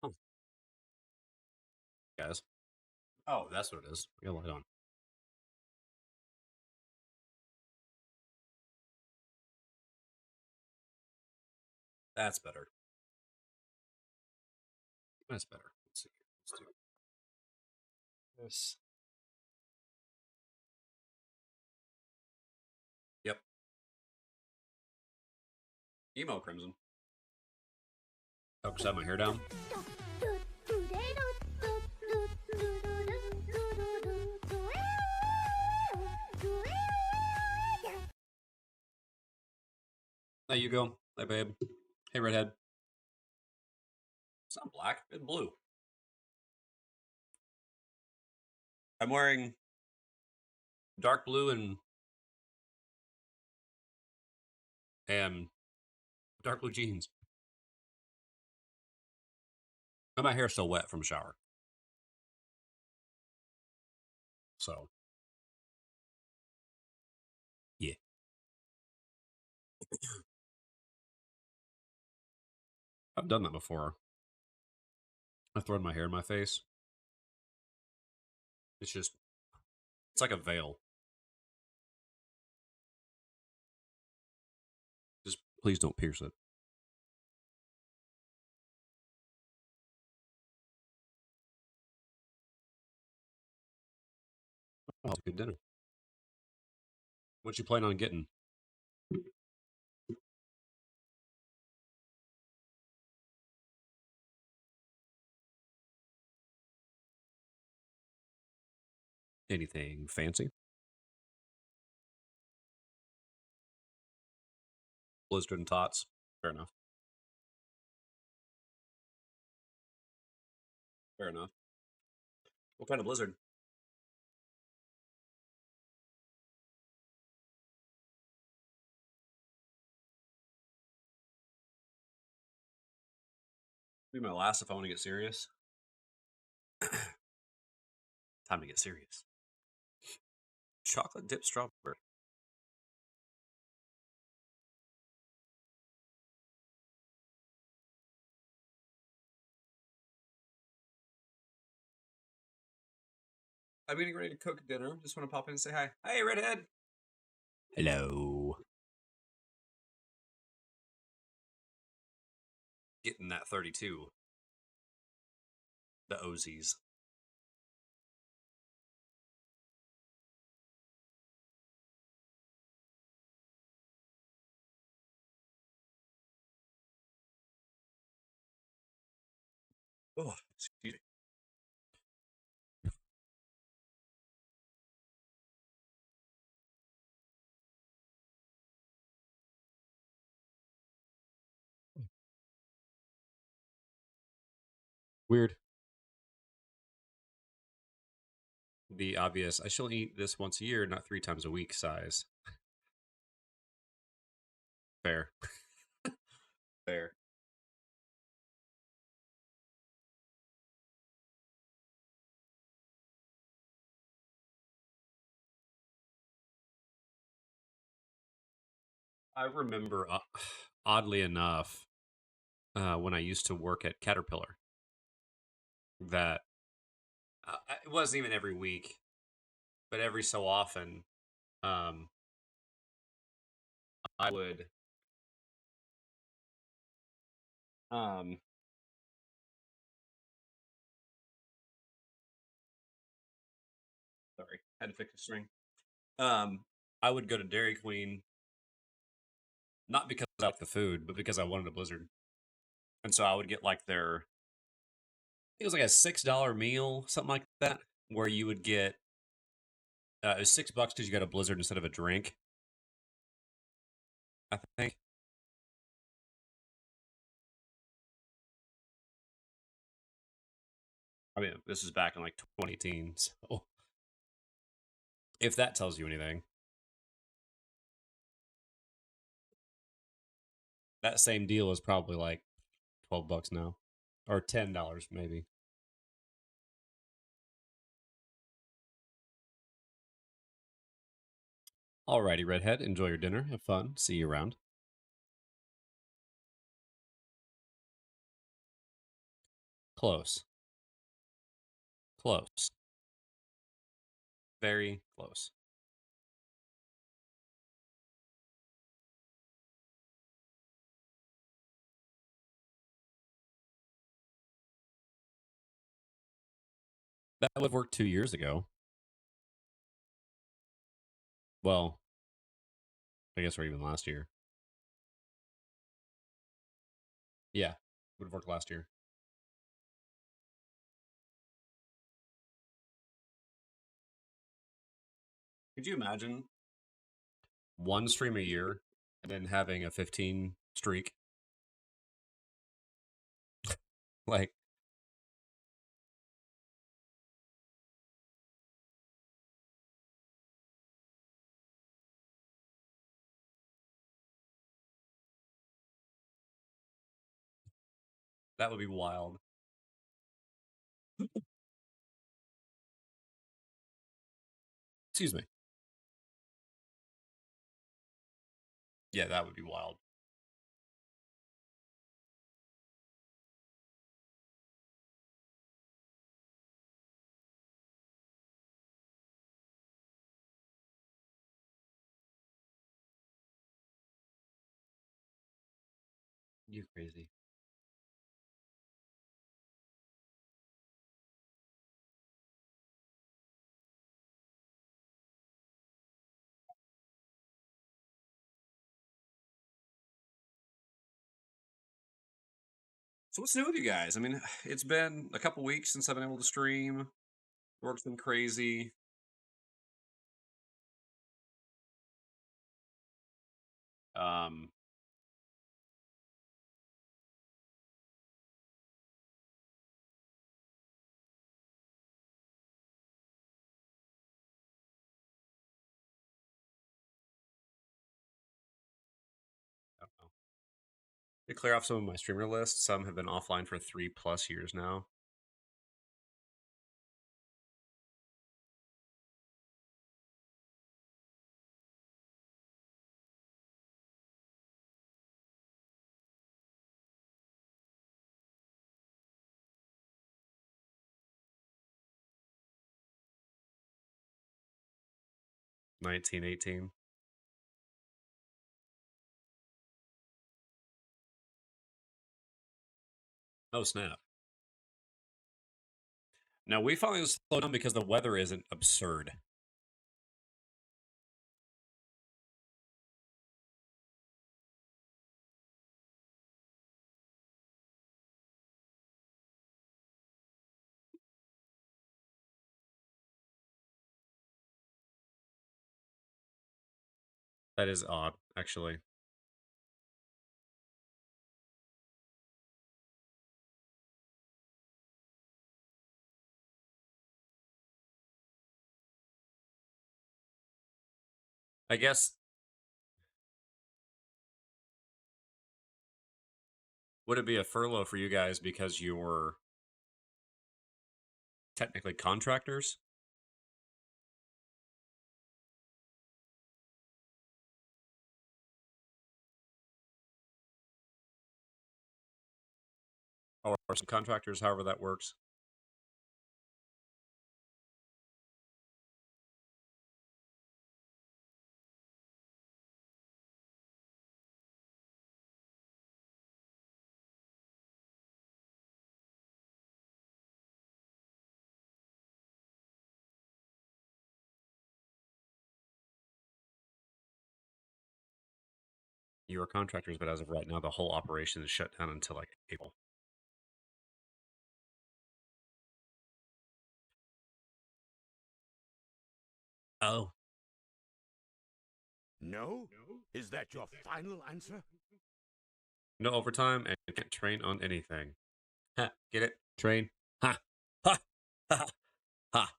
Oh, guys. Oh, that's what it is. We got light on. That's better. That's better. Let's see. Let's do this. Yep. Emo Crimson. Oh, because I have my hair down? There you go. Hey, babe. Hey, redhead. It's not black. It's blue. I'm wearing dark blue and dark blue jeans. And my hair's still wet from a shower. So, yeah. I've done that before. I've thrown my hair in my face. It's like a veil. Just please don't pierce it. Oh, it's a good dinner. What you plan on getting? Anything fancy? Blizzard and tots. Fair enough. Fair enough. What kind of blizzard? Be my last if I want to get serious. Time to get serious. Chocolate dipped strawberry. I'm getting ready to cook dinner. Just want to pop in and say hi. Hey, redhead. Hello. Getting that 32. The Ozies. Oh, excuse me. Weird. The obvious, I shall eat this once a year, not 3 times a week size. Fair. Fair. I remember, oddly enough, when I used to work at Caterpillar, that it wasn't even every week, but every so often, um, I would, um, sorry, had to fix the string. Um, I would go to Dairy Queen, not because I liked the food, but because I wanted a Blizzard. And so I would get like it was like a $6 meal, something like that, where you would get, it was $6 because you got a Blizzard instead of a drink, I think. I mean, this is back in like 2018. So if that tells you anything, that same deal is probably like $12 now, or $10 maybe. Alrighty, redhead, enjoy your dinner, have fun, see you around. Close, close, very close. That would work 2 years ago. Well, I guess, or even last year. Yeah. Would have worked last year. Could you imagine one stream a year and then having a 15 streak? Like, that would be wild. Excuse me. Yeah, that would be wild. You crazy. So what's new with you guys? I mean, it's been a couple weeks since I've been able to stream. Work's been crazy. Um, I don't know. To clear off some of my streamer lists, some have been offline for 3+ years now. Nineteen, 18. Oh snap! Now we finally slowed down because the weather isn't absurd. That is odd, actually. I guess would it be a furlough for you guys because you're technically contractors? Or some contractors, however that works. You are contractors, but as of right now, the whole operation is shut down until like April. Oh, No? Is that your final answer? no overtime and you can't train on anything. Ha, get it? Train. Ha, ha, ha, ha.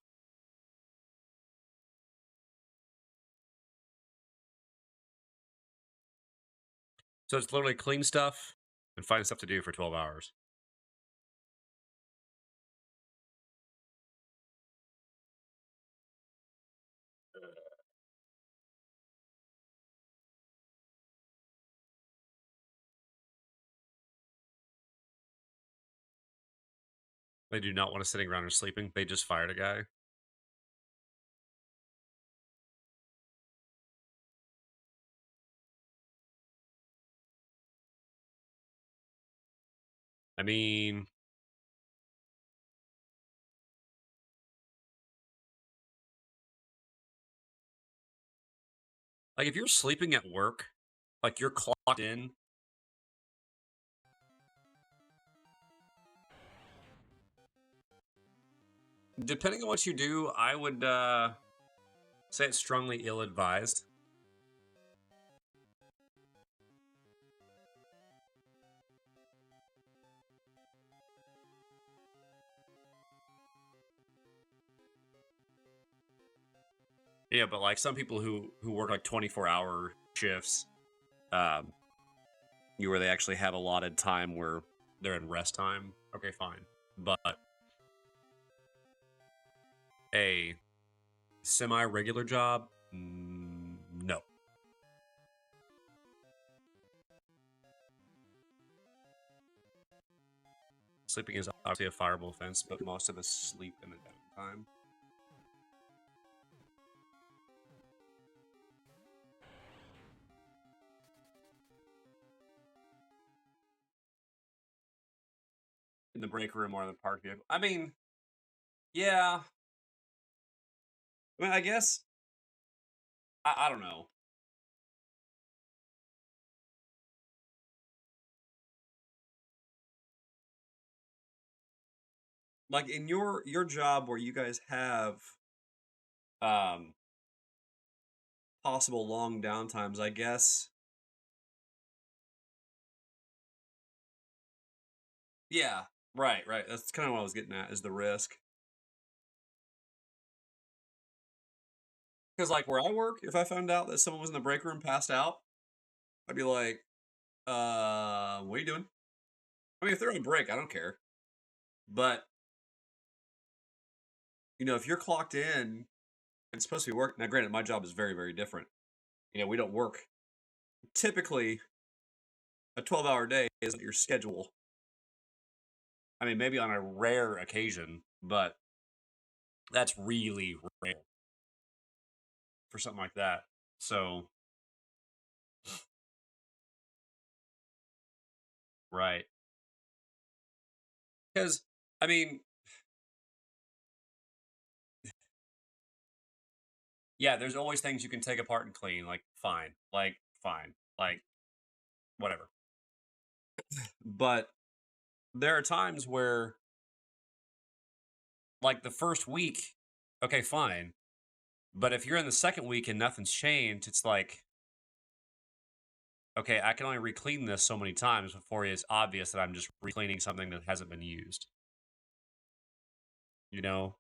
So it's literally clean stuff and find stuff to do for 12 hours. They do not want us sitting around and sleeping. They just fired a guy. I mean, like if you're sleeping at work, like you're clocked in. Depending on what you do, I would say it's strongly ill-advised. Yeah, but like some people who work like 24-hour shifts, um, where they actually have allotted time where they're in rest time. Okay, fine. But a semi-regular job, no. Sleeping is obviously a fireable offense, but most of us sleep in the downtime. In the break room or in the park vehicle. I mean, yeah. I mean, I guess I don't know. Like in your job where you guys have um possible long downtimes, I guess. Yeah, right. That's kind of what I was getting at is the risk. Because like where I work, if I found out that someone was in the break room passed out, I'd be like, what are you doing? I mean, if they're on break, I don't care. But if you're clocked in and it's supposed to be work. Now, granted, my job is very, very different. We don't work typically a 12-hour day isn't your schedule. I mean, maybe on a rare occasion, but that's really rare for something like that. So, right. Because, I mean, yeah, there's always things you can take apart and clean. Like, fine. Like, fine. Like, whatever. But there are times where, like, the first week, okay, fine. But if you're in the second week and nothing's changed, it's like, okay, I can only re-clean this so many times before it's obvious that I'm just re-cleaning something that hasn't been used. You know?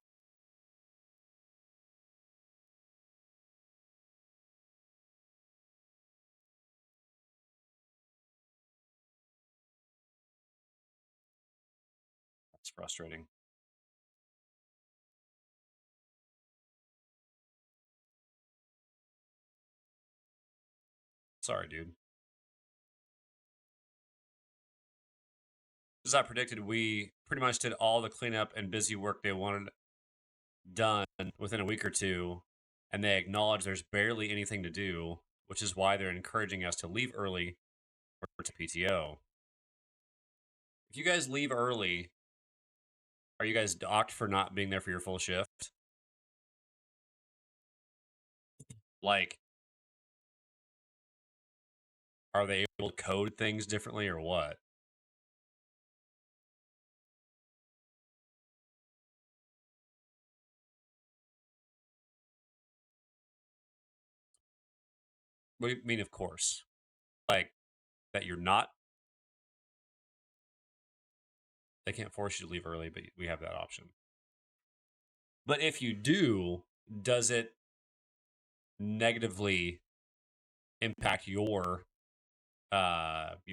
That's frustrating. Sorry, dude. As I predicted, we pretty much did all the cleanup and busy work they wanted done within a week or two, and they acknowledge there's barely anything to do, which is why they're encouraging us to leave early or to PTO. If you guys leave early, are you guys docked for not being there for your full shift? Like, are they able to code things differently or what? What do you mean, of course? Like, that you're not? They can't force you to leave early, but we have that option. But if you do, does it negatively impact your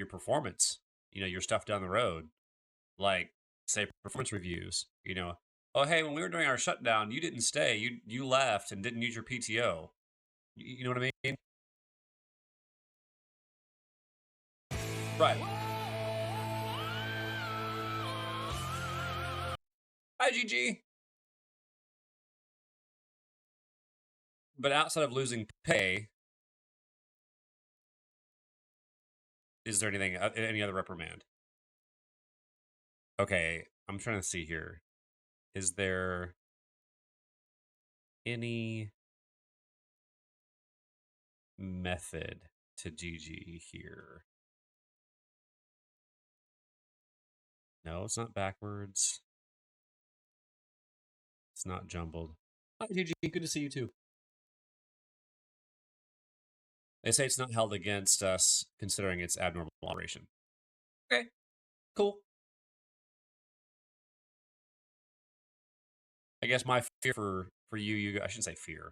performance, your stuff down the road, like say performance reviews, oh hey, when we were doing our shutdown, you didn't stay, you left and didn't use your PTO. You know what I mean? Right. Hi, GG. But outside of losing pay, is there anything, any other reprimand? Okay, I'm trying to see here. Is there any method to GG here? No, it's not backwards. It's not jumbled. Hi, TG. Good to see you too. They say it's not held against us, considering it's abnormal operation. Okay, cool. I guess my fear for you, I shouldn't say fear.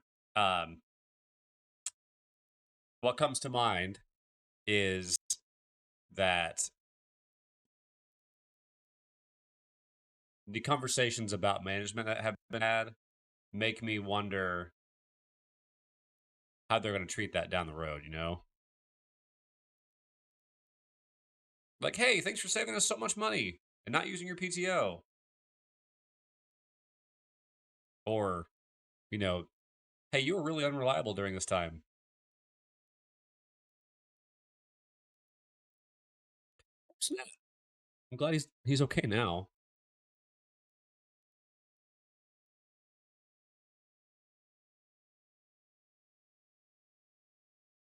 What comes to mind is that the conversations about management that have been had make me wonder how they're going to treat that down the road, you know? Like, hey, thanks for saving us so much money and not using your PTO. Or, you know, hey, you were really unreliable during this time. I'm glad he's okay now.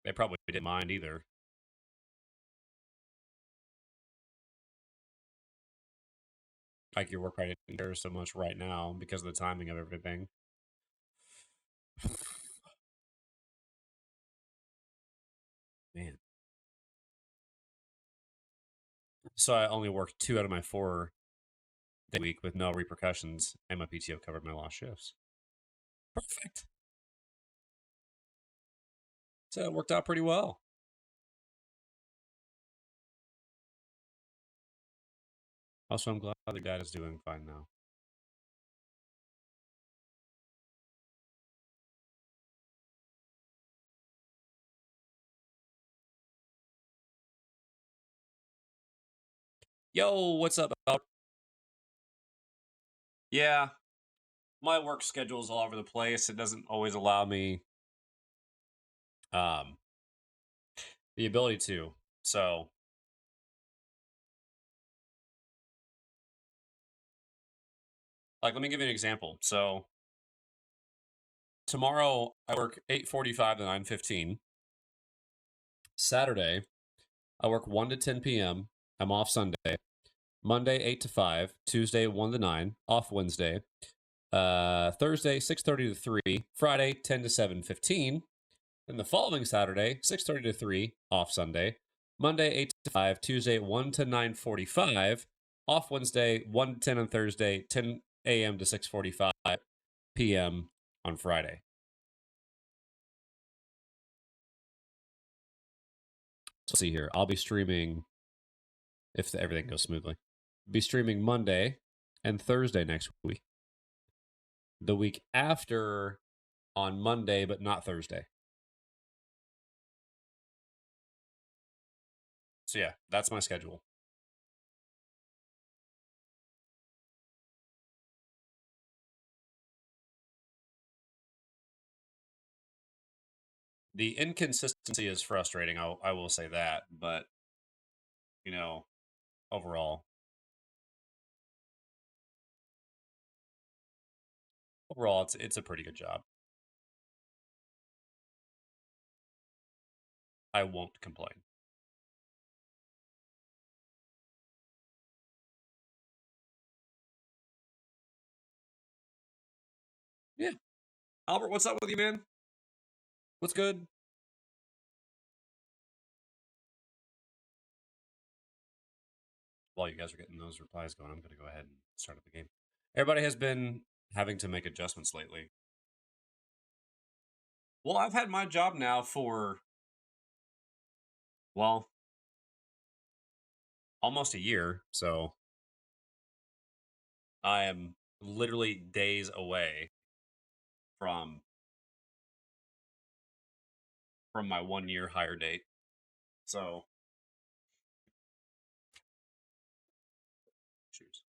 They probably didn't mind either. Like your work right didn't care so much right now because of the timing of everything. Man. So I only worked 2 out of my 4 day week with no repercussions, and my PTO covered my lost shifts. Perfect. So it worked out pretty well. Also, I'm glad the guy is doing fine now. Yo, what's up, Albert? Yeah, my work schedule's all over the place. It doesn't always allow me um the ability to. So, like, let me give you an example. So, tomorrow I work 8:45 to 9:15. Saturday, I work 1 to 10 p.m. I'm off Sunday. Monday 8 to 5, Tuesday 1 to 9, off Wednesday. Thursday 6:30 to 3, Friday 10 to 7:15. Then the following Saturday 6:30 to 3, off Sunday. Monday 8 to 5, Tuesday 1 to 9:45, off Wednesday 1 to 10 on Thursday, 10 a.m. to 6:45 p.m. on Friday. So let's see here. I'll be streaming if everything goes smoothly. Be streaming Monday and Thursday next week. The week after on Monday, but not Thursday. So yeah, that's my schedule. The inconsistency is frustrating. I will say that, but you know, overall, it's a pretty good job. I won't complain. Yeah, Albert, what's up with you, man? What's good? While you guys are getting those replies going, I'm going to go ahead and start up the game. Everybody has been having to make adjustments lately. Well, I've had my job now for, well, almost a year, so I am literally days away from my 1 year hire date. So, choose.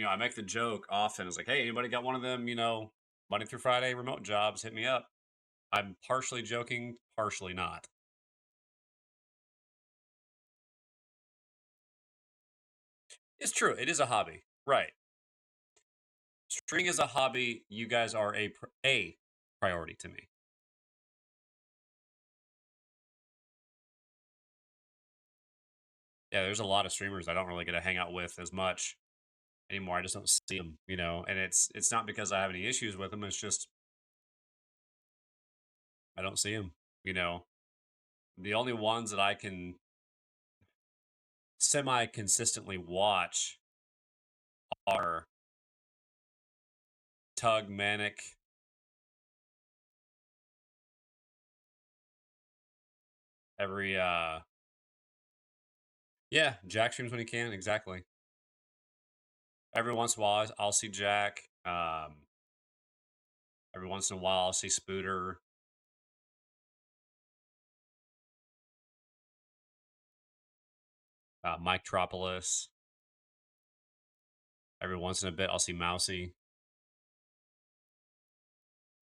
I make the joke often. It's like, hey, anybody got one of them, Monday through Friday remote jobs? Hit me up. I'm partially joking, partially not. It's true. It is a hobby, right? String is a hobby. You guys are a priority to me. Yeah, there's a lot of streamers I don't really get to hang out with as much anymore. I just don't see them, you know, and it's not because I have any issues with them. It's just I don't see them, you know. The only ones that I can semi consistently watch are Tug, Manic, every yeah, Jack streams when he can, exactly. Every once in a while I'll see Jack. Every once in a while I'll see Spooter. Mike Tropolis. Every once in a bit I'll see Mousy.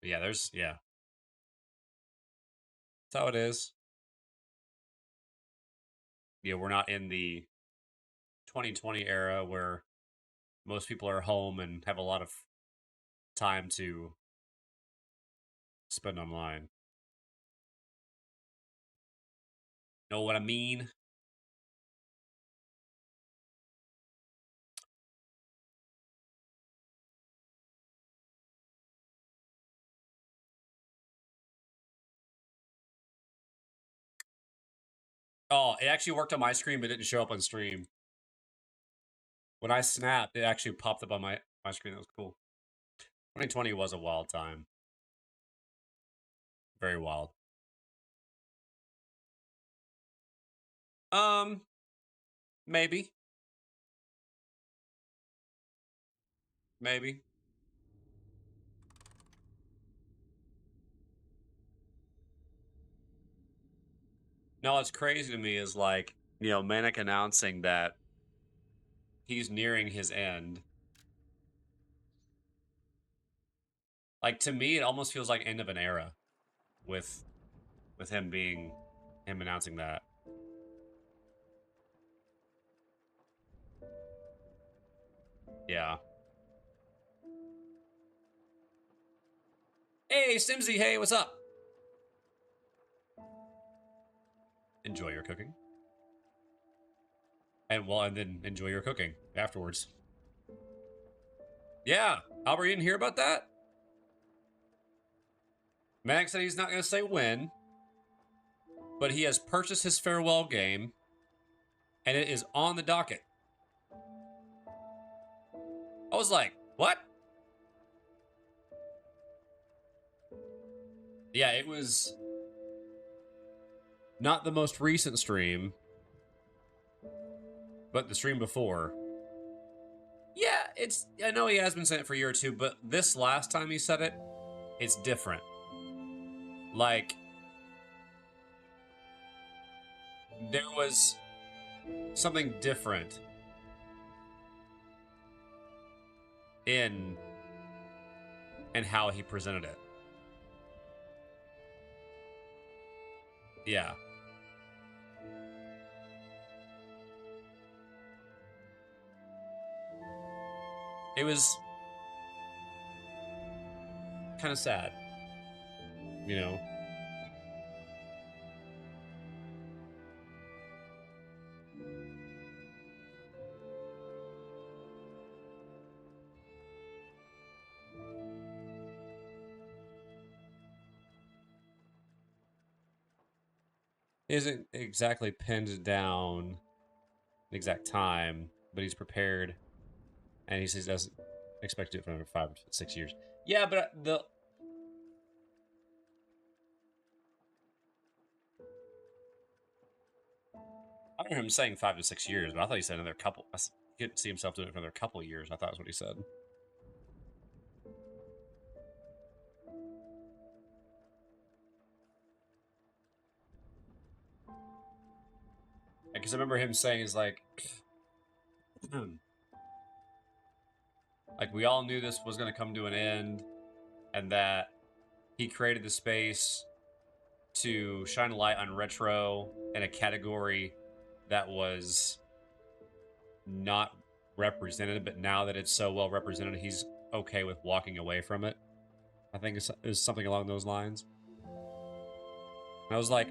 But yeah, yeah. That's how it is. Yeah, we're not in the 2020 era where most people are home and have a lot of time to spend online. Know what I mean? Oh, it actually worked on my screen, but it didn't show up on stream. When I snapped, it actually popped up on my screen. That was cool. 2020 was a wild time. Very wild. Maybe. Maybe. No, what's crazy to me is like, you know, Manic announcing that he's nearing his end. Like to me, it almost feels like end of an era with him announcing that. Yeah. Hey, Simsy, hey, what's up? Enjoy your cooking. And then enjoy your cooking afterwards. Yeah. Albert, you didn't hear about that? Max said he's not going to say when, but he has purchased his farewell game, and it is on the docket. I was like, what? Yeah, it was not the most recent stream, but the stream before. Yeah, I know he has been saying it for a year or two, but this last time he said it, it's different. Like, there was something different in how he presented it. Yeah. It was kind of sad, you know? He isn't exactly pinned down the exact time, but he's prepared, and he says he doesn't expect to do it for another 5 or 6 years. Yeah, but I don't remember him saying 5 to 6 years, but I thought he said another couple. He could see himself doing it for another couple of years. I thought was what he said. Because I remember him saying is like we all knew this was going to come to an end, and that he created the space to shine a light on retro in a category that was not represented, but now that it's so well represented, he's okay with walking away from it. I think it's something along those lines. And I was like,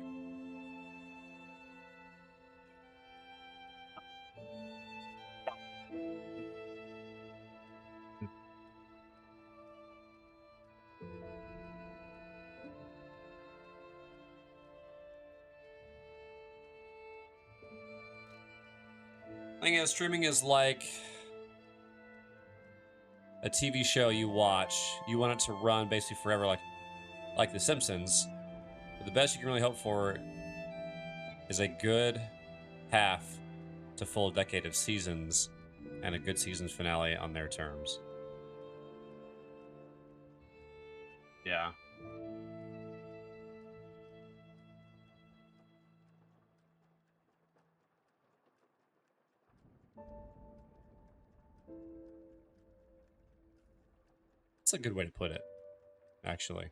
Thing is, streaming is like a TV show you watch. You want it to run basically forever, like The Simpsons. But the best you can really hope for is a good half to full decade of seasons and a good season's finale on their terms. Yeah. That's a good way to put it, actually.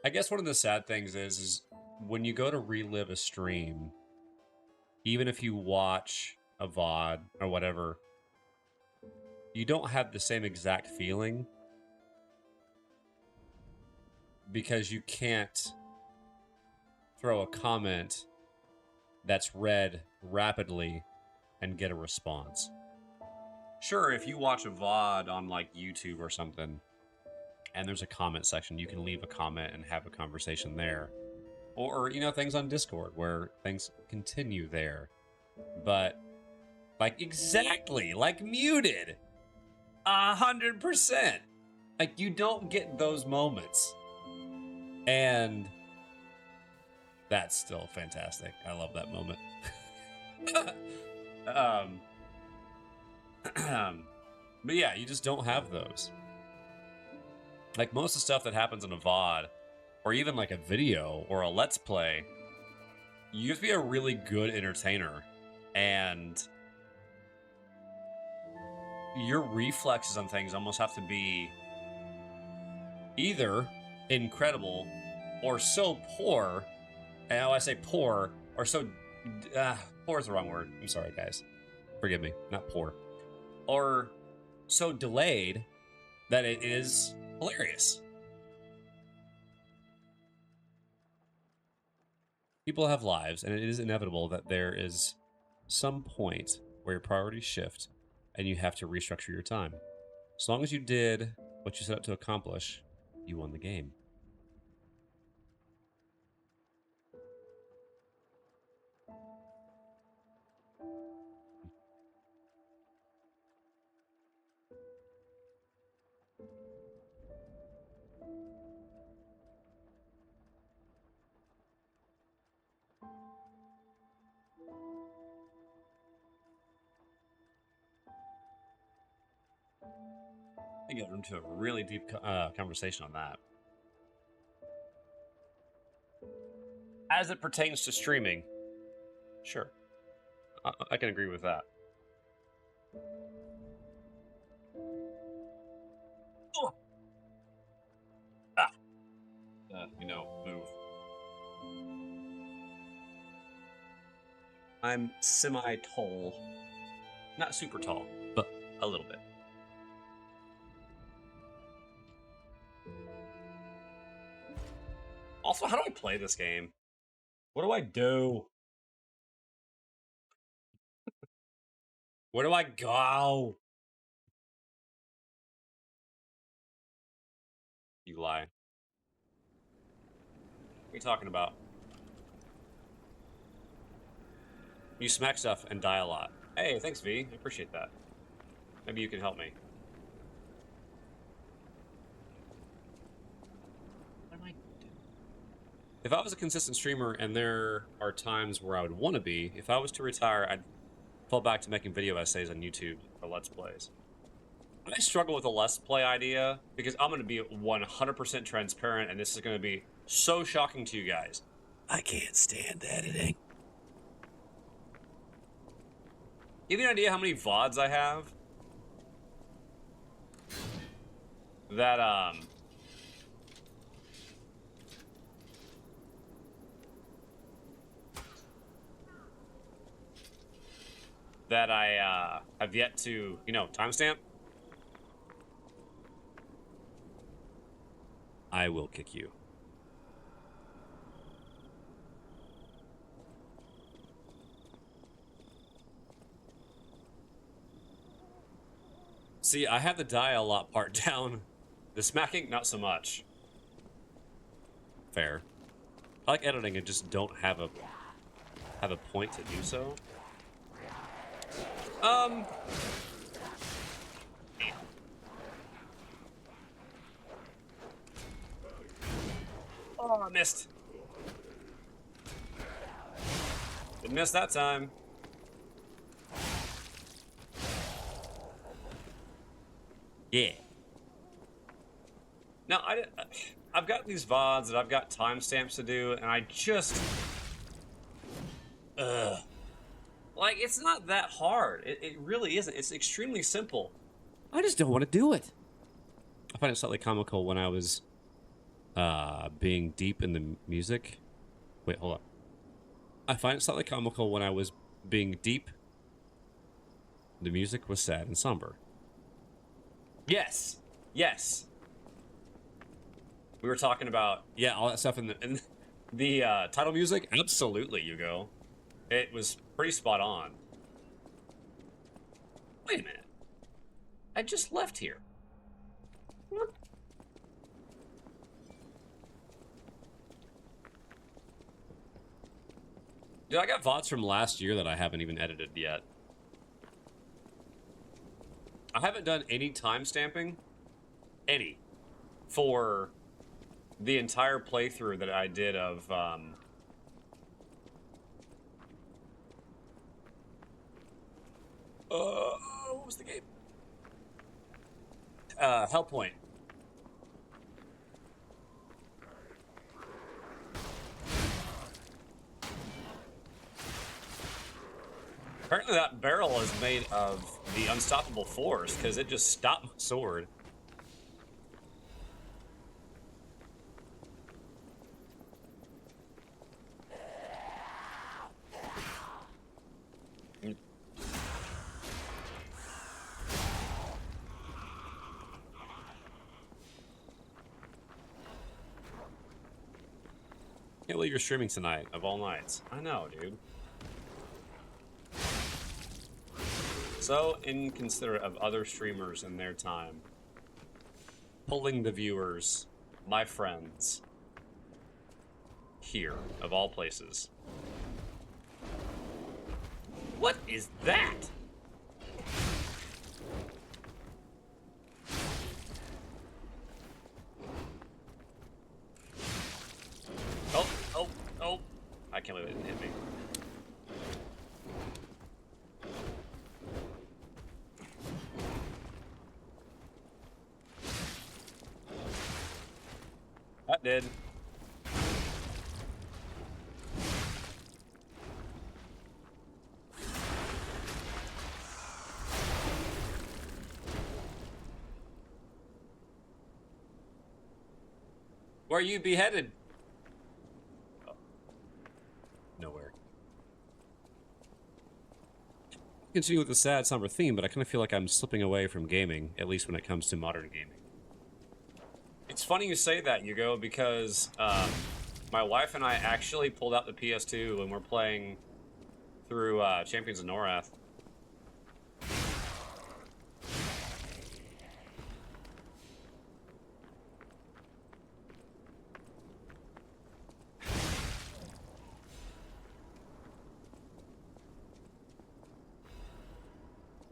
I guess one of the sad things is when you go to relive a stream, even if you watch a VOD or whatever, you don't have the same exact feeling because you can't throw a comment that's read rapidly and get a response. Sure, if you watch a VOD on like YouTube or something and there's a comment section, you can leave a comment and have a conversation there. Or, you know, things on Discord where things continue there. But, like, exactly, like muted. 100%. Like, you don't get those moments. And that's still fantastic. I love that moment. But yeah, you just don't have those. Like, most of the stuff that happens in a VOD, or even like a video or a Let's Play, you have to be a really good entertainer. And your reflexes on things almost have to be either incredible or so poor. And I say poor, or so... poor is the wrong word. I'm sorry, guys. Forgive me. Not poor. Or so delayed that it is hilarious. People have lives, and it is inevitable that there is some point where your priorities shift and you have to restructure your time. As long as you did what you set out to accomplish, you won the game. I get into a really deep conversation on that. As it pertains to streaming, sure. I can agree with that. Oh. Ah. Move. I'm semi-tall. Not super tall, but a little bit. Also, how do I play this game? What do I do? Where do I go? You lie. What are you talking about? You smack stuff and die a lot. Hey, thanks, V. I appreciate that. Maybe you can help me. What am I doing? If I was a consistent streamer, and there are times where I would want to be, if I was to retire, I'd fall back to making video essays on YouTube or Let's Plays. I struggle with a Let's Play idea because I'm going to be 100% transparent, and this is going to be so shocking to you guys. I can't stand editing. You have any idea how many VODs I have? That, that I, have yet to, timestamp? I will kick you. See, I have the die a lot part down. The smacking, not so much. Fair. I like editing and just don't have a point to do so. Oh, I missed. Didn't miss that time. Yeah. Now, I've got these VODs that I've got timestamps to do, and I just... Like, it's not that hard. It really isn't. It's extremely simple. I just don't want to do it. I find it slightly comical when I was being deep in the music. Wait, hold on. I find it slightly comical when I was being deep. The music was sad and somber. Yes. Yes. We were talking about, yeah, all that stuff in the title music. Absolutely, Hugo. It was pretty spot on. Wait a minute. I just left here. What? Dude, I got VODs from last year that I haven't even edited yet. I haven't done any timestamping. Any. For the entire playthrough that I did of, what was the game? Hellpoint. Apparently that barrel is made of the unstoppable force, because it just stopped my sword. Can't believe you're streaming tonight, of all nights. I know, dude. So inconsiderate of other streamers and their time. Pulling the viewers, my friends. Here, of all places. What is that? Oh. I can't believe it didn't hit me. That did. Where are you beheaded? Oh. Nowhere. Continue with the sad, somber theme, but I kind of feel like I'm slipping away from gaming, at least when it comes to modern gaming. It's funny you say that, Hugo, because my wife and I actually pulled out the PS2 and we're playing through Champions of Norath.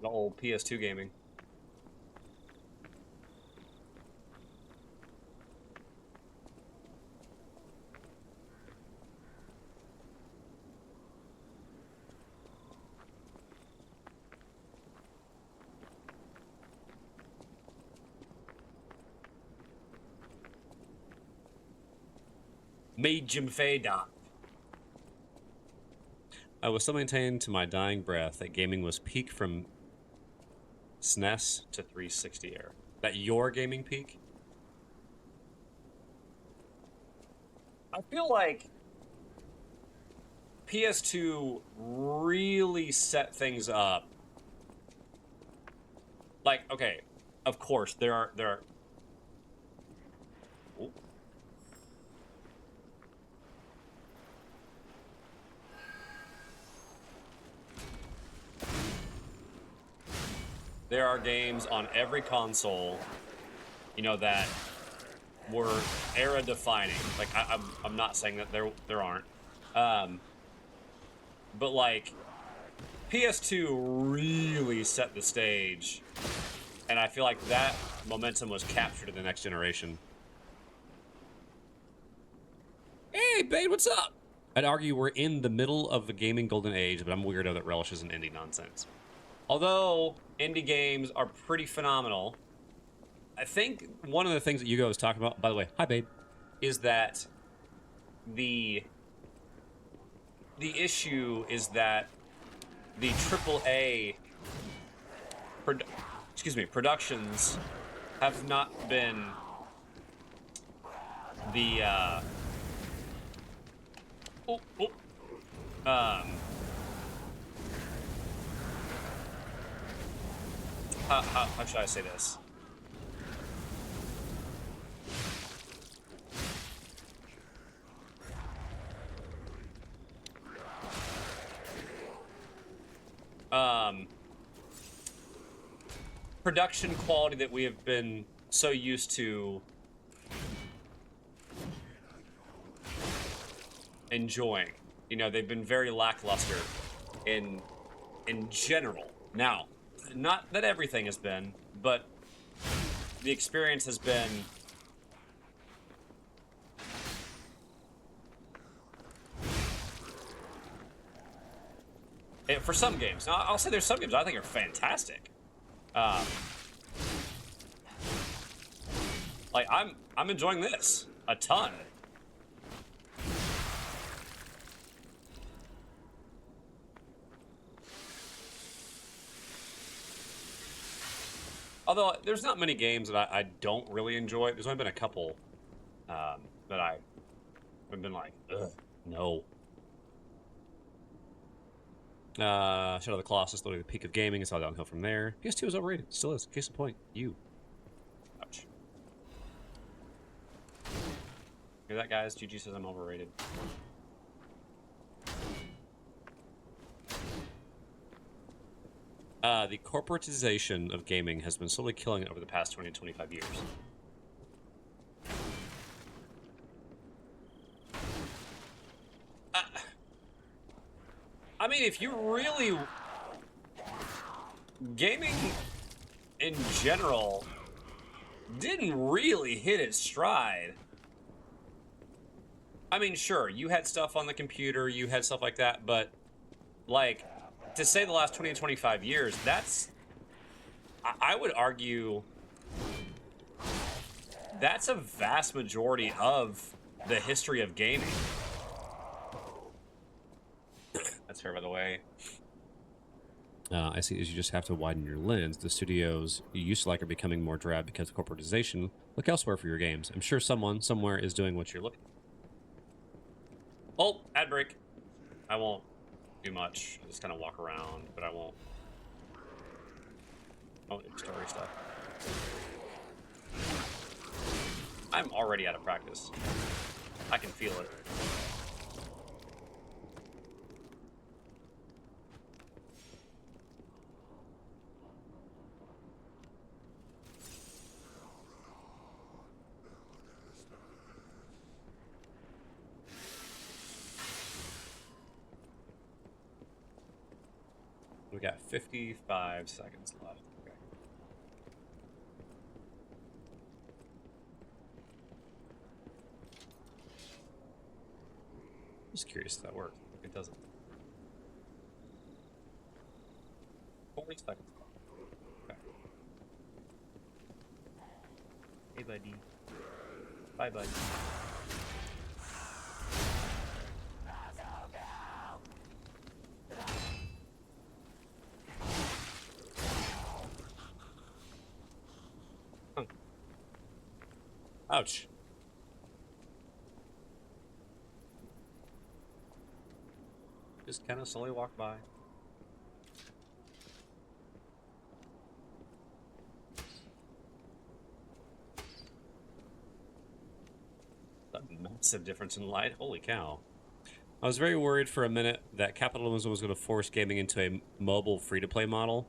The old PS2 gaming. Made Jim Fader. I will still maintain to my dying breath that gaming was peak from SNES to 360 era. That your gaming peak? I feel like PS2 really set things up. Like, okay, of course there are Ooh. There are games on every console, you know, that were era defining. Like I'm not saying that there aren't, but like PS2 really set the stage, and I feel like that momentum was captured in the next generation. Hey, Bane, what's up? I'd argue we're in the middle of the gaming golden age, but I'm a weirdo that relishes in indie nonsense. Although indie games are pretty phenomenal, I think one of the things that Hugo was talking about, by the way, hi, babe, is that the issue is that the AAA productions have not been the how should I say this? Production quality that we have been so used to enjoying. You know, they've been very lackluster in general. Now, not that everything has been, but the experience has been for some games. Now, I'll say there's some games I think are fantastic. Like I'm enjoying this a ton. Although there's not many games that I don't really enjoy. There's only been a couple that I've been like, ugh, no. Shadow of the Colossus, literally the peak of gaming. It's all downhill from there. PS2 is overrated. Still is. Case in point, you. Ouch. Hear that, guys? GG says I'm overrated. The corporatization of gaming has been slowly killing it over the past 20 to 25 years. I mean, if you really... Gaming, in general, didn't really hit its stride. I mean, sure, you had stuff on the computer, you had stuff like that, but, like, to say the last 20 to 25 years, that's... I would argue... That's a vast majority of the history of gaming. That's fair, by the way. I see as you just have to widen your lens. The studios you used to like are becoming more drab because of corporatization. Look elsewhere for your games. I'm sure someone somewhere is doing what you're looking for. Oh, ad break. I won't do much. I'll just kind of walk around, but I won't. Oh, story stuff. I'm already out of practice. I can feel it. We got 55 seconds left. Okay. Just curious if that works. It doesn't. 40 seconds left. Okay. Hey, buddy. Bye, buddy. Ouch. Just kind of slowly walk by. A massive difference in light. Holy cow. I was very worried for a minute that capitalism was going to force gaming into a mobile free-to-play model.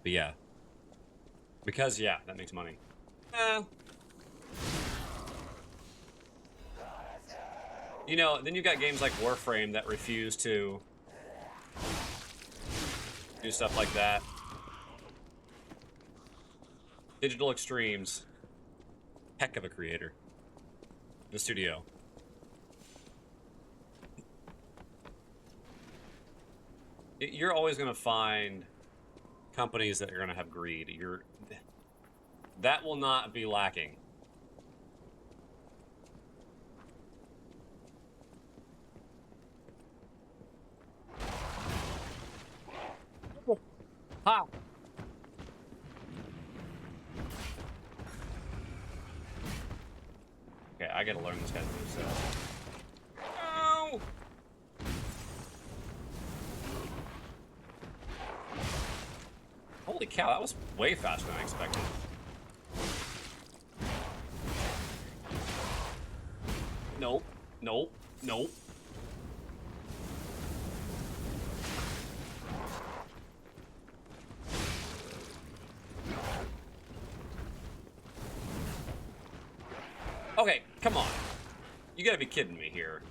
But yeah. Because, yeah, that makes money. You know, then you've got games like Warframe that refuse to do stuff like that. Digital Extremes. Heck of a creator. The studio. You're always going to find companies that are going to have greed. That will not be lacking. Ha! Okay, I gotta learn this guy's moveset. No! Holy cow, that was way faster than I expected. Nope. Nope. Nope. Okay, come on. You gotta be kidding me here.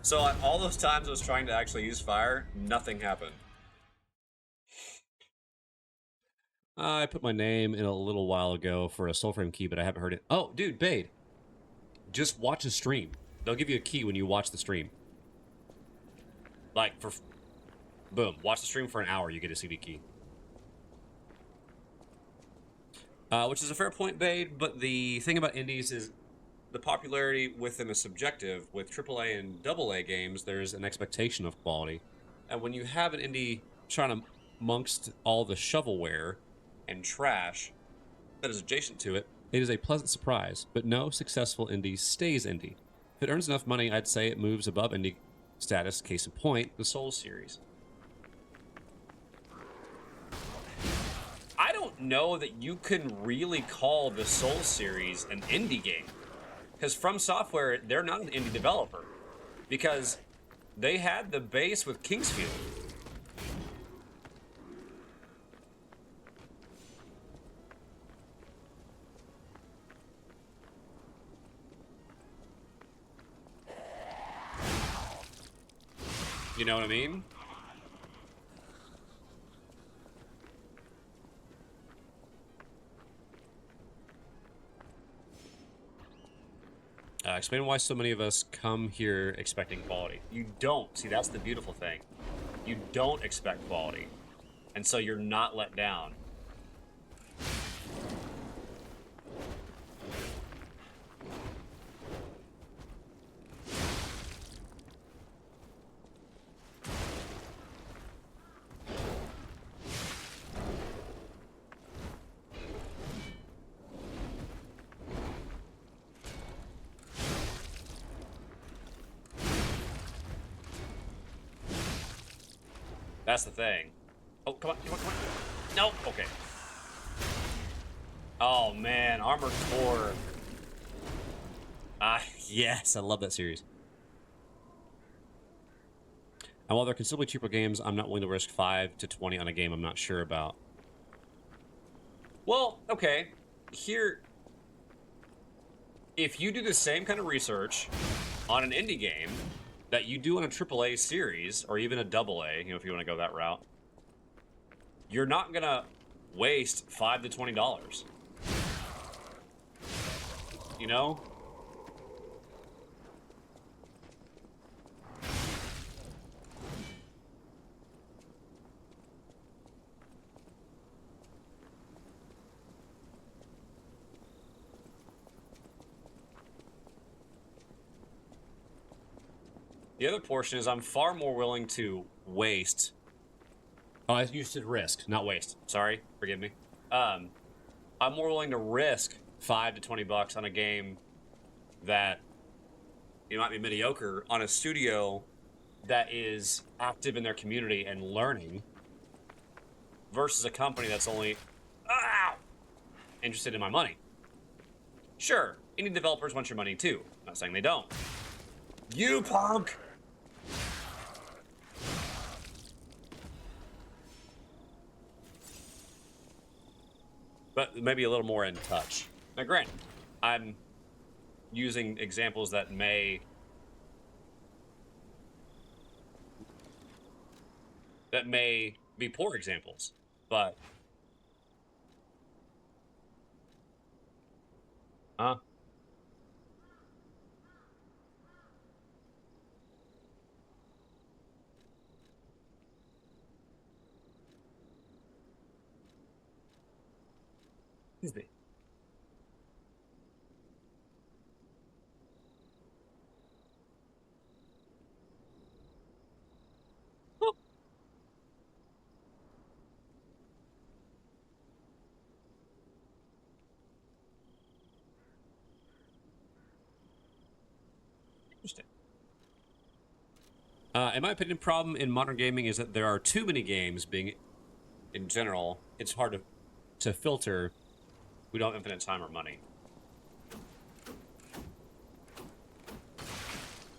So all those times I was trying to actually use fire, nothing happened. I put my name in a little while ago for a soulframe key, but I haven't heard it. Oh, dude, Bade. Just watch a stream. They'll give you a key when you watch the stream. Like, boom, watch the stream for an hour, you get a CD key. Which is a fair point, Bade, but the thing about indies is the popularity with them is subjective. With AAA and AA games, there's an expectation of quality. And when you have an indie trying to amongst all the shovelware and trash that is adjacent to it, it is a pleasant surprise. But no successful indie stays indie. If it earns enough money, I'd say it moves above indie status. Case in point, the Souls series. I don't know that you can really call the Souls series an indie game. Because From Software, they're not an indie developer. Because they had the base with Kingsfield. You know what I mean? Explain why so many of us come here expecting quality. You don't. See, that's the beautiful thing. You don't expect quality. And so you're not let down. That's the thing. Oh, come on, come on, come on. No, okay. Oh, man, Armored Core. Yes, I love that series. And while they're considerably cheaper games, I'm not willing to risk 5 to 20 on a game I'm not sure about. Well, okay. Here, if you do the same kind of research on an indie game that you do on a AAA series, or even a AA, you know, if you want to go that route, you're not gonna waste $5 to $20. You know? The other portion is I'm far more willing to waste. Oh, you said risk, not waste. Sorry, forgive me. I'm more willing to risk $5 to $20 on a game that it might be mediocre on a studio that is active in their community and learning, versus a company that's only interested in my money. Sure, indie developers want your money too. I'm not saying they don't. You punk! But maybe a little more in touch. Now, granted, I'm using examples that may be poor examples, but excuse me. Oh, interesting. In my opinion, problem in modern gaming is that there are too many games being, in general, it's hard to filter. We don't have infinite time or money.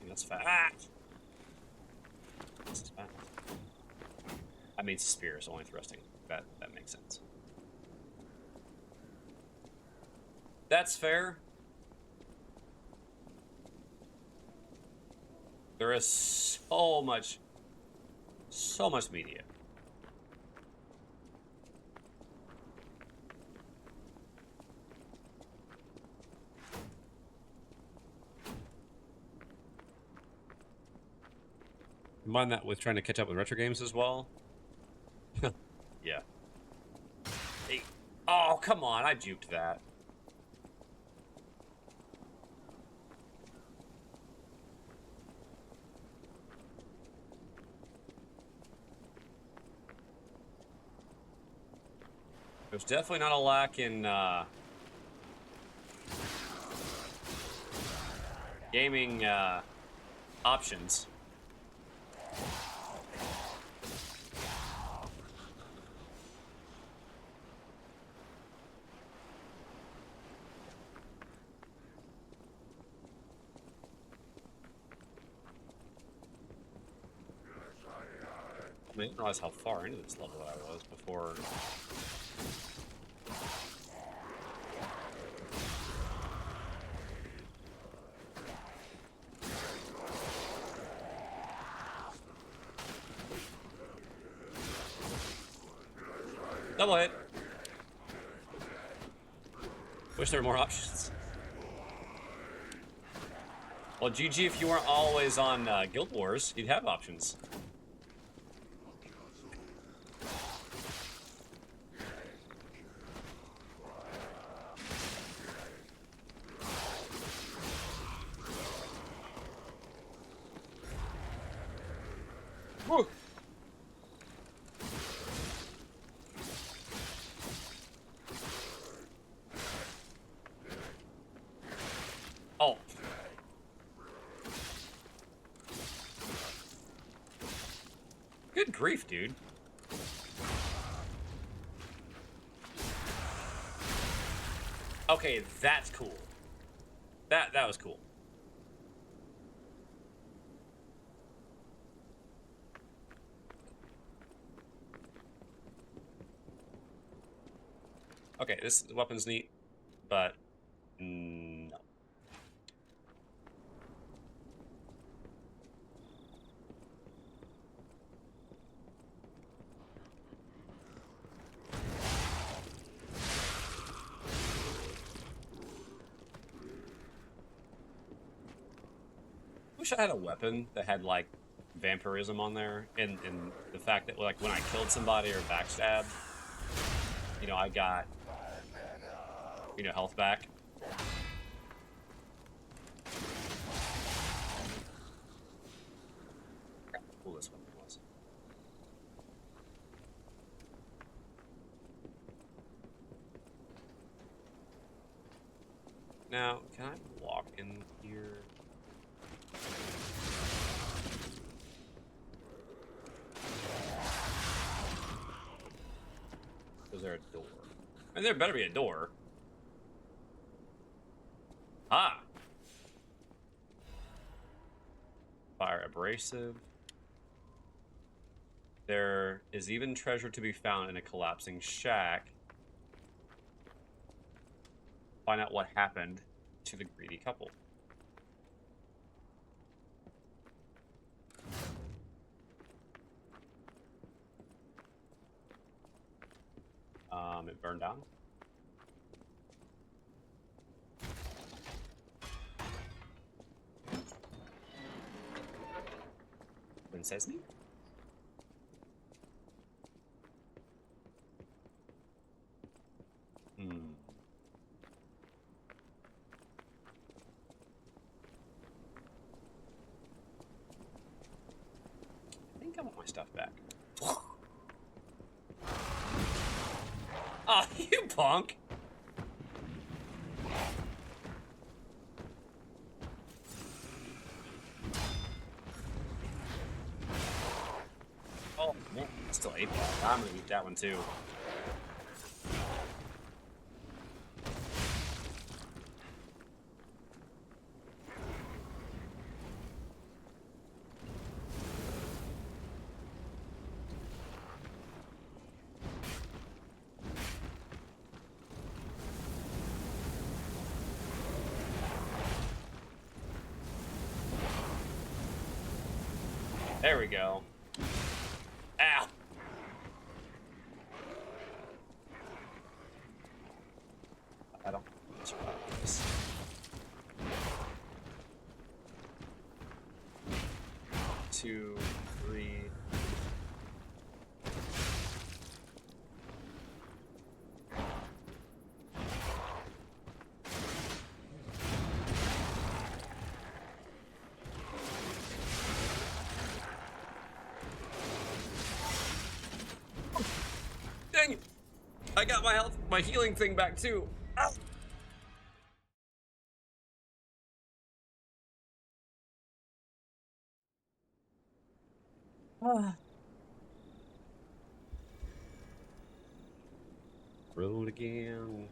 That's fat. This is fat. I made spears only thrusting. That makes sense. That's fair. There is so much media. Combine that with trying to catch up with retro games as well. Yeah. Hey. Oh, come on. I juked that. There's definitely not a lack in gaming options. I didn't realize how far into this level I was before. Double hit. Wish there were more options. Well, GG, if you weren't always on Guild Wars, you'd have options. Woo. Oh. Good grief, dude. Okay, that's cool. That was cool. Okay, this weapon's neat, but no. Wish I had a weapon that had like vampirism on there, and the fact that like when I killed somebody or backstabbed, you know, I got, you know, health back. How cool this weapon was. Now, can I walk in here? Is there a door? I mean, there better be a door. Ah! Fire abrasive. There is even treasure to be found in a collapsing shack. Find out what happened. to the greedy couple. It burned down. Then says me. I think I want my stuff back. Ah, you punk! Oh man, I still ate that. I'm gonna eat that one too. There we go. Ow! I don't survive this. 2, 3. Dang it! I got my healing thing back too. Ow! Roll again.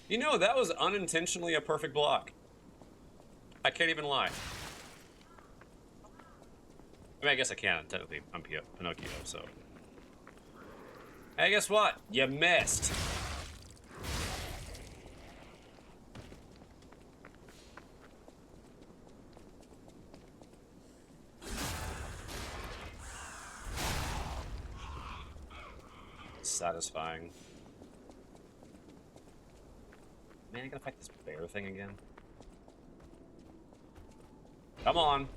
You know, that was unintentionally a perfect block. I can't even lie. I mean, I guess I can. Technically, I'm Pinocchio, so. Hey, guess what? You missed. Satisfying. Man, I gotta fight this bear thing again. Come on.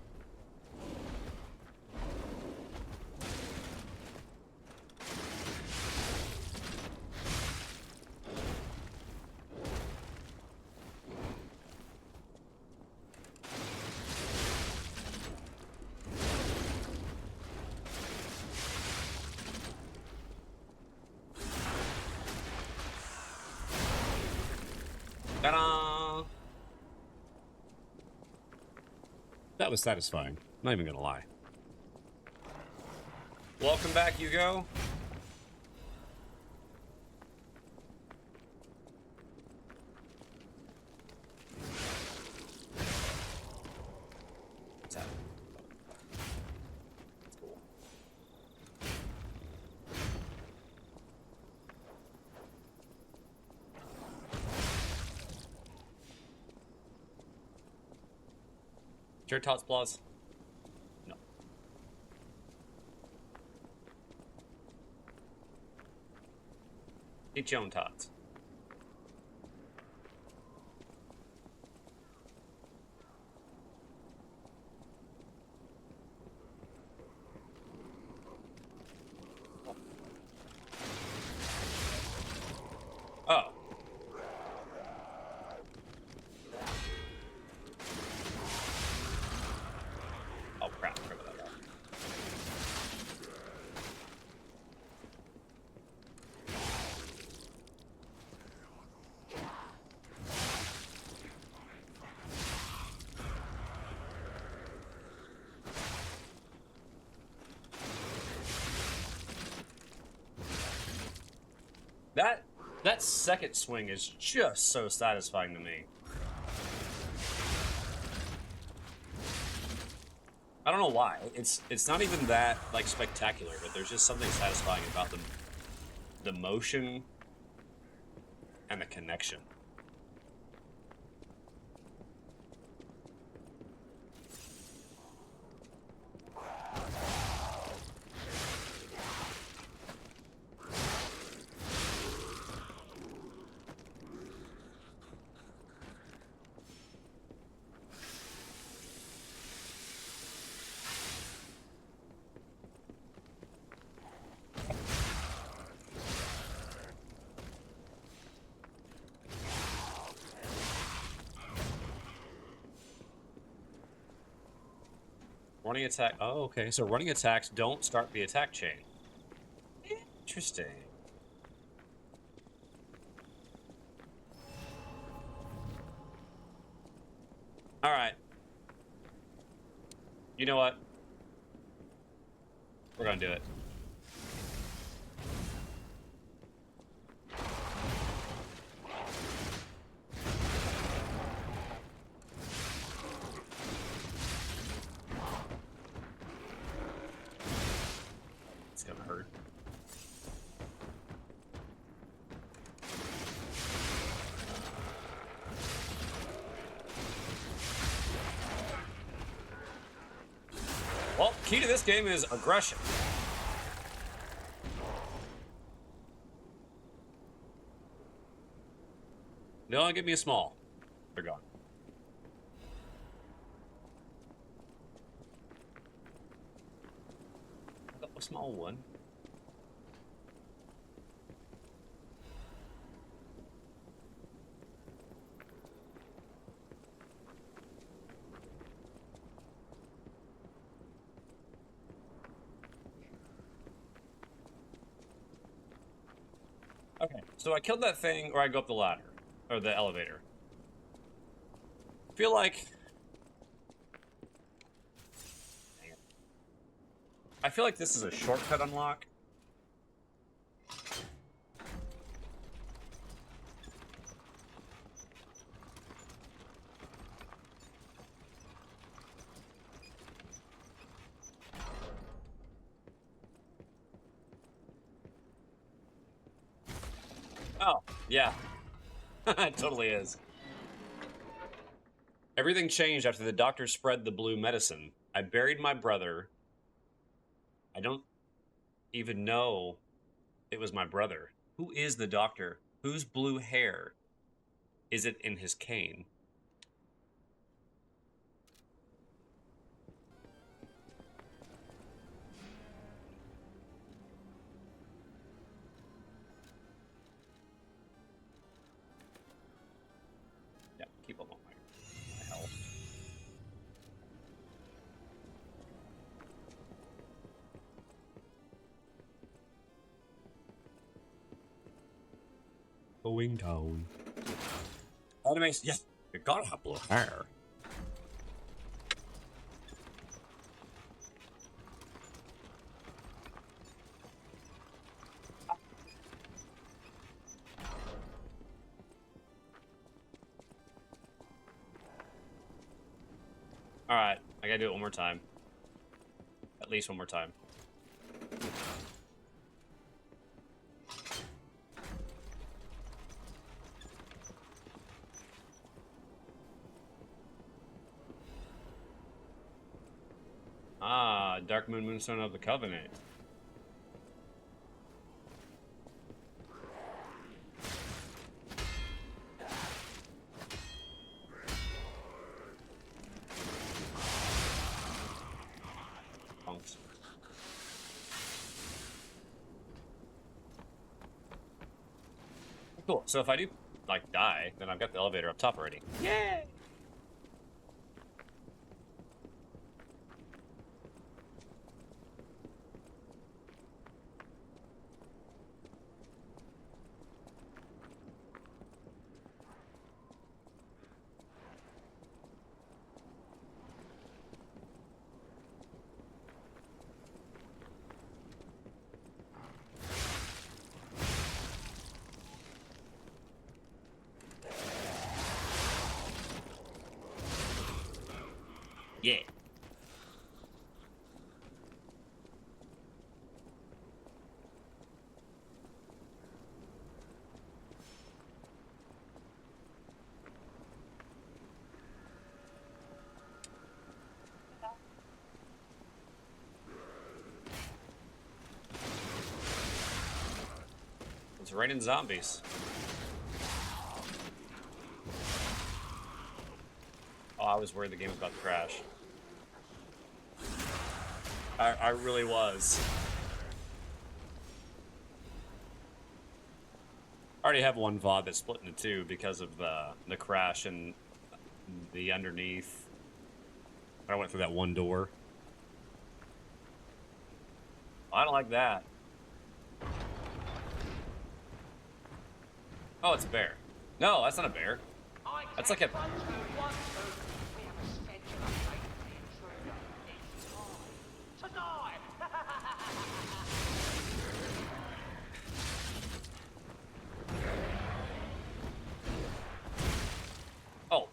Ta-da! That was satisfying. Not even gonna lie. Welcome back, Hugo. What's that? That's cool. Your tots plus? No. Eat your own tots. Oh. Oh crap, I forgot about that. That second swing is just so satisfying to me. I don't know why. It's not even that like spectacular, but there's just something satisfying about the motion and the connection. Running attack. Oh, okay. So running attacks don't start the attack chain. Interesting. All right. You know what? We're gonna do it. It's gonna hurt. Well, key to this game is aggression. No, give me a small. They're gone. A small one. Okay, so I killed that thing, or I go up the ladder, or the elevator. I feel like... I feel like this is a shortcut unlock. Oh, yeah. It totally is. Everything changed after the doctor spread the blue medicine. I buried my brother. I don't even know it was my brother. Who is the doctor? Whose blue hair is it in his cane? Yeah, keep him on my health. Going down. Animation. Yes, you gotta have blue hair. Alright, I gotta do it one more time. At least one more time. Ah, Dark Moon Moonstone of the Covenant. Punks. Cool. So if I do, like, die, then I've got the elevator up top already. Yay! It's raining zombies. Oh, I was worried the game was about to crash. I really was. I already have one VOD that's split into two because of the crash and the underneath. I went through that one door. I don't like that. Oh, it's a bear. No, that's not a bear. That's like a... Oh,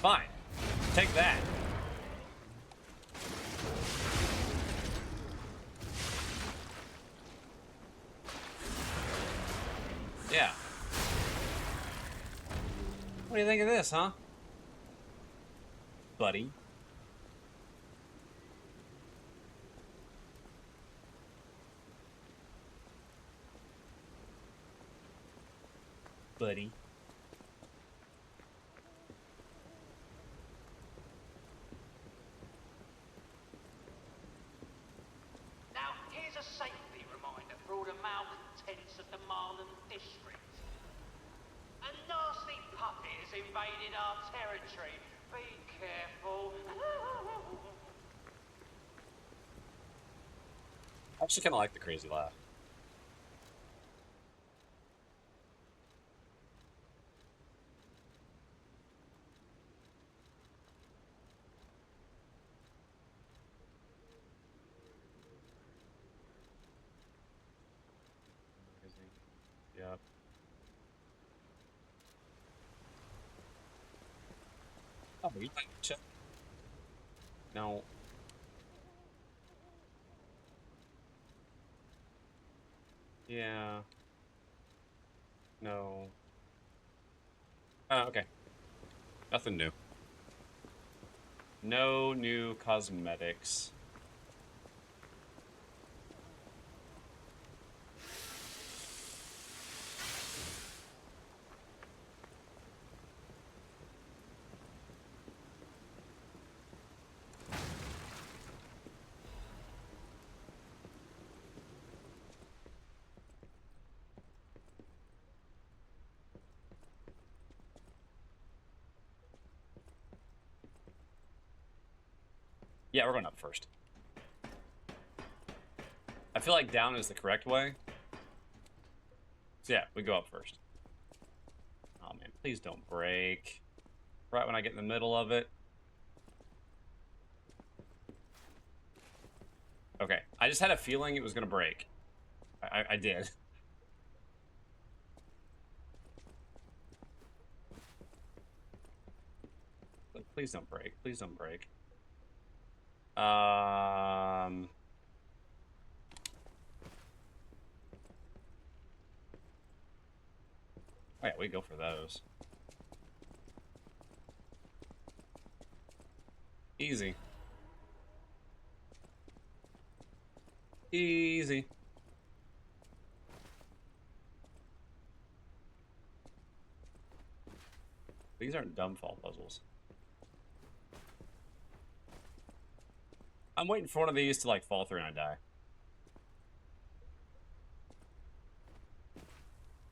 fine. Take that. Yeah. What do you think of this, huh? Buddy. Buddy. Now, here's a safety reminder for all the malcontents of the Malum District. A nasty puppet has invaded our territory. Be careful. I actually kind of like the crazy laugh. Yep. Oh, you like chip? No. Yeah. No. Oh, okay. Nothing new. No new cosmetics. Yeah, we're going up first. I feel like down is the correct way. So yeah, we go up first. Oh man, please don't break. Right when I get in the middle of it. Okay, I just had a feeling it was gonna break. I did. Please don't break. Please don't break. Oh yeah, we go for those. Easy. Easy. These aren't dumb fall puzzles. I'm waiting for one of these to like fall through and I die.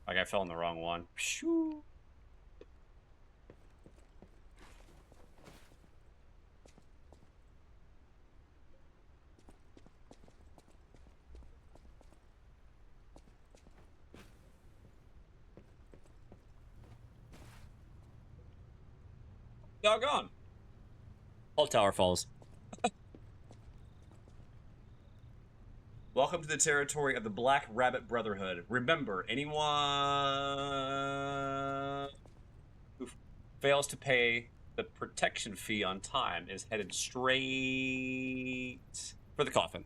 Like I fell in the wrong one. Shoo. Doggone. All tower falls. Welcome to the territory of the Black Rabbit Brotherhood. Remember, anyone who fails to pay the protection fee on time is headed straight for the coffin.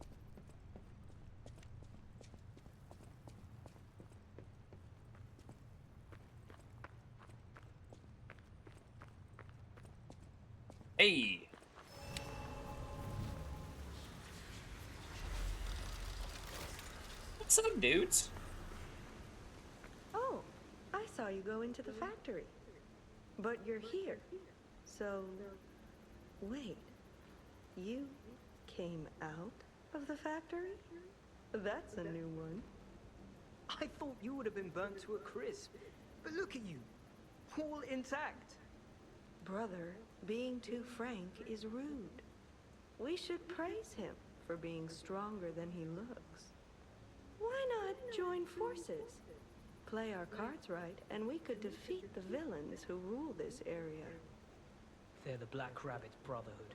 Hey! What's up, dudes? saw you go into the factory. But you're here. So, wait. You came out of the factory? That's a new one. I thought you would have been burnt to a crisp. But look at you. All intact. Brother, being too frank is rude. We should praise him for being stronger than he looks. Why not join forces? Play our cards right, and we could defeat the villains who rule this area. They're the Black Rabbit Brotherhood.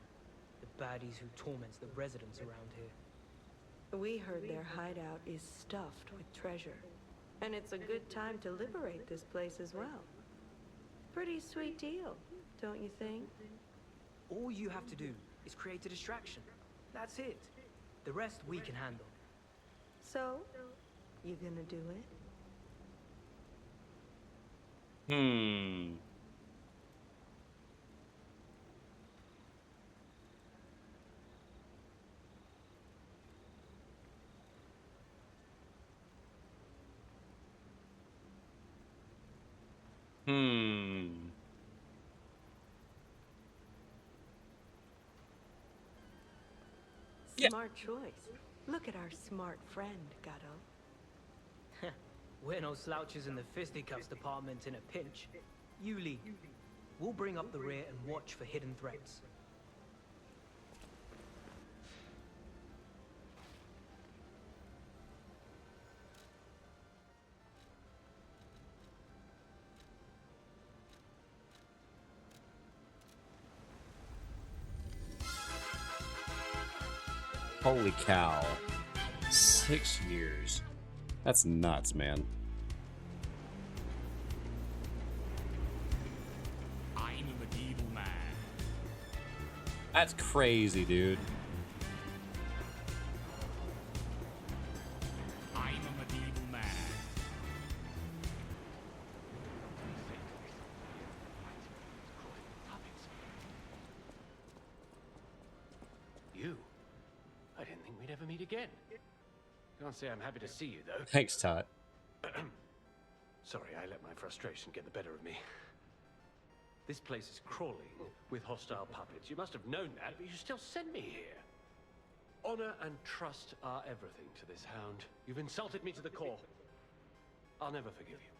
The baddies who torment the residents around here. We heard their hideout is stuffed with treasure. And it's a good time to liberate this place as well. Pretty sweet deal, don't you think? All you have to do is create a distraction. That's it. The rest we can handle. So, you gonna do it? Yeah. Smart choice. Look at our smart friend, Gatto. We're no slouches in the fisticuffs department in a pinch. You lead. We'll bring up the rear and watch for hidden threats. Holy cow. 6 years. That's nuts, man. I'm a medieval man. That's crazy, dude. I'm a medieval man. You? I didn't think we'd ever meet again. Can't say I'm happy to see you, though. Thanks, Todd. Sorry, I let my frustration get the better of me. This place is crawling with hostile puppets. You must have known that, but you still sent me here. Honor and trust are everything to this hound. You've insulted me to the core. I'll never forgive you.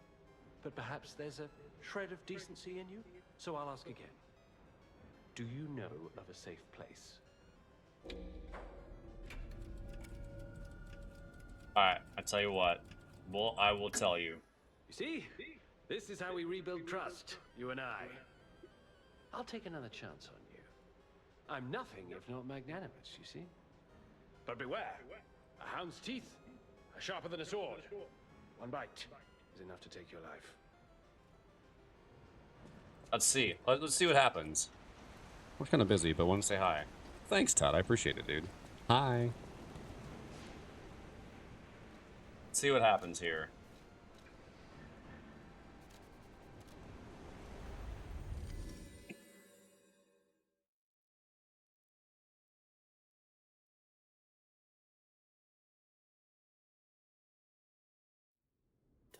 But perhaps there's a shred of decency in you, so I'll ask again. Do you know of a safe place? Alright, I tell you what. Well, I will tell you. You see? This is how we rebuild trust, you and I. I'll take another chance on you. I'm nothing if not magnanimous, you see? But beware. A hound's teeth are sharper than a sword. One bite is enough to take your life. Let's see. Let's see what happens. We're kind of busy, but want to say hi. Thanks, Todd. I appreciate it, dude. Hi. Let's see what happens here.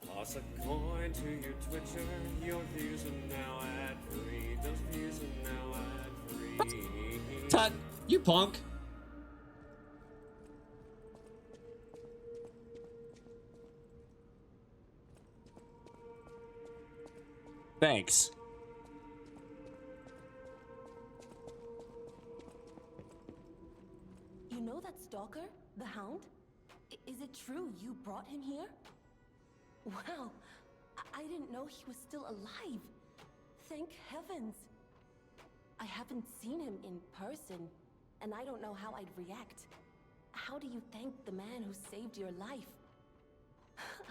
Toss a coin to your Twitcher. Your views are now ad-free. Those views are now ad-free. Todd, you punk. Thanks. You know that stalker? The Hound? Is it true you brought him here? Wow, I didn't know he was still alive. Thank heavens. I haven't seen him in person, and I don't know how I'd react. How do you thank the man who saved your life?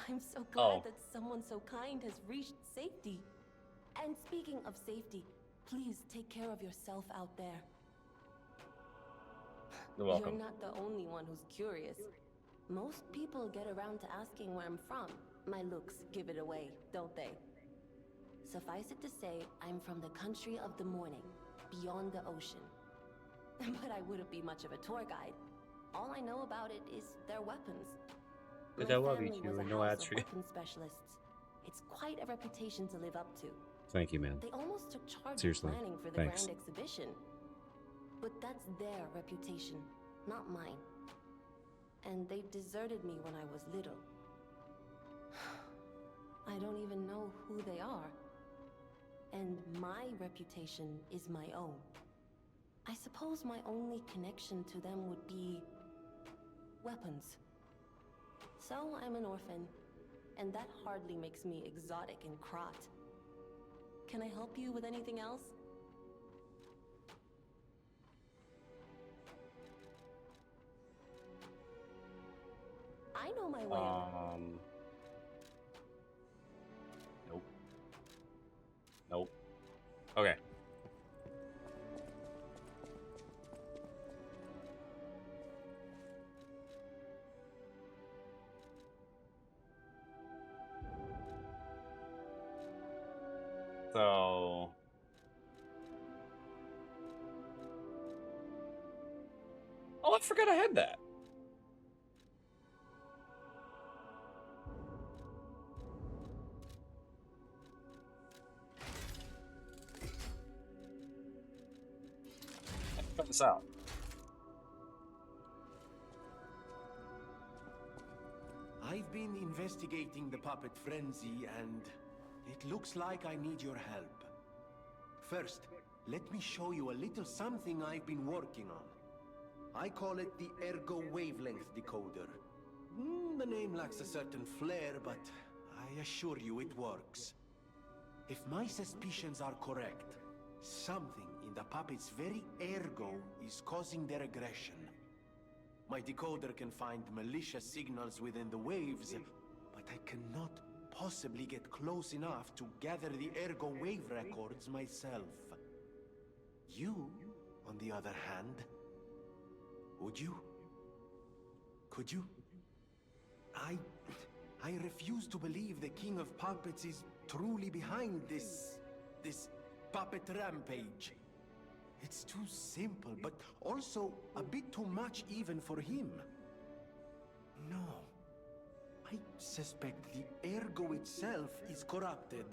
I'm so glad that someone so kind has reached safety. And speaking of safety, please take care of yourself out there. You're welcome. You're not the only one who's curious. Most people get around to asking where I'm from. My looks give it away, don't they? Suffice it to say, I'm from the country of the morning, beyond the ocean. But I wouldn't be much of a tour guide. All I know about it is their weapons. But My I love family you, was a no house ad of free. weapons specialists. It's quite a reputation to live up to. Thank you, man. They almost took charge Seriously, of planning for the thanks. grand exhibition. But that's their reputation, not mine. And they deserted me when I was little. I don't even know who they are. And my reputation is my own. I suppose my only connection to them would be weapons. So I'm an orphan, and that hardly makes me exotic in Krat. Can I help you with anything else? I know my way around. Nope. Nope. Okay. So... Oh, I forgot I had that. Check this out. I've been investigating the puppet frenzy, and it looks like I need your help. First, let me show you a little something I've been working on. I call it the Ergo Wavelength Decoder. The name lacks a certain flair, but I assure you it works. If my suspicions are correct, something in the puppet's very ergo is causing their aggression. My decoder can find malicious signals within the waves, but I cannot possibly get close enough to gather the ergo wave records myself. You, on the other hand, would you? Could you? I refuse to believe the King of Puppets is truly behind this puppet rampage. It's too simple, but also a bit too much even for him. No. I suspect the ergo itself is corrupted,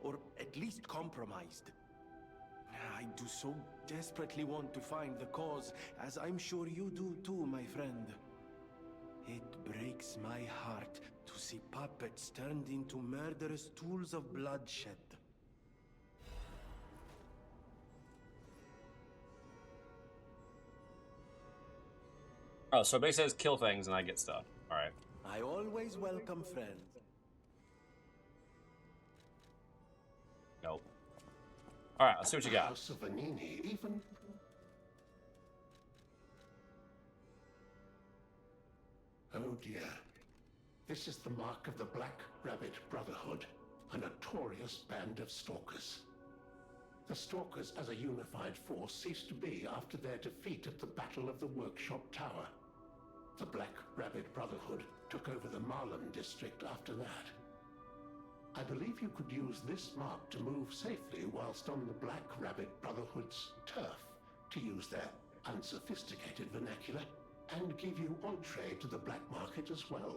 or at least compromised. I do so desperately want to find the cause, as I'm sure you do too, my friend. It breaks my heart to see puppets turned into murderous tools of bloodshed. Oh, so it basically says kill things and I get stuff. Alright. I always welcome friends. Nope. Alright, let's see what you got. House of Vanini, even. Oh dear. This is the mark of the Black Rabbit Brotherhood, a notorious band of stalkers. The Stalkers as a unified force ceased to be after their defeat at the Battle of the Workshop Tower. The Black Rabbit Brotherhood took over the Malum District after that. I believe you could use this mark to move safely whilst on the Black Rabbit Brotherhood's turf, to use their unsophisticated vernacular, and give you entree to the black market as well.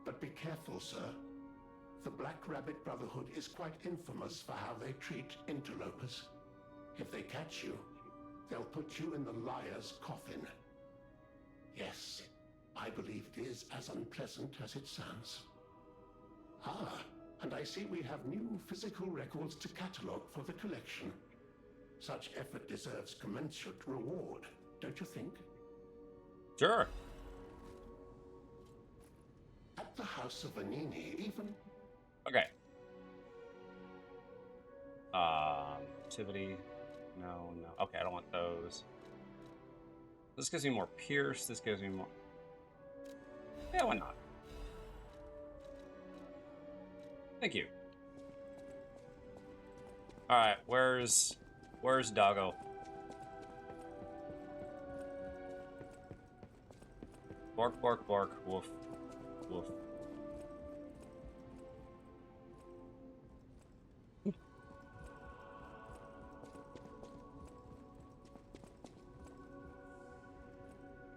But be careful, sir. The Black Rabbit Brotherhood is quite infamous for how they treat interlopers. If they catch you, they'll put you in the liar's coffin. Yes, I believe it is as unpleasant as it sounds. Ah, and I see we have new physical records to catalogue for the collection. Such effort deserves commensurate reward, don't you think? Sure. At the House of Vanini, even. Okay. Activity. No. Okay, I don't want those. This gives me more pierce. This gives me more. Yeah, why not? Thank you. Alright, where's Doggo? Bark, bark, bark, woof, woof.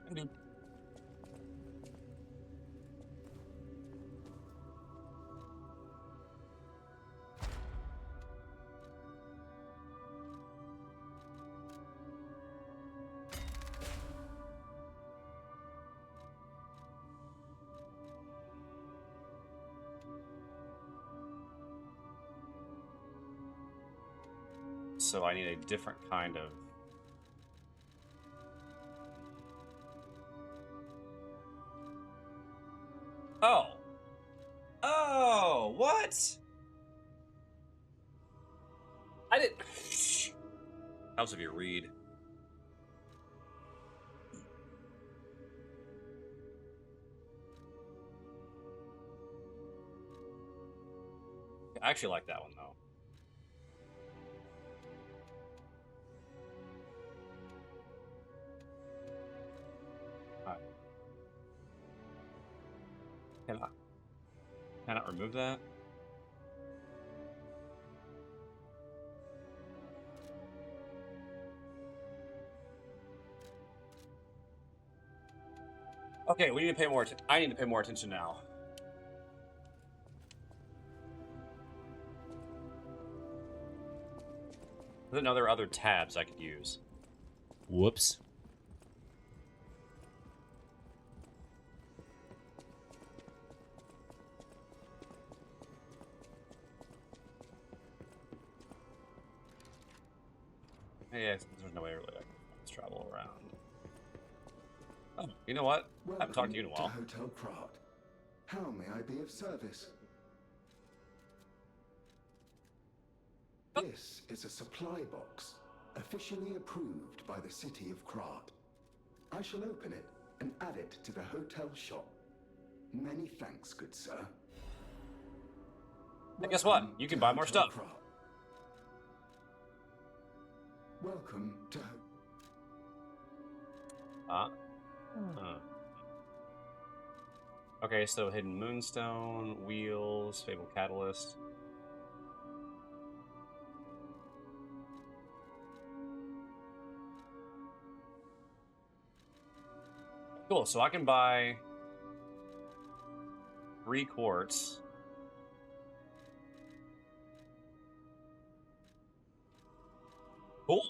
Indeed. so I need a different kind of... Oh! Oh! What? I didn't... House of your read. I actually like that one, though. Alright. Cannot remove that? Okay, we need to pay more attention. I need to pay more attention now. I didn't know there were other tabs I could use. Whoops. Yeah, there's no way really I can travel around. Oh, you know what? I haven't talked to you in a while. Hotel Krat. How may I be of service? This is a supply box, officially approved by the city of Krat. I shall open it and add it to the hotel shop. Many thanks, good sir. And guess what? You can buy more stuff. Krat. Welcome to... Okay, so Hidden Moonstone, Wheels, Fable Catalyst. Cool, so I can buy 3 quartz. Cool.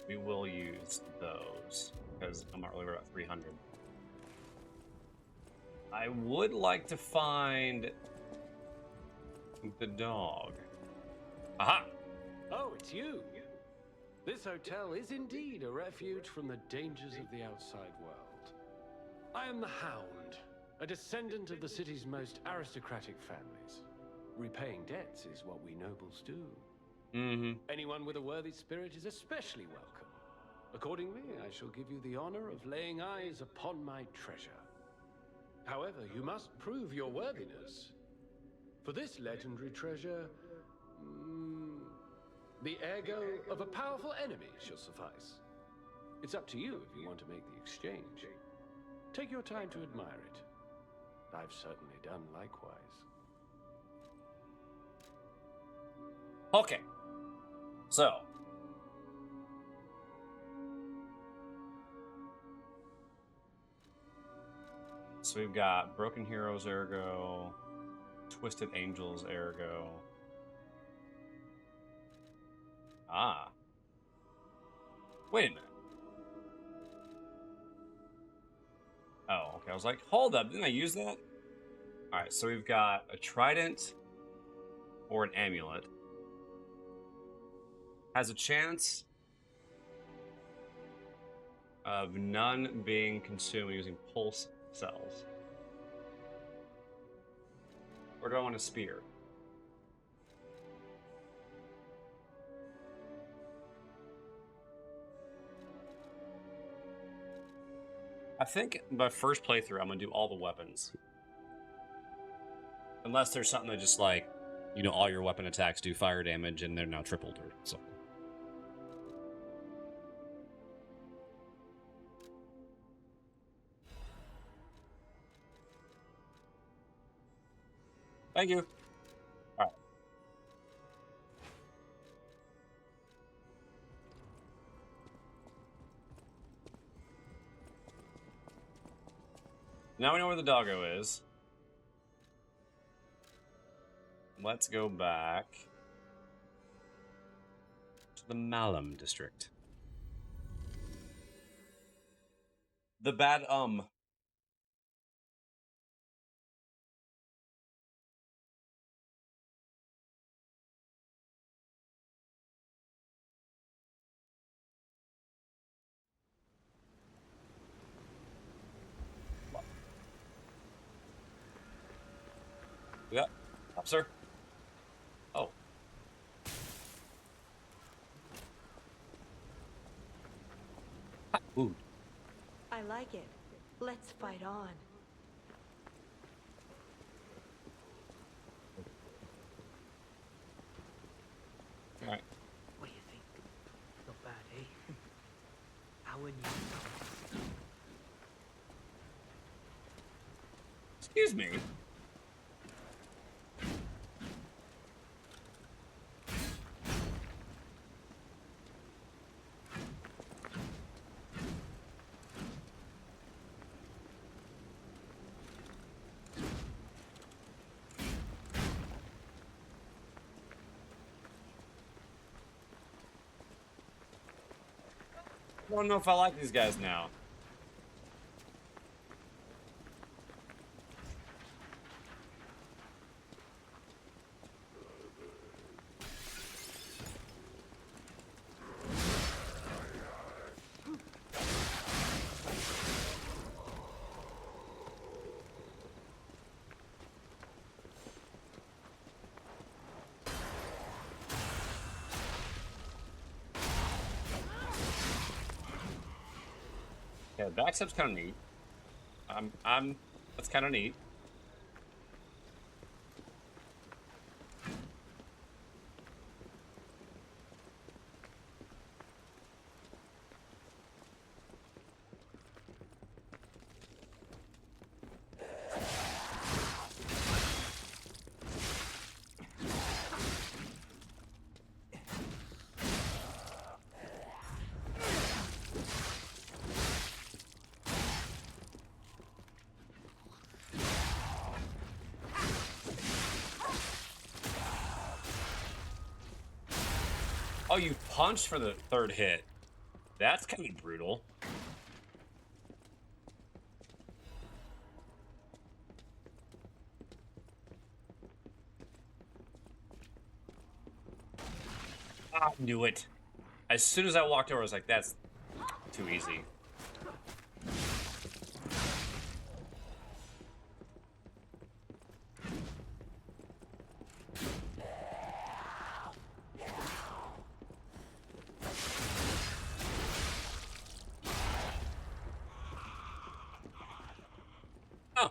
We will use those because I'm not really worried about 300. I would like to find the dog. Aha! Oh, it's you. This hotel is indeed a refuge from the dangers of the outside world. I am the Hound, a descendant of the city's most aristocratic families. Repaying debts is what we nobles do. Anyone with a worthy spirit is especially welcome. Accordingly, I shall give you the honor of laying eyes upon my treasure. However, you must prove your worthiness. For this legendary treasure, the ergo of a powerful enemy shall suffice. It's up to you if you want to make the exchange. Take your time to admire it. I've certainly done likewise. Okay. So. So we've got Broken Heroes ergo, Twisted Angels ergo. Ah. Wait a minute. Oh, okay. I was like, hold up. Didn't I use that? Alright, so we've got a trident or an amulet. Has a chance of none being consumed using pulse cells. Or do I want a spear? I think my first playthrough, I'm gonna do all the weapons. Unless there's something that just like, you know, all your weapon attacks do fire damage and they're now tripled or something. Thank you. All right. Now we know where the doggo is. let's go back to the Malum District. The bad Yeah, officer. Oh. Ooh. I like it. Let's fight on. All right. What do you think? Not bad, eh? Our new. Excuse me. I don't know if I like these guys now. Yeah, the backstep's kind of neat. That's kind of neat. Oh, you punched for the third hit. That's kind of brutal. I knew it. As soon as I walked over, I was like, that's too easy.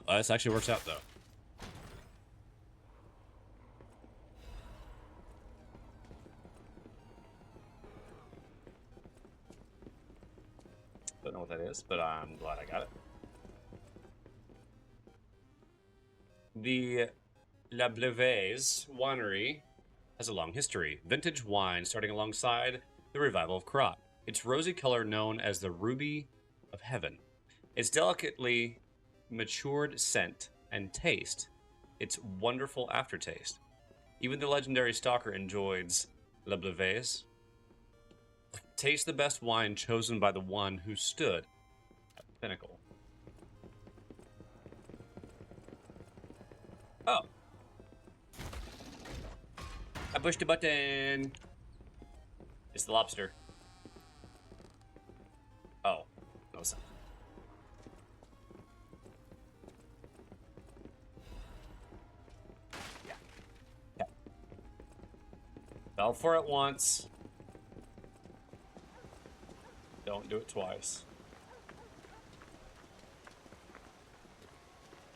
Oh, this actually works out, though. Don't know what that is, but I'm glad I got it. The La Blevaise winery has a long history. Vintage wine starting alongside the revival of Krat. Its rosy color known as the ruby of heaven. Its delicately matured scent and taste. Its wonderful aftertaste. Even the legendary stalker enjoys La Blevaise. Taste the best wine chosen by the one who stood at the pinnacle. Oh. I pushed a button. It's the lobster. Oh. No, it's not. Yeah. Fell for it once. Don't do it twice.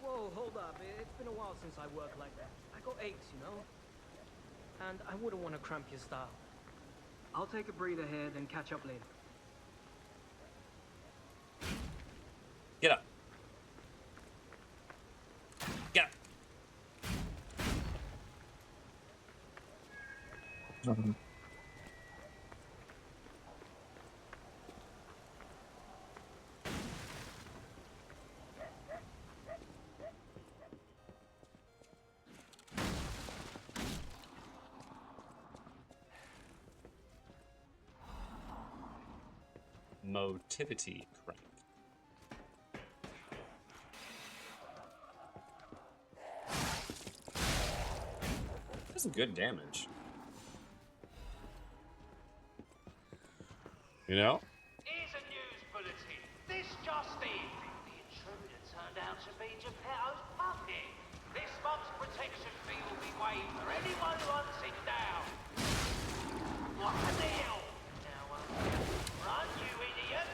Whoa, hold up. It's been a while since I worked like that. I got aches, you know? And I wouldn't want to cramp your style. I'll take a breather here, then catch up later. Get up. Get up. motivity crank. That's some good damage. You know? Here's a news bulletin. This just in. The intruder turned out to be Geppetto's puppet. This month's protection fee will be waived for anyone who hunts him down. What the hell? Now, run, you idiot!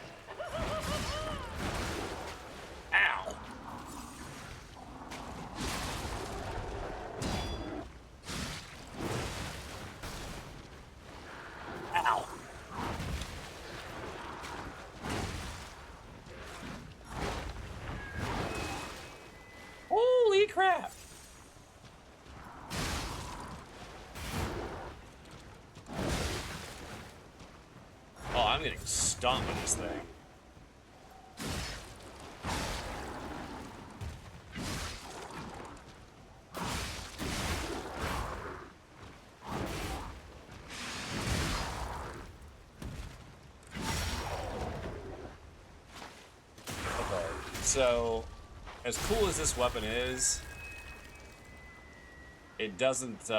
Ow! Ow! Holy crap! Oh, I'm getting stomped with this thing. Okay, so as cool as this weapon is, it doesn't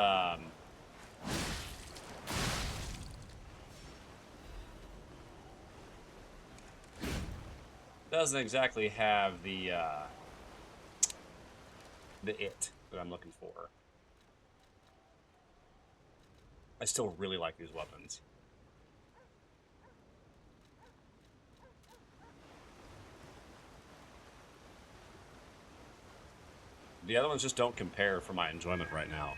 doesn't exactly have the it that I'm looking for. I still really like these weapons. The other ones just don't compare for my enjoyment right now.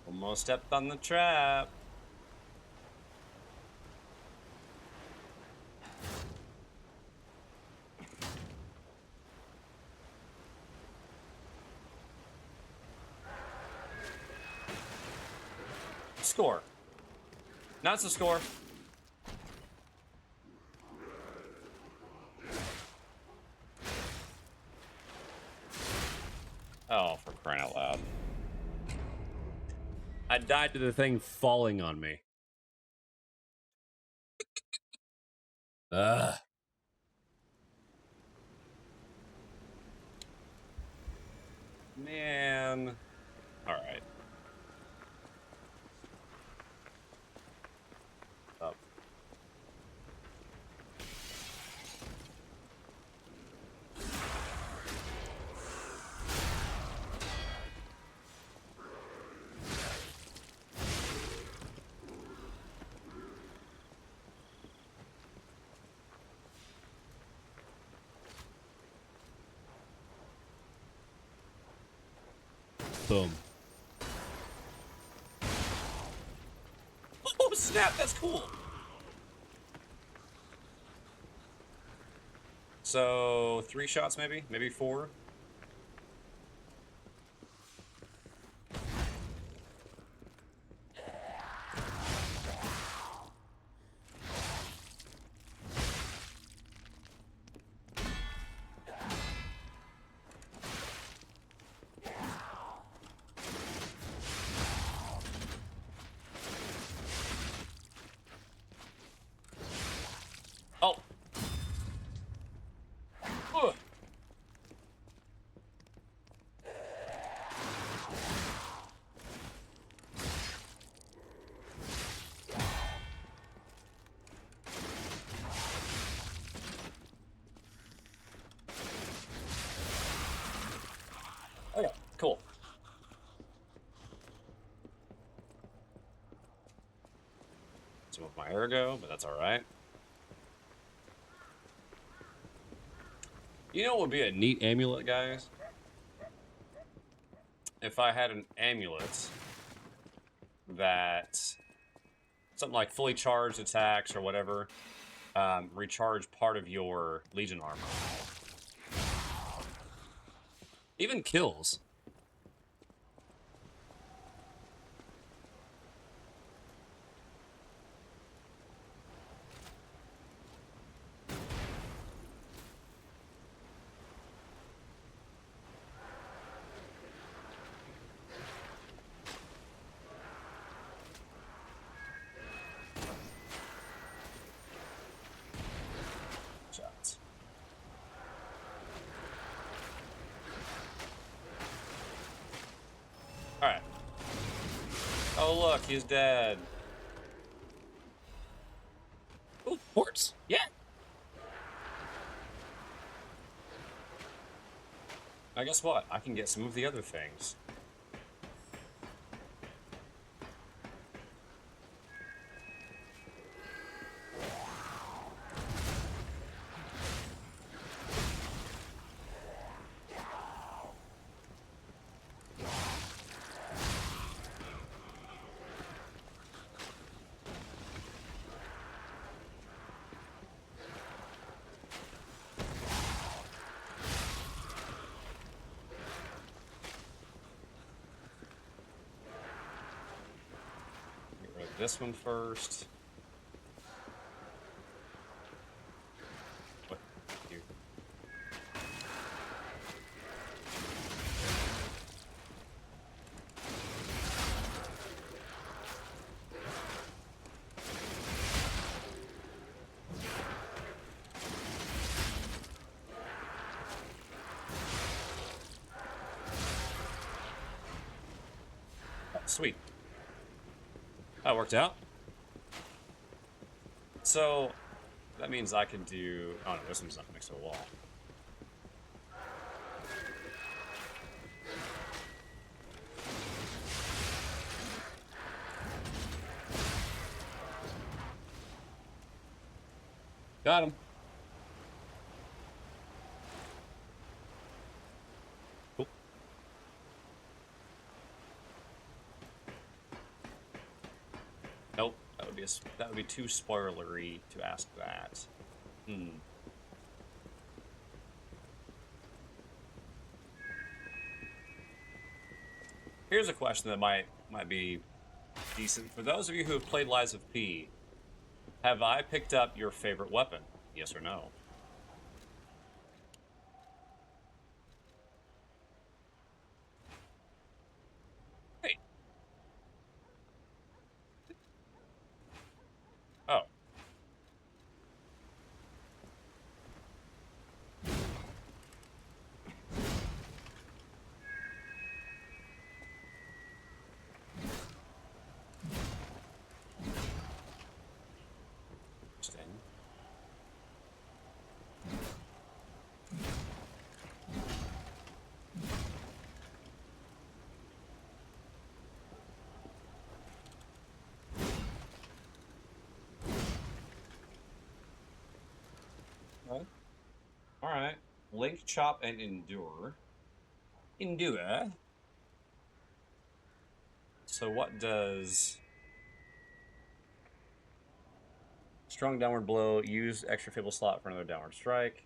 Almost stepped on the trap. Score. Not the score. Oh, for crying out loud. I died to the thing falling on me. Ugh. Man. Alright. Up. Boom. Oh, snap, that's cool. So, 3 shots maybe? Maybe 4? Oh. Ugh. Okay, cool. Some of my ergo, but that's alright. You know what would be a neat amulet, guys? If I had an amulet that something like fully charged attacks or whatever, recharge part of your Legion armor. Even kills. Oh, look, he's dead. Oh, ports. Yeah. Now, guess what? I can get some of the other things. Get rid of this one first. What? Here. Oh, sweet. That worked out. So, that means I can do... Oh no, this one's not next to the wall. Got him. Cool. Nope, that would be too spoilery to ask that. Here's a question that might be decent. For those of you who have played Lies of P, have I picked up your favorite weapon? Yes or no? Hey. Oh. Interesting. Alright. Link, chop, and endure. Endure. So what does... Strong downward blow. Use extra fable slot for another downward strike.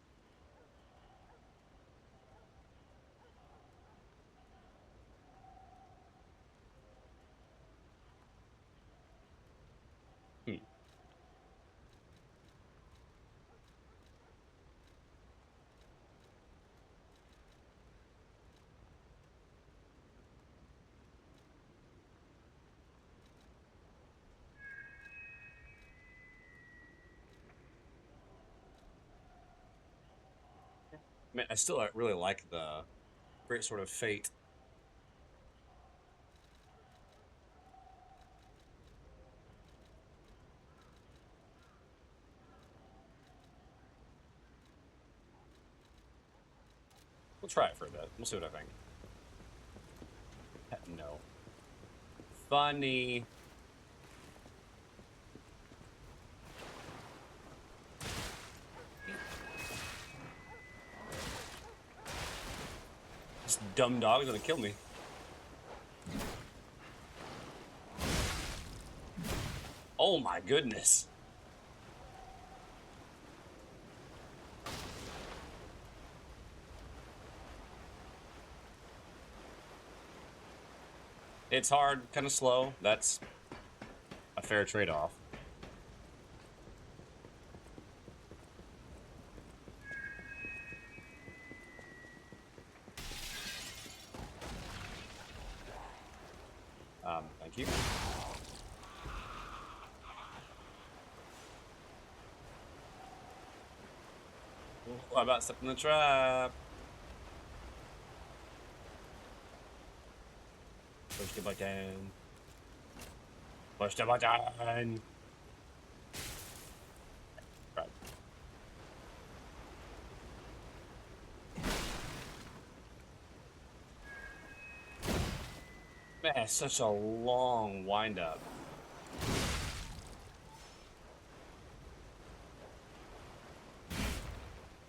Man, I still really like the Great Sword of Fate. We'll try it for a bit. We'll see what I think. No. Funny. This dumb dog is gonna kill me. Oh my goodness. It's hard, kind of slow. That's a fair trade-off. Thank you. Oh, I about stepped in the trap. Let's get back in. Push the button. Right. Man, it's such a long wind up.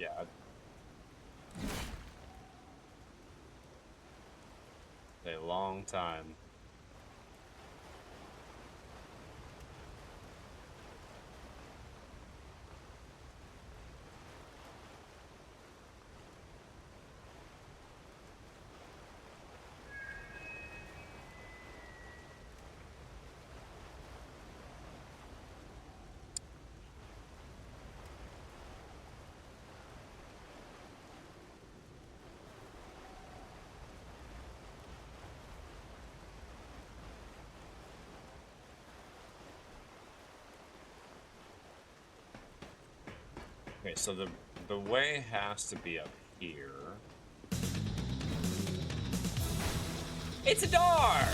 Yeah. A long time. Okay, so the way has to be up here. It's a Dar!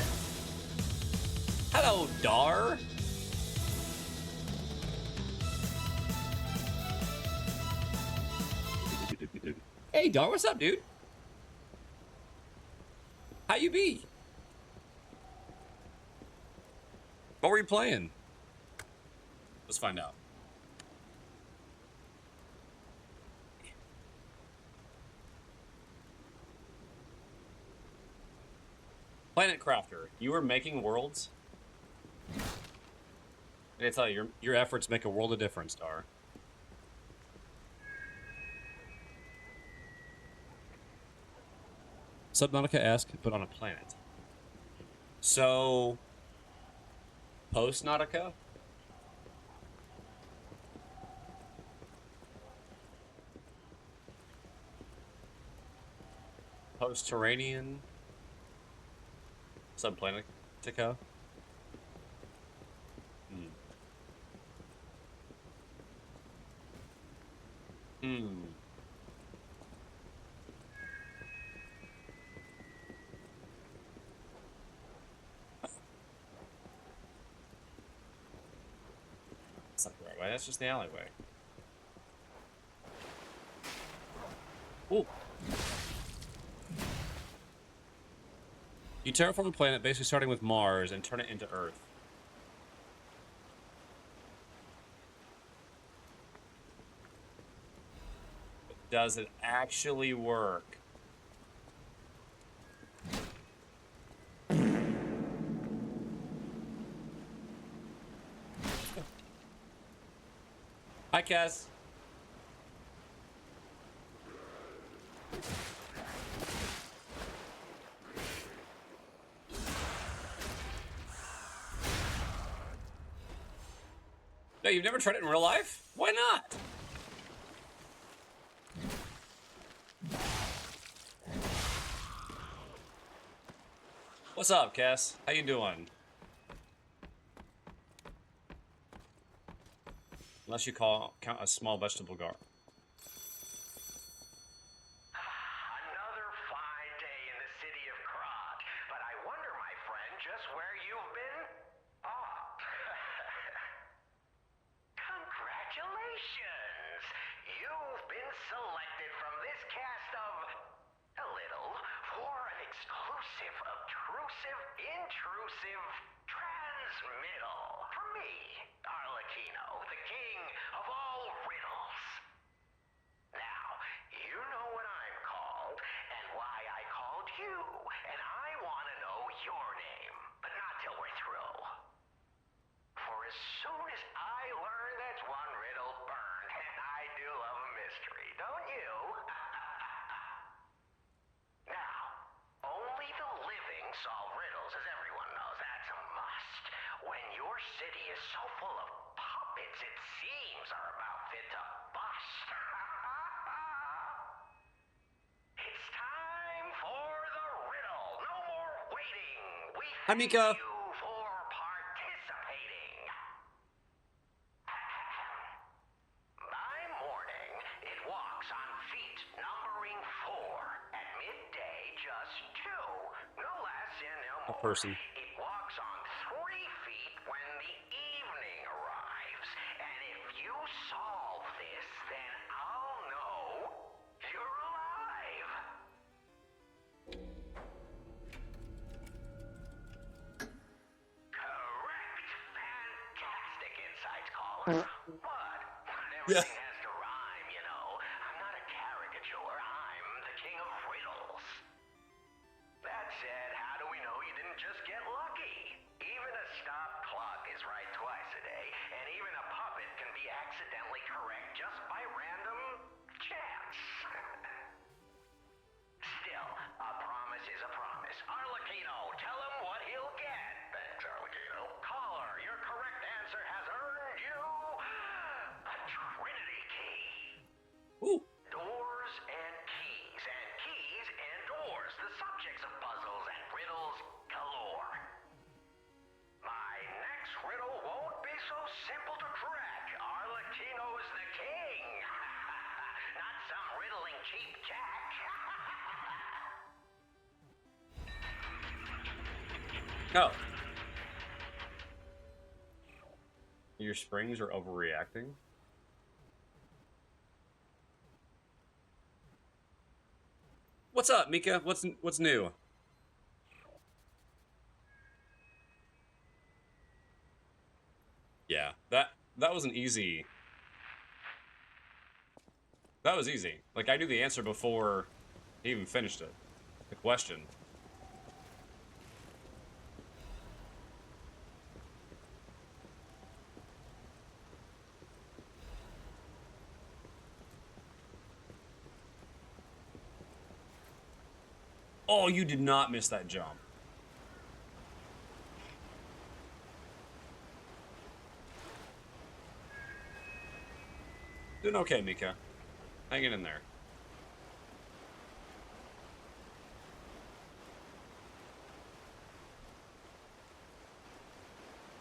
Hello, Dar! Hey, Dar, what's up, dude? How you be? What were you playing? Let's find out. Planet Crafter, you were making worlds? I tell you, your efforts make a world of difference, Dar. Subnautica-esque, but on a planet. So, post-Nautica? Post-Terranian? Subplanetica? That's not the right way, that's just the alleyway. Ooh. You terraform a planet basically starting with Mars and turn it into Earth. But does it actually work? Hi, Cass. No, you've never tried it in real life? Why not? What's up, Cass? How you doing? Unless you count a small vegetable garden. Another fine day in the city of Krat, but I wonder, my friend, just where you've been? Oh. Congratulations! You've been selected from this cast of a little for an exclusive, obtrusive, intrusive transmittal from me, Arlecchino, the king of all riddles. Now, you know what I'm called and why I called you, and I want to know your name, but not till we're through. For as soon as I learn that's one riddle burned, and I do love a mystery, don't you? Now, only the living solve riddles, as everyone knows. That's a must. When your city is so full of puppets, it seems are about fit to bust. It's time for the riddle. No more waiting. We Hi, Mika. thank you for participating. By morning, it walks on feet numbering 4. At midday, just 2. No less and no more. A person. It walks on 3 feet when Yeah. has to rhyme, you know. I'm not a caricature. I'm the king of riddles. That said, how do we know you didn't just get lucky? Even a stopped clock is right twice a day, and even a puppet can be accidentally correct just by random chance. Still, a promise is a promise. Arlecchino, tell him what he'll get. Thanks, Arlecchino. Caller, your correct answer has earned you a Trinity key. Ooh. Doors and keys and doors, the subjects of puzzles and riddles galore. My next riddle won't be so simple to crack. Arlecchino's the king. Not some riddling cheap jack. No. Your springs are overreacting. What's up, Mika? What's new? Yeah, that was an easy. That was easy. Like, I knew the answer before he even finished it. The question. Oh, you did not miss that jump. Doing okay, Mika. Hanging in there.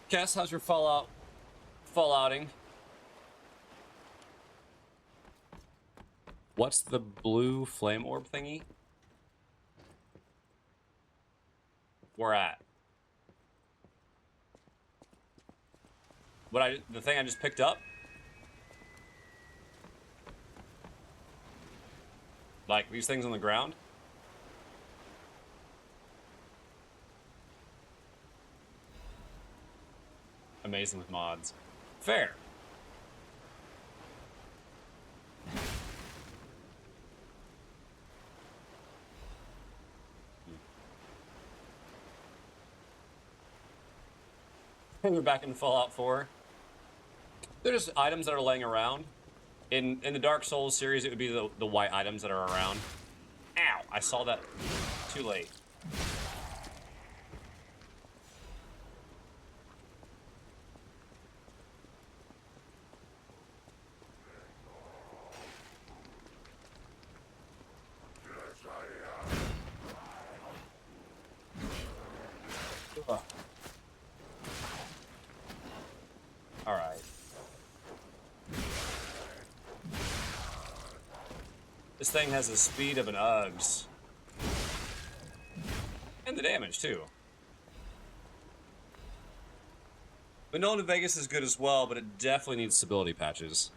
Cass, how's your fallouting? What's the blue flame orb thingy? Where at? The thing I just picked up? Like these things on the ground? Amazing with mods. Fair. We're back in Fallout 4. They're just items that are laying around. In the Dark Souls series, it would be the white items that are around. Ow! I saw that too late. Ugh. All right. This thing has the speed of an Uggs. And the damage, too. Vanilla New Vegas is good as well, but it definitely needs stability patches.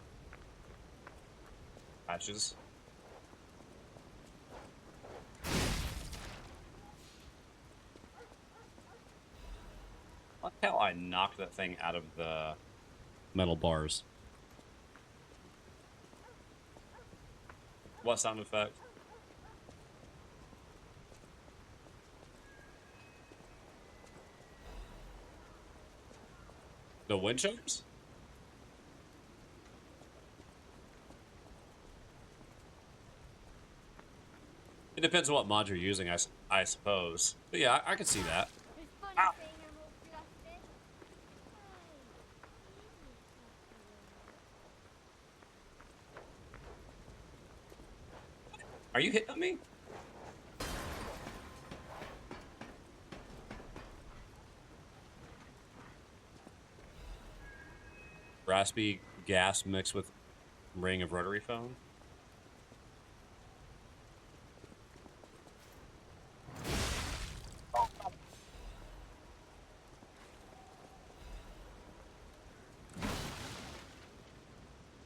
Patches. Look how I knocked that thing out of the metal bars. What sound effect? The wind chimes? It depends on what mod you're using, I suppose. But yeah, I can see that. Ah. Are you hitting me? Raspy gas mixed with ring of rotary phone.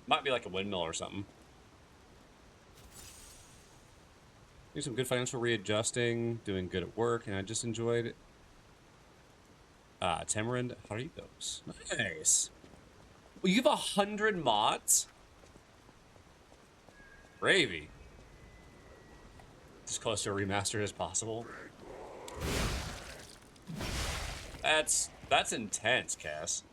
Might be like a windmill or something. Do some good financial readjusting, doing good at work, and I just enjoyed it. Tamarind Haritos. Nice. You have 100 mods? Gravy. As close to a remaster as possible. That's intense, Cass.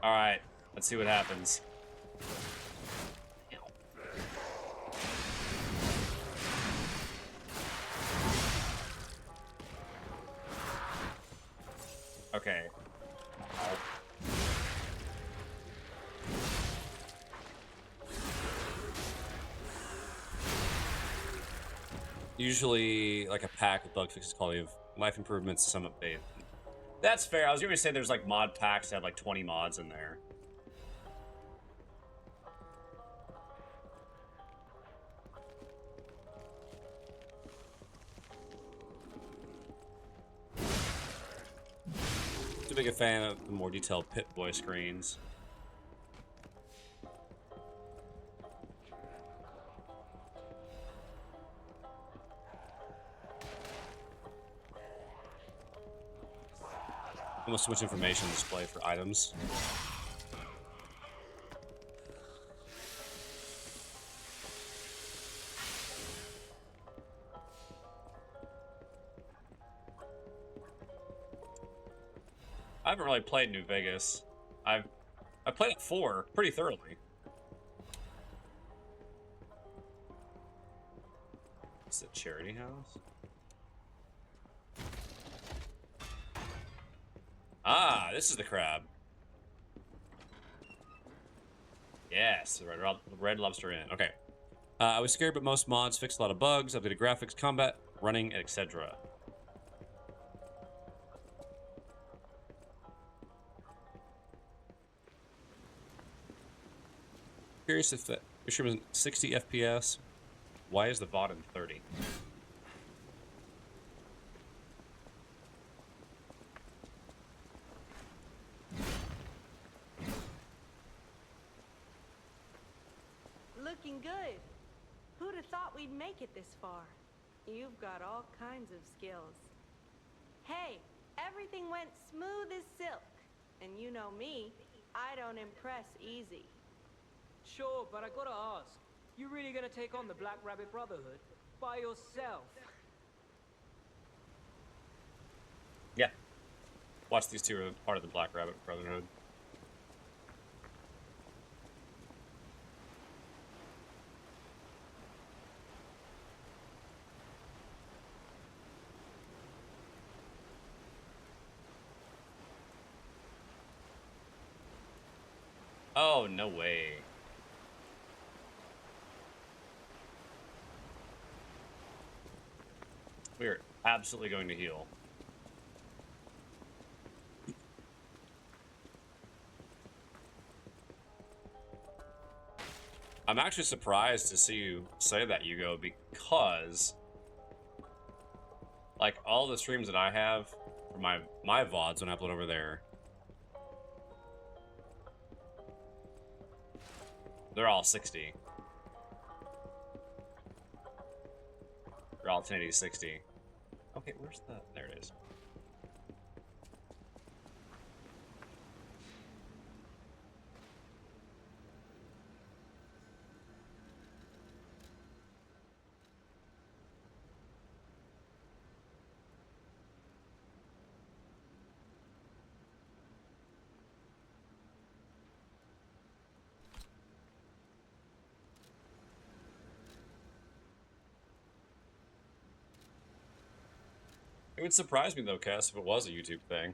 Alright, let's see what happens. Okay. Usually, like a pack with bug fixes, quality of life improvements, some update. That's fair. I was going to say there's like mod packs that have like 20 mods in there. Too big a fan of the more detailed Pip-Boy screens. Almost too much information to display for items. I haven't really played New Vegas. I played it 4 pretty thoroughly. It's the charity house. Ah, this is the crab. Yes, the red lobster inn. Okay. I was scared, but most mods fixed a lot of bugs, updated graphics, combat, running, etc. Curious if your stream is 60 FPS. Why is the VOD in 30? Looking good. Who'd have thought we'd make it this far? You've got all kinds of skills. Hey, everything went smooth as silk. And you know me, I don't impress easy. Sure, but I gotta ask. You really gonna take on the Black Rabbit Brotherhood? By yourself? Yeah. Watch, these two are part of the Black Rabbit Brotherhood. Oh, no way. We're absolutely going to heal. I'm actually surprised to see you say that, Hugo, because like all the streams that I have for my VODs when I upload over there, they're all 60. They're all 1080 60. Okay, where's the... There it is. It would surprise me though, Cass, if it was a YouTube thing.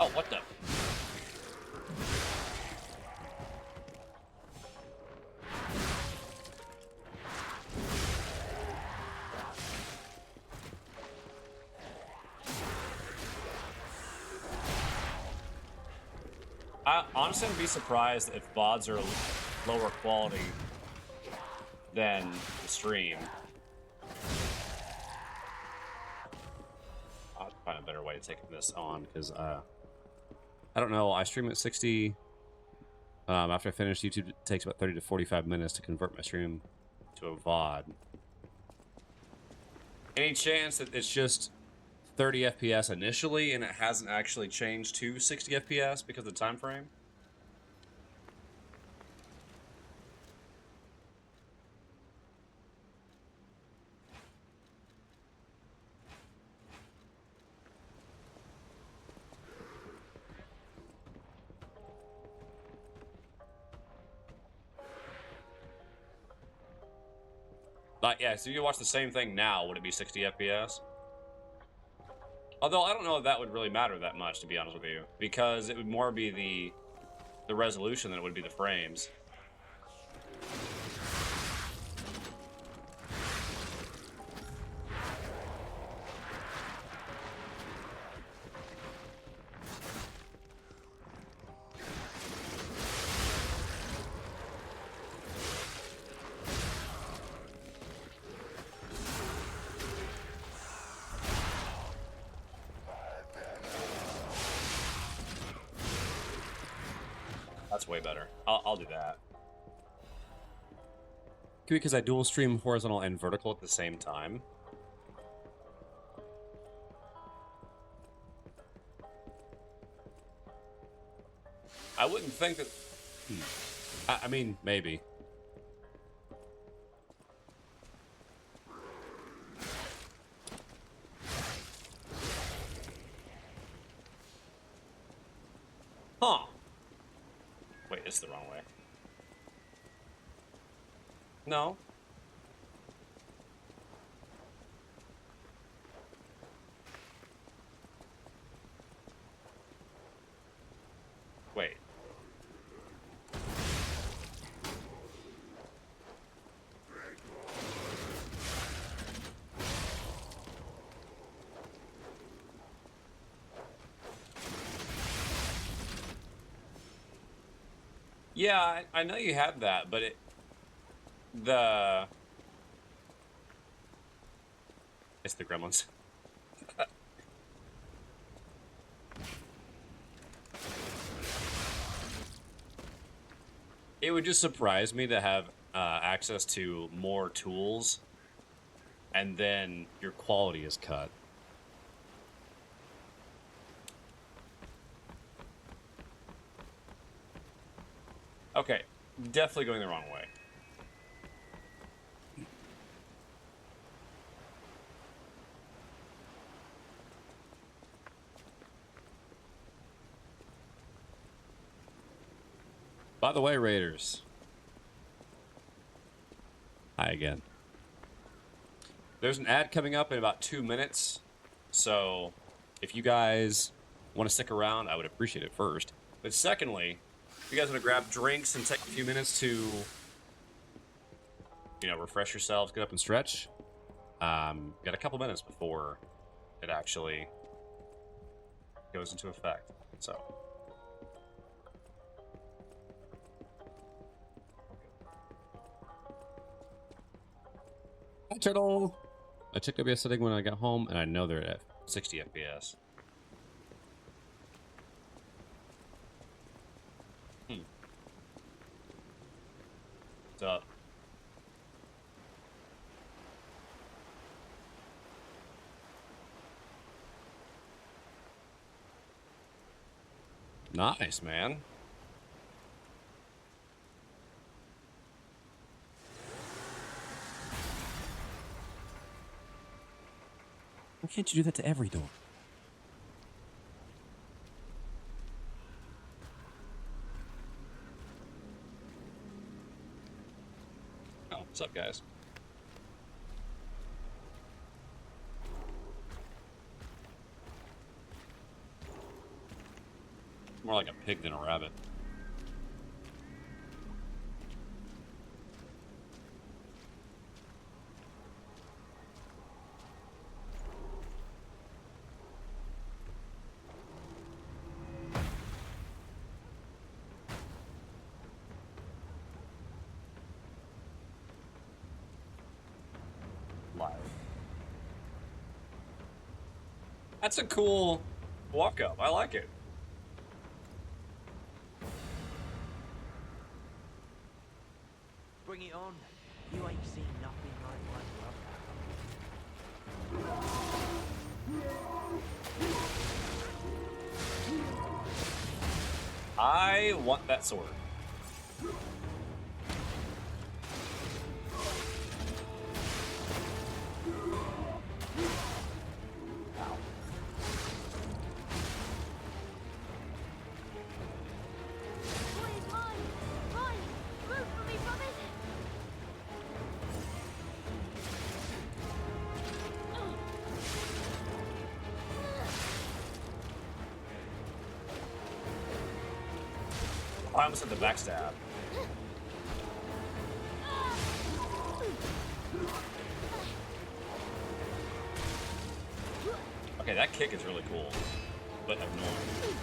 Oh, what the? I honestly would be surprised if VODs are lower quality than the stream. I'll find a better way to take this on because I don't know. I stream at 60. After I finish, YouTube it takes about 30 to 45 minutes to convert my stream to a VOD. Any chance that it's just 30 FPS initially and it hasn't actually changed to 60 FPS because of the time frame? Yeah, so you watch the same thing now, would it be 60 FPS? Although I don't know if that would really matter that much, to be honest with you, because it would more be the resolution than it would be the frames. That's way better. I'll do that. Because I dual stream horizontal and vertical at the same time. I wouldn't think that... I mean, maybe. Huh. Wait, it's the wrong way. No. Wait. Yeah, I know you have that, but it's the gremlins. It would just surprise me to have access to more tools and then your quality is cut. Okay, definitely going the wrong way. By the way, Raiders. Hi again. There's an ad coming up in about 2 minutes, so if you guys want to stick around, I would appreciate it first. But secondly, if you guys want to grab drinks and take a few minutes to, you know, refresh yourselves, get up and stretch, got a couple minutes before it actually goes into effect. So. Hi, Turtle! I checked OBS setting when I got home, and I know they're at 60 FPS. What's up? Nice, man. Why can't you do that to every door? Oh, what's up, guys? More like a pig than a rabbit. That's a cool walk up. I like it. Bring it on. You ain't seen nothing like my brother. I want that sword. I almost hit the backstab. Okay, that kick is really cool, but annoying.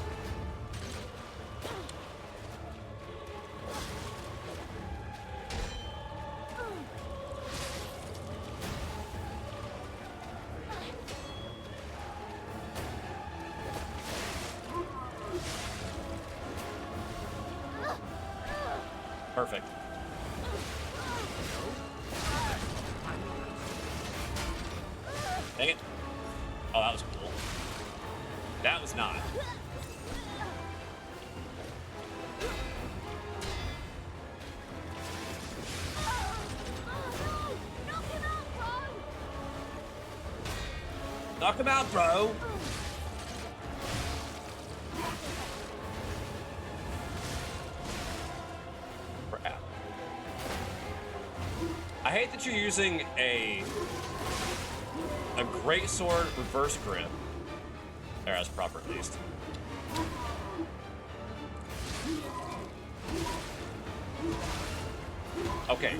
Perfect. Dang it. Oh, that was cool. That was not. Knock him out, bro. Crap. I hate that you're using a great sword reverse grip. There, that's proper at least. Okay.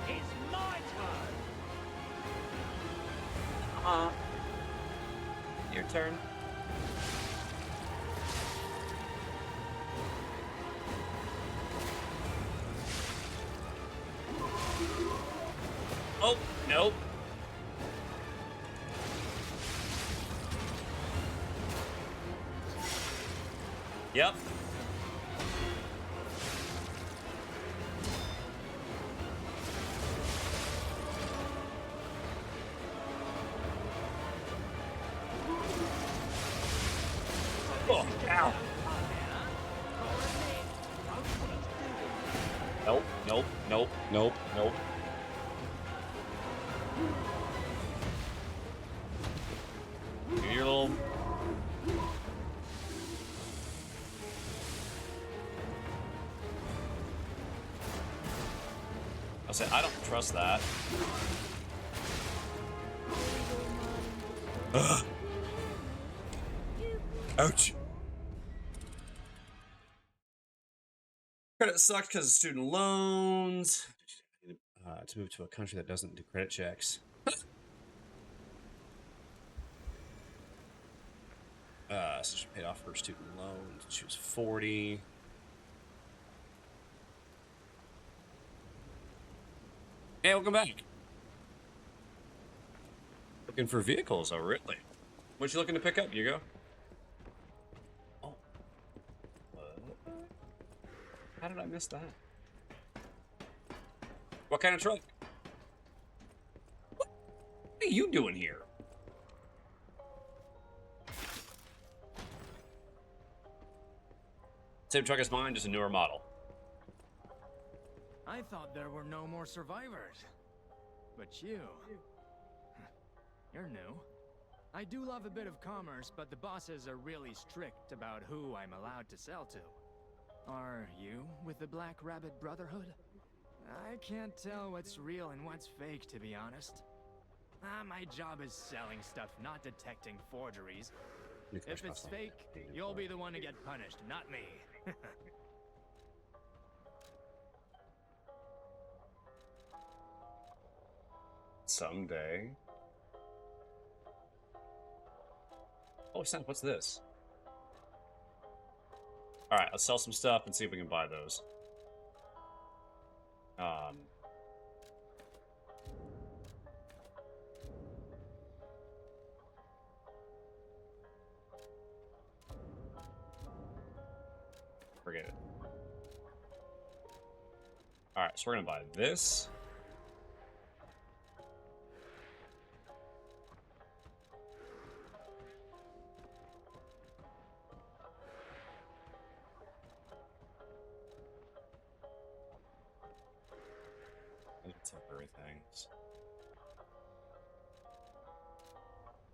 It's my turn. Your turn. Oh, nope. Yep. Oh, ow. Nope, nope, nope, nope, nope. Do your little... I'll say, I don't trust that. Ugh. Ouch. Credit sucks because of student loans. To move to a country that doesn't do credit checks. So she paid off her student loans. She was 40. Hey, welcome back. Looking for vehicles, oh really? What you looking to pick up, Hugo? Oh. What? How did I miss that? What kind of truck? What are you doing here? Same truck as mine, just a newer model. I thought there were no more survivors. But you're new. I do love a bit of commerce, but the bosses are really strict about who I'm allowed to sell to. Are you with the Black Rabbit Brotherhood? I can't tell what's real and what's fake, to be honest. My job is selling stuff, not detecting forgeries. If it's fake, you'll be the one to get punished, not me. Someday. Oh, snap, what's this? Alright, let's sell some stuff and see if we can buy those. Forget it. Alright, so we're gonna buy this. Temporary things.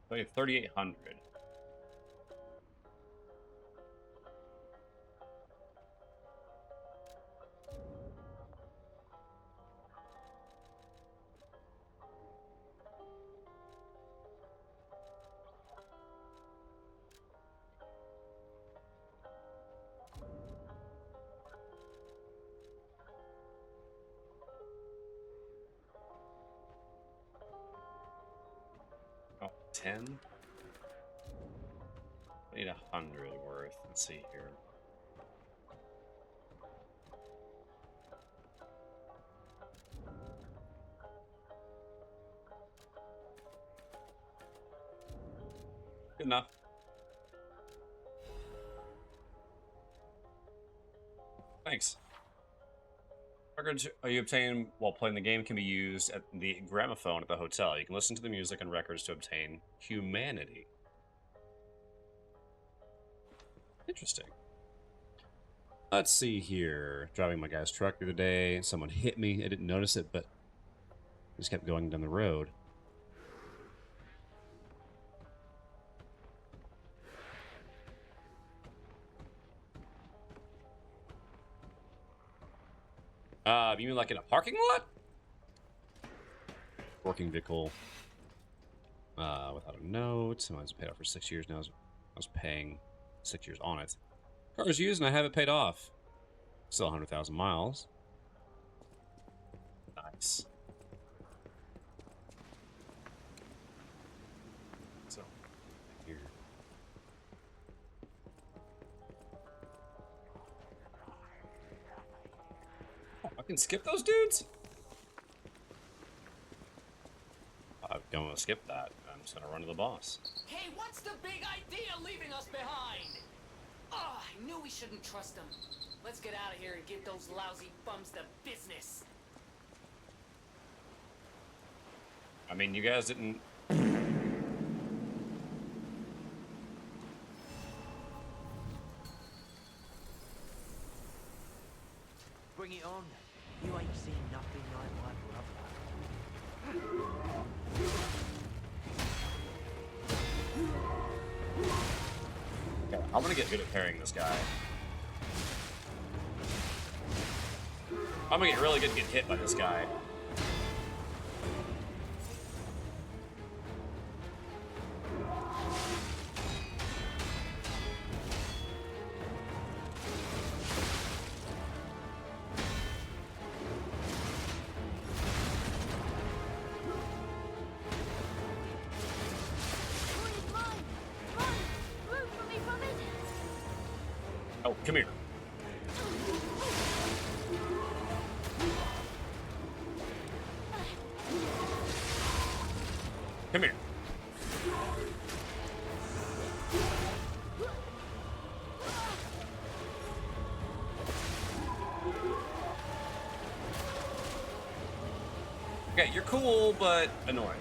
3,800. Oh, 10? I need 100 worth. Let's see here. Good enough. Thanks. Records you obtain while playing the game can be used at the gramophone at the hotel. You can listen to the music and records to obtain humanity. Interesting. Let's see here. Driving my guy's truck the other day. Someone hit me. I didn't notice it, but just kept going down the road. You mean like in a parking lot? Working vehicle. Without a note. Someone's paid off for 6 years now. I was paying 6 years on it. Car is used and I have it paid off. Still 100,000 miles. Nice. So, here. Oh, I can skip those dudes? I'm going to skip that. I'm just going to run to the boss. Hey, what's the big idea leaving us behind? Oh, I knew we shouldn't trust them. Let's get out of here and give those lousy bums the business. I mean, you guys didn't... Bring it on. You ain't seen nothing like my brother. Okay, I'm gonna get good at parrying this guy. I'm gonna get really good at getting hit by this guy. Oh, come here. Come here. Okay, you're cool, but annoying.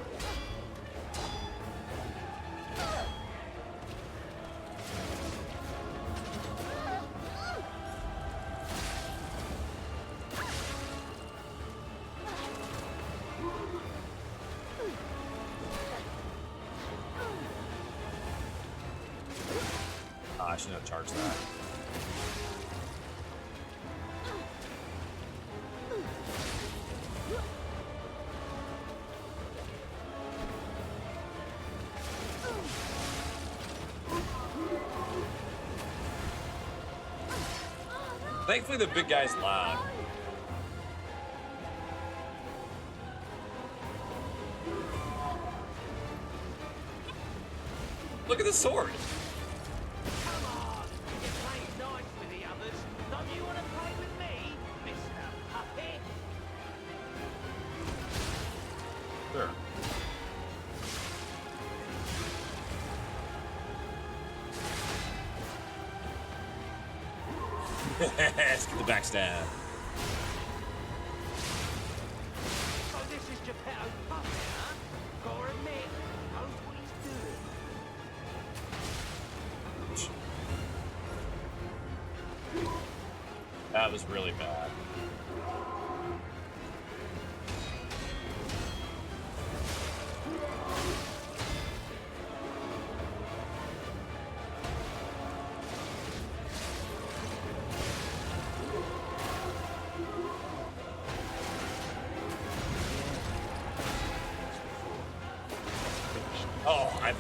I shouldn't have charged that. Thankfully, the big guy's loud. Look at the sword. Sure. Let's get the backstab. So this is Geppetto's puppet, huh? Gotta admit, he knows what he's doing. That was really bad. Oh, I...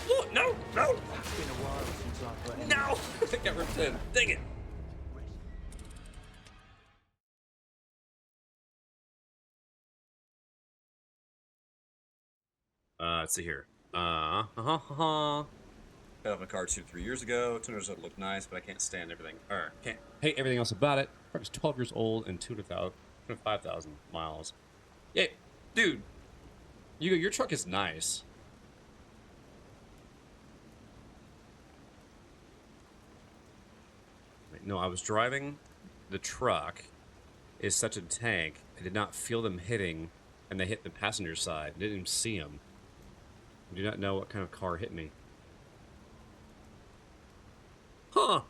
Oh, no, no! It's been a while since I've put any... No! I think I ripped in. Dang it! Let's see here. Got off my car 2 to 3 years ago. Tuners that look nice, but I can't stand everything. Or can't hate everything else about it. Car is 12 years old and 205,000 miles. Yeah, dude. Your truck is nice. Wait, no, I was driving. The truck is such a tank. I did not feel them hitting, and they hit the passenger side. I didn't even see them. I do not know what kind of car hit me. Huh.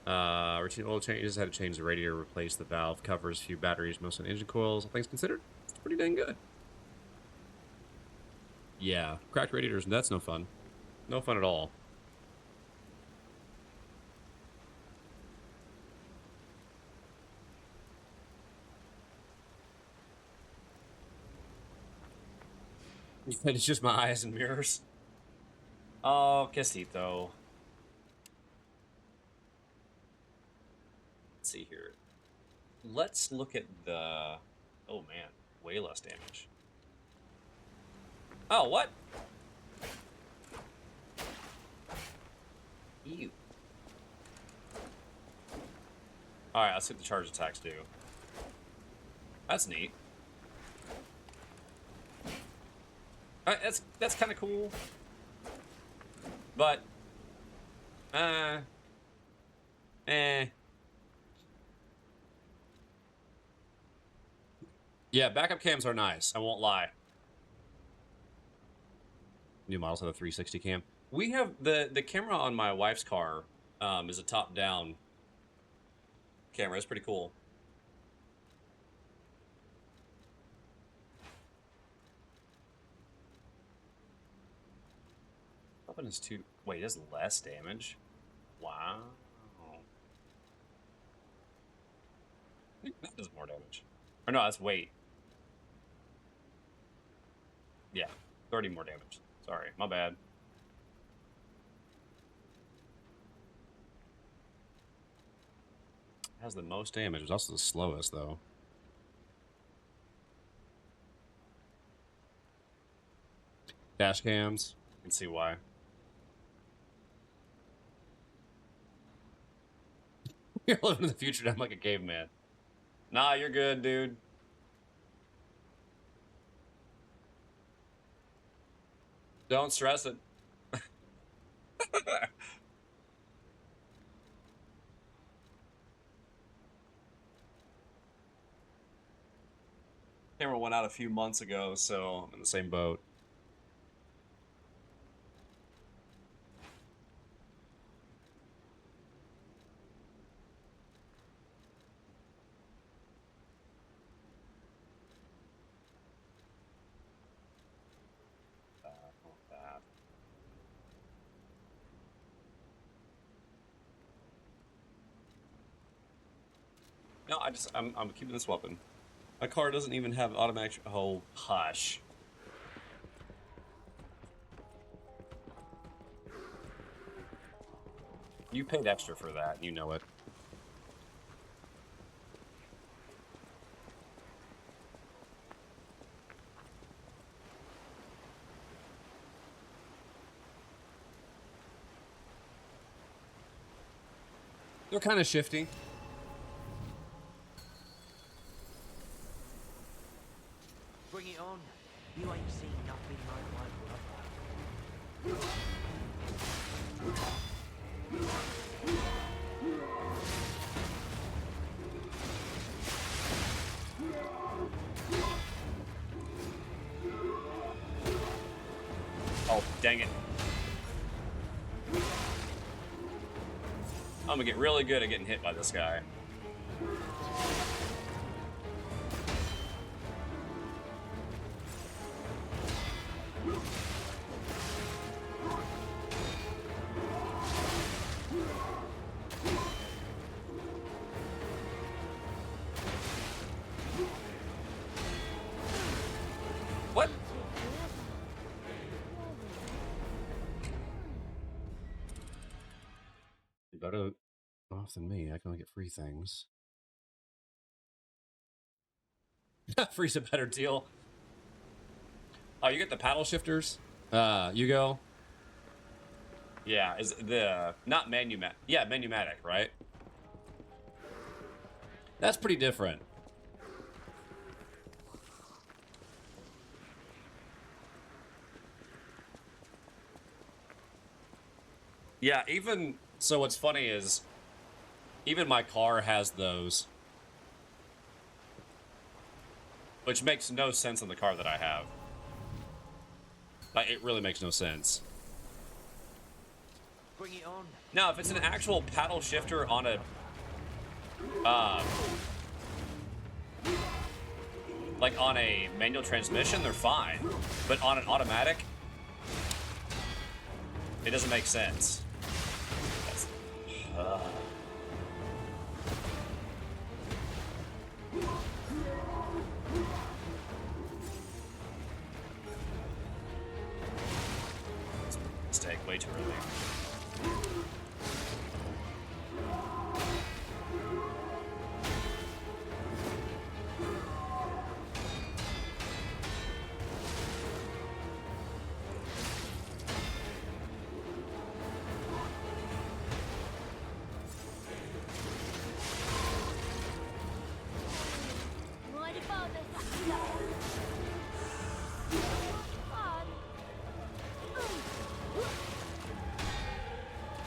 Routine oil changes. Had to change the radiator, replace the valve covers, few batteries, most on engine coils. All things considered, it's pretty dang good. Yeah, cracked radiators. That's no fun. No fun at all. It's just my eyes and mirrors. Oh, quesito. Let's see here. Let's look at the... Oh, man. Way less damage. Oh, what? Ew. Alright, let's see what the charge attacks do. That's neat. Alright, that's kind of cool. But... Yeah, backup cams are nice. I won't lie. New models have a 360 cam. We have the camera on my wife's car is a top-down camera. It's pretty cool. Weapon is too... Wait, it does less damage? Wow. I think that does more damage. Or no, that's weight. Yeah, 30 more damage. Sorry, my bad. Has the most damage. It's also the slowest, though. Dash cams. You can see why. You're living in the future, and I'm like a caveman. Nah, you're good, dude. Don't stress it. Camera went out a few months ago, so I'm in the same boat. No, I'm keeping this weapon. My car doesn't even have automatic. Oh, hush. You paid extra for that. You know it. They're kind of shifty. Bring it on. You ain't seen nothing like my brother. Oh, dang it. I'm gonna get really good at getting hit by this guy. What? You better off than me. I can only get free things. Free's a better deal. Oh, you get the paddle shifters? You go. Yeah, is the not Manumat? Yeah, Manumatic, right? That's pretty different. Yeah, even so. What's funny is, even my car has those, which makes no sense on the car that I have. Like, it really makes no sense. Bring it on. Now, if it's an actual paddle shifter on a, like on a manual transmission, they're fine. But on an automatic, it doesn't make sense. That's, mistake way too early.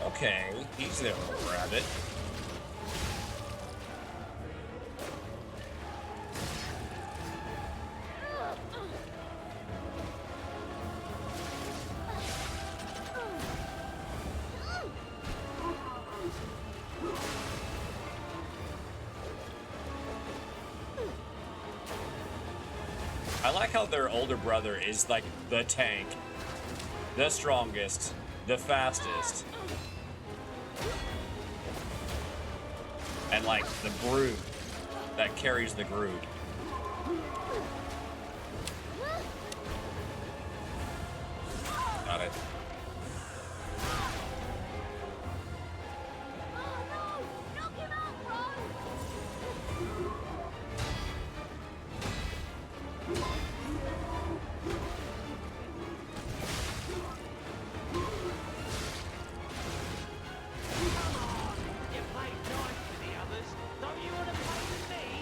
Okay, he's there, little rabbit. I like how their older brother is like the tank, the strongest, the fastest. And like the brood that carries the brood. Got it.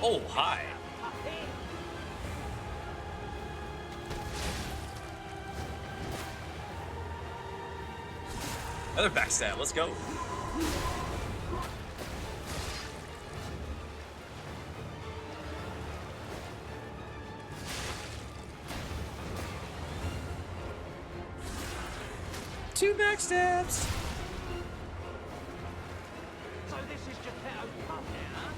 Oh, hi. Another backstab, let's go. Two backstabs. So this is Geppetto's pub now, huh?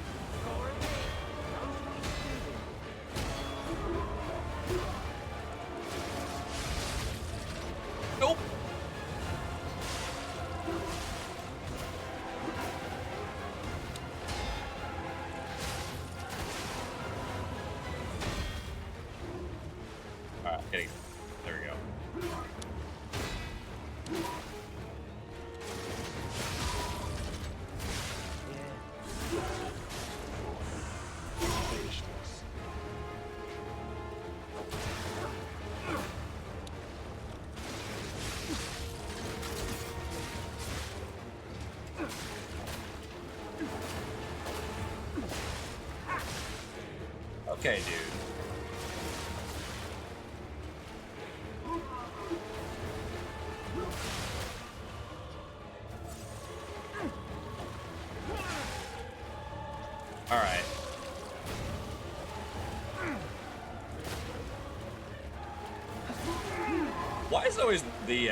Nope. All right, getting there we go. Okay, dude. All right. Why is it always the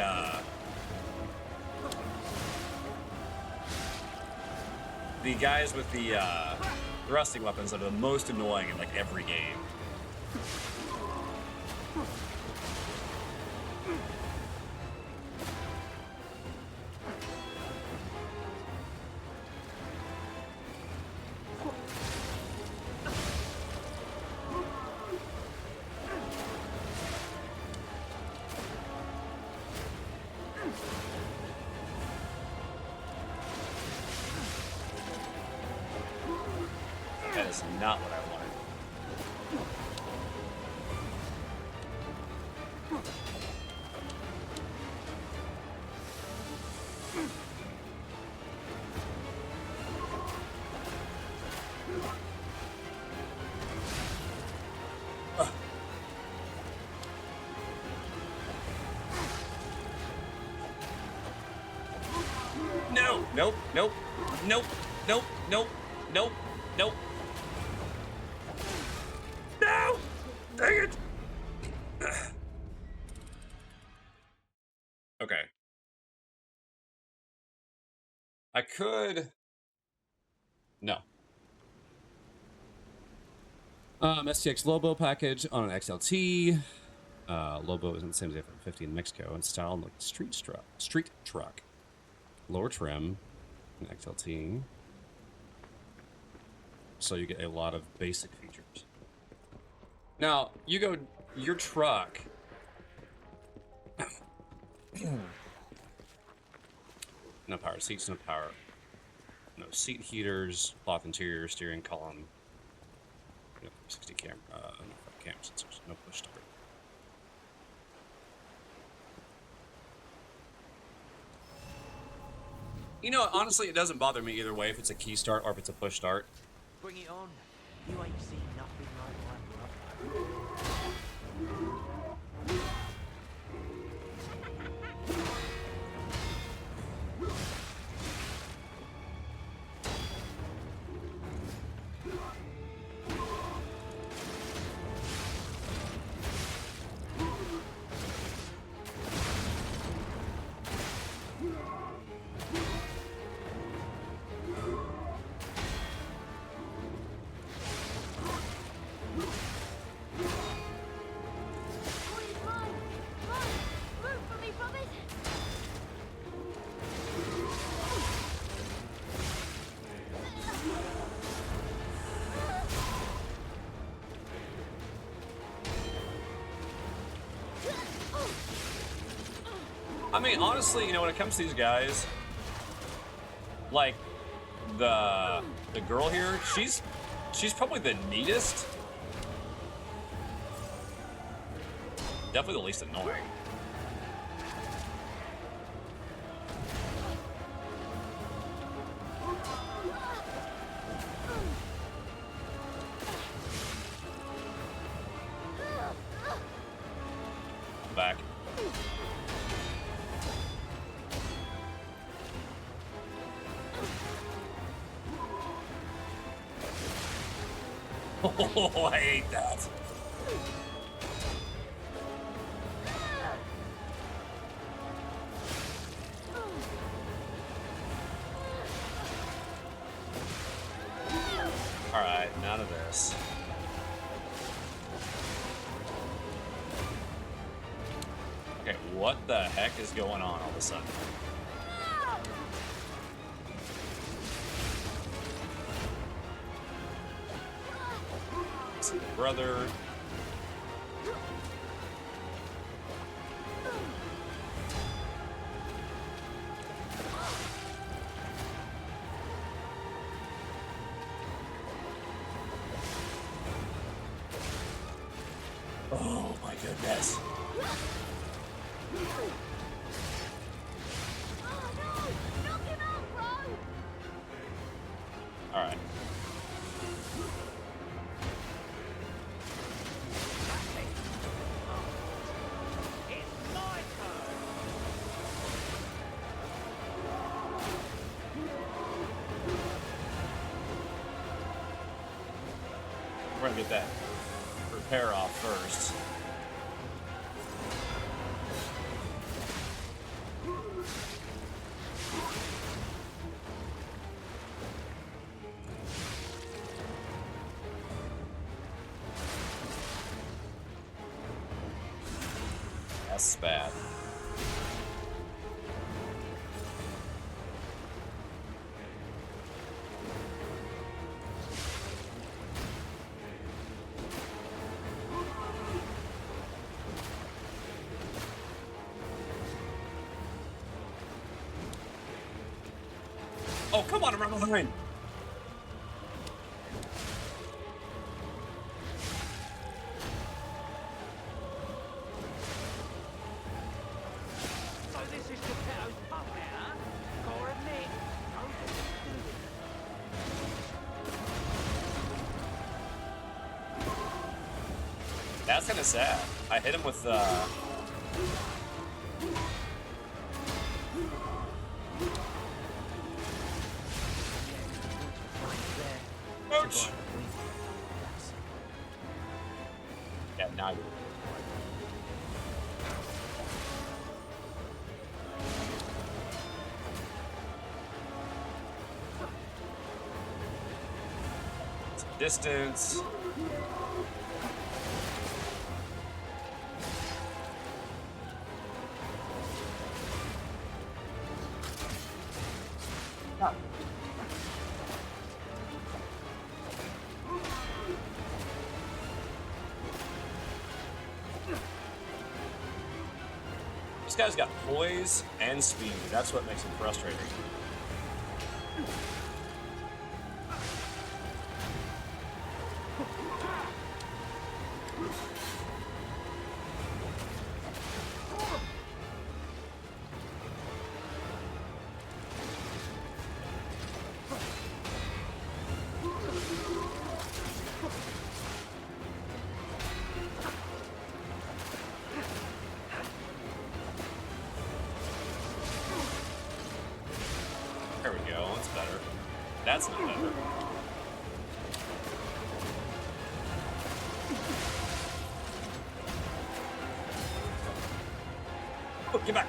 guys with the thrusting weapons that are the most annoying in like every game? That is not what I wanted. No! Nope, nope, nope, nope, nope, nope, nope. No! Dang it! Okay. I could... No. STX Lobo package on an XLT. Lobo isn't the same as the F-150 in Mexico. And style like street truck. Lower trim. An XLT. So you get a lot of basic features. Now, you go... Your truck... No power seats, no power... No seat heaters, cloth interior, steering column... No 60 camera, no cam sensors, no push start. You know, honestly, it doesn't bother me either way if it's a key start or if it's a push start. Bring it on. You ain't seen nothing like that. I mean, honestly, you know, when it comes to these guys, like the girl here, she's probably the neatest. Definitely the least annoying. Back. Oh, I hate that. All right, none of this. Okay, what the heck is going on all of a sudden? Brother. Oh my goodness. All right. We're gonna get that repair off first. That's bad. Oh, come on, I'm right behind. So this is Geppetto's puppet, huh? Gotta admit, don't That's kind of sad. I hit him with ouch. Yeah, now I do. Distance. This guy's got poise and speed. That's what makes him frustrating. There we go, that's better. That's not better. Oh, get back!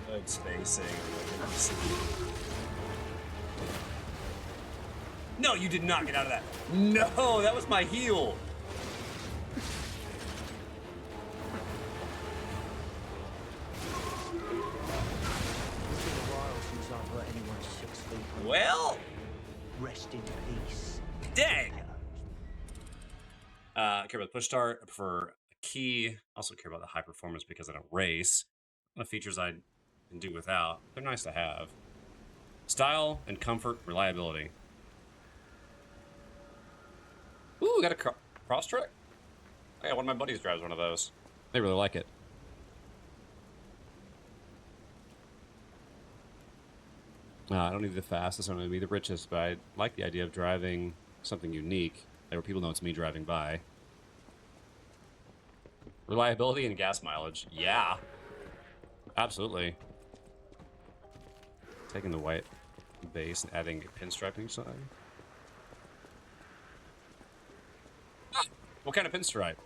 Good spacing. No, you did not get out of that. No, that was my heel. Well, rest in peace. Dang. I care about the push start. I prefer a key. I also care about the high performance because I don't race. One of the features I can do without. They're nice to have. Style and comfort, reliability. Ooh, we got a cross track. Oh, yeah, one of my buddies drives one of those. They really like it. I don't need the fastest, I don't need to be the richest, but I like the idea of driving something unique, like where people know it's me driving by. Reliability and gas mileage. Yeah. Absolutely. Taking the white base and adding a pinstripe on each side. Ah, what kind of pinstripe?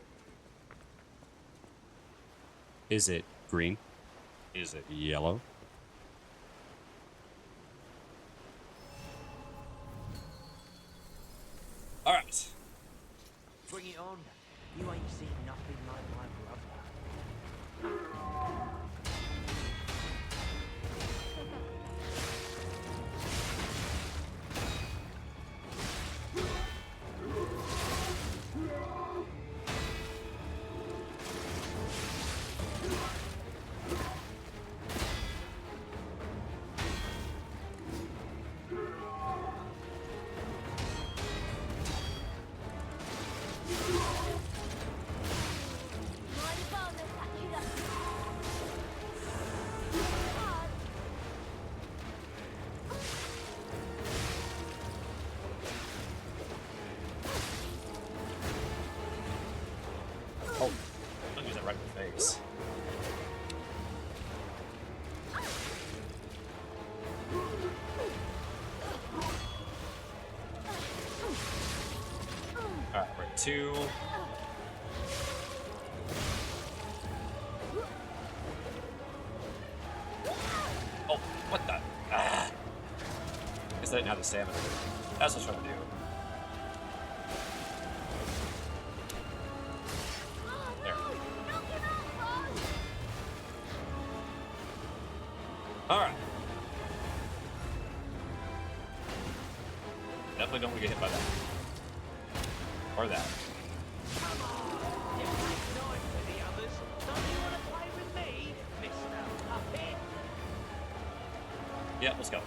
Is it green? Is it yellow? All right. Bring it on. You ain't seen nothing like my brother. 2. Oh, what the? Ah. Guess I didn't have the stamina. That's what I was trying to do. There. Alright. Definitely don't want to get hit by that. Or that. Come on! You play nice with the others. Don't you want to play with me, Mr. Puppet? Yeah, let's go.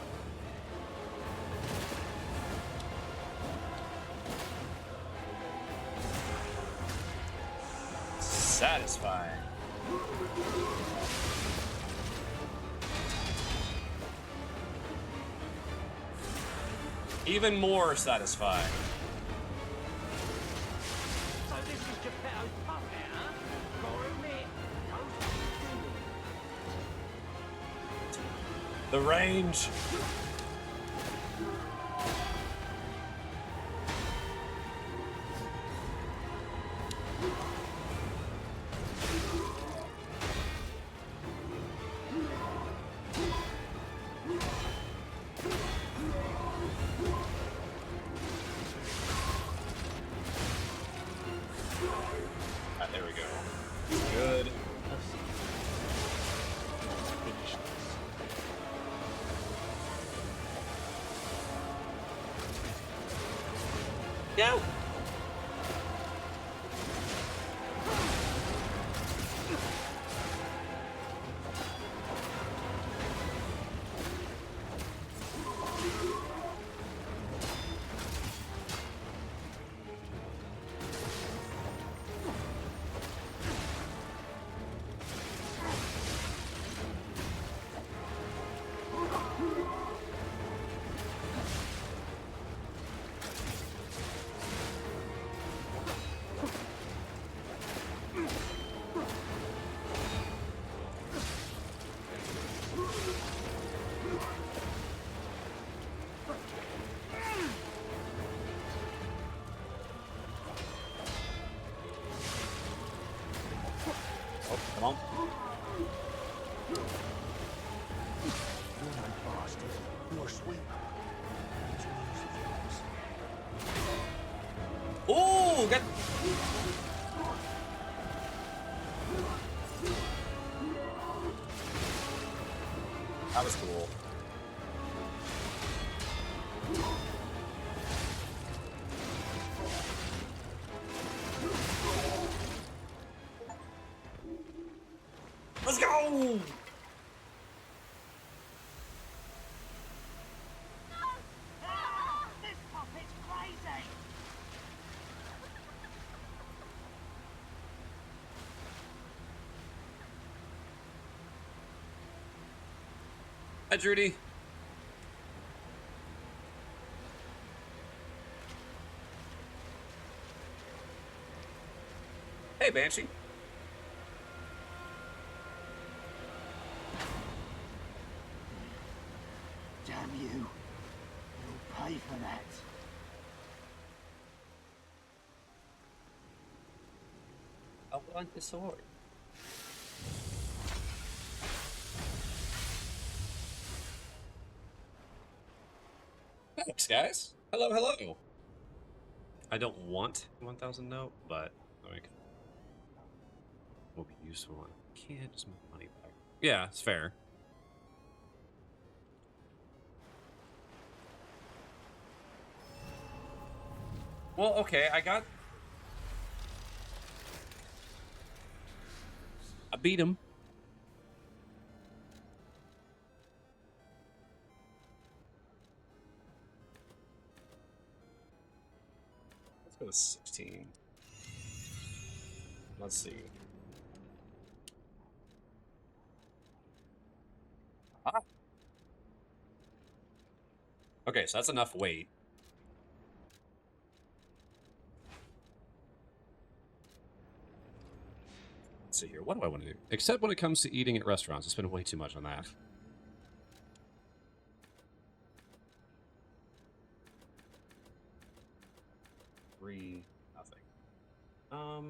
Satisfying. Even more satisfying. So this is Geppetto's puppet, huh? Gotta admit, The range. There we go. Good. Go! Oh, come on. Oh, got. That was cool. Let's go! this puppet's crazy! Hi, Trudy. Hey, Banshee. Damn you. You'll pay for that. I want the sword. Thanks, guys. Hello, hello. I don't want 1,000 note, but like, will be useful. I can't just make money back. Yeah, it's fair. Well, okay, I beat him. Let's go with 16. Let's see. Ah. Okay, so that's enough weight. Let's see here. What do I want to do? Except when it comes to eating at restaurants. I spend way too much on that. Nothing. Oh,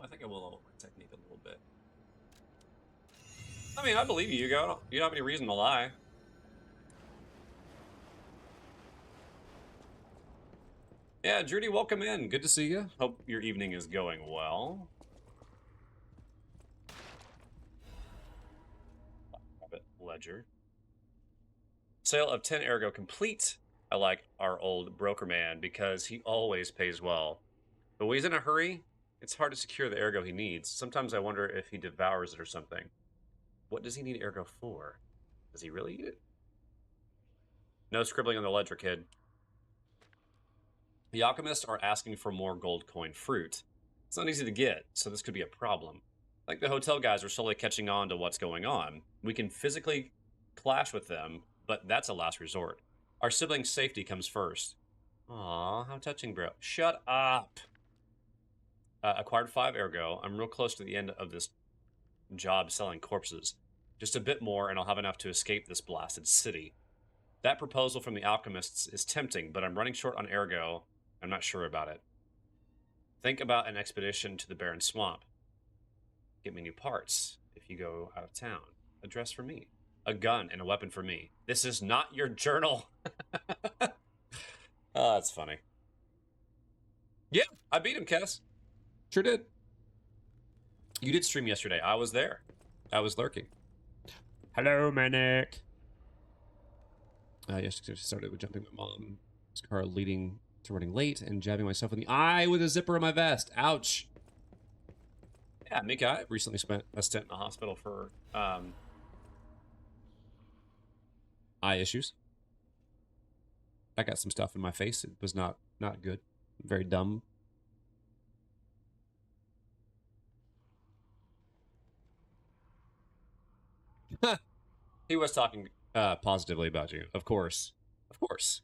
I think I will alter my technique a little bit. I mean, I believe you, Hugo. You don't have any reason to lie. Yeah, Judy, welcome in. Good to see you. Hope your evening is going well. Ledger. Sale of 10 ergo complete. I like our old broker man because he always pays well. But when he's in a hurry, it's hard to secure the ergo he needs. Sometimes I wonder if he devours it or something. What does he need ergo for? Does he really eat it? No scribbling on the ledger, kid. The alchemists are asking for more gold coin fruit. It's not easy to get, so this could be a problem. I think the hotel guys are slowly catching on to what's going on. We can physically clash with them, but that's a last resort. Our siblings' safety comes first. Aw, how touching, bro. Shut up! Acquired 5 ergo. I'm real close to the end of this job selling corpses. Just a bit more and I'll have enough to escape this blasted city. That proposal from the alchemists is tempting, but I'm running short on ergo. I'm not sure about it. Think about an expedition to the barren swamp. Get me new parts if you go out of town. A dress for me. A gun and a weapon for me. This is not your journal. Oh, that's funny. Yeah, I beat him, Kess. Sure did. You did stream yesterday. I was there. I was lurking. Hello, Manic. Yesterday I started with jumping my mom's car, leading to running late and jabbing myself in the eye with a zipper in my vest. Ouch. Yeah, Mika, I recently spent a stint in the hospital for eye issues. I got some stuff in my face. It was not good. Very dumb. He was talking positively about you. Of course. Of course.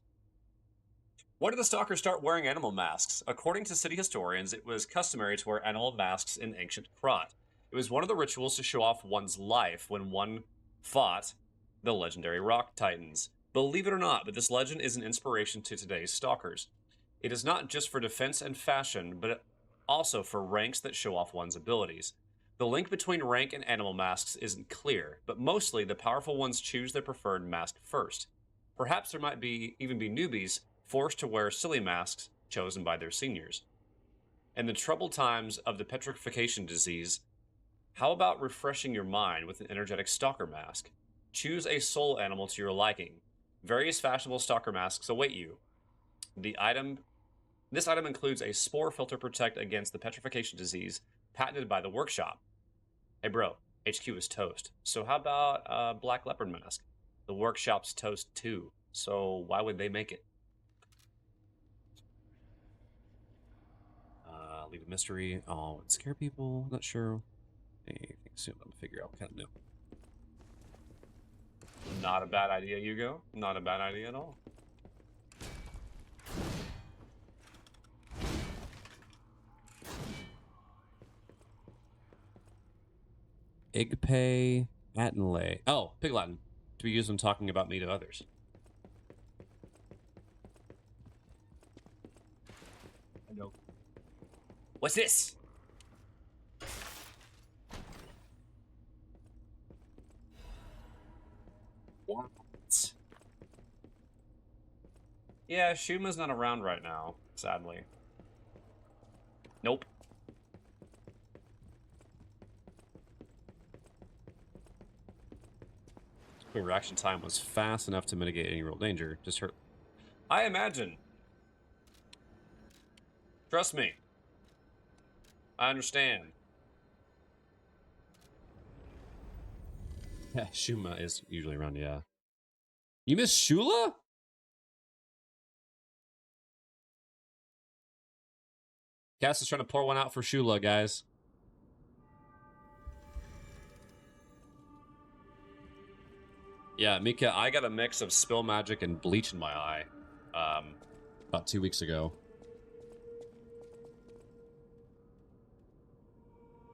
When did the stalkers start wearing animal masks? According to city historians, it was customary to wear animal masks in ancient Krat. It was one of the rituals to show off one's life when one fought the legendary rock titans. Believe it or not, but this legend is an inspiration to today's stalkers. It is not just for defense and fashion, but also for ranks that show off one's abilities. The link between rank and animal masks isn't clear, but mostly the powerful ones choose their preferred mask first. Perhaps there might even be newbies forced to wear silly masks chosen by their seniors. In the troubled times of the petrification disease, how about refreshing your mind with an energetic stalker mask? Choose a soul animal to your liking. Various fashionable stalker masks await you. This item includes a spore filter protect against the petrification disease, patented by the workshop. Hey bro, HQ is toast. So how about a black leopard mask? The workshop's toast too. So why would they make it? Leave a mystery. Oh, and scare people. Not sure. Anything soon. I'm gonna figure out. Kind of new. Not a bad idea, Hugo. Not a bad idea at all. Egg pay, Atenlay. Oh, Pig Latin. To be used when talking about me to others. I know. What's this? What? Yeah, Shuma's not around right now, sadly. Nope. Quick reaction time was fast enough to mitigate any real danger. Just hurt. I imagine. Trust me. I understand. Yeah, Shuma is usually around, yeah. You miss Shula? Cass is trying to pour one out for Shula, guys. Yeah, Mika, I got a mix of spill magic and bleach in my eye about 2 weeks ago.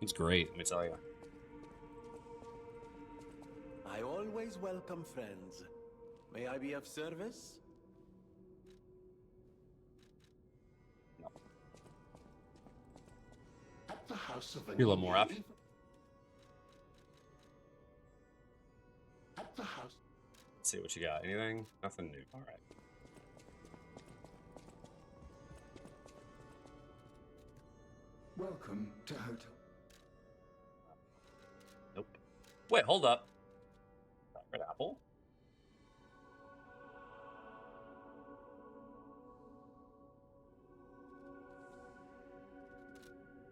It's great, let me tell you. I always welcome friends. May I be of service? house of You're a little more up. At the house. Let's see what you got. Anything? Nothing new. All right. Welcome to Hotel. Nope. Wait, hold up. Red apple?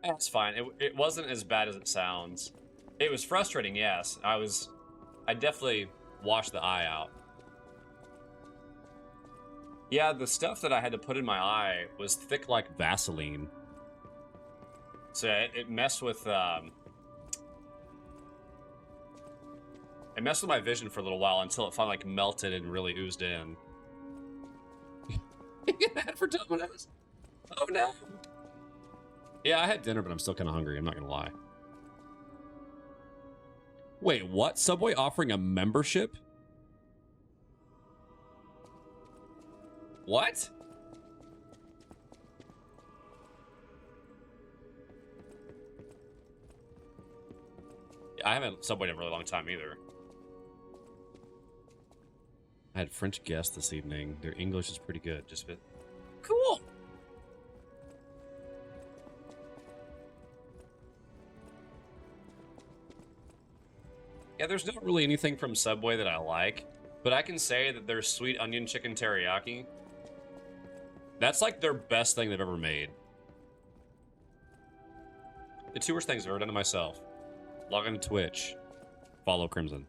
That's fine. It wasn't as bad as it sounds. It was frustrating, yes. I definitely washed the eye out. Yeah, the stuff that I had to put in my eye was thick like Vaseline. So it messed with my vision for a little while until it finally like melted and really oozed in. You get mad for Domino's? Oh no. Yeah, I had dinner, but I'm still kind of hungry. I'm not gonna lie. Wait, what? Subway offering a membership? What? I haven't Subwayed in a really long time either. I had French guests this evening. Their English is pretty good. Just bit cool. Yeah, there's not really anything from Subway that I like, but I can say that their sweet onion chicken teriyaki, that's like their best thing they've ever made. The two worst things I've ever done to myself. Log into Twitch. Follow Crimson.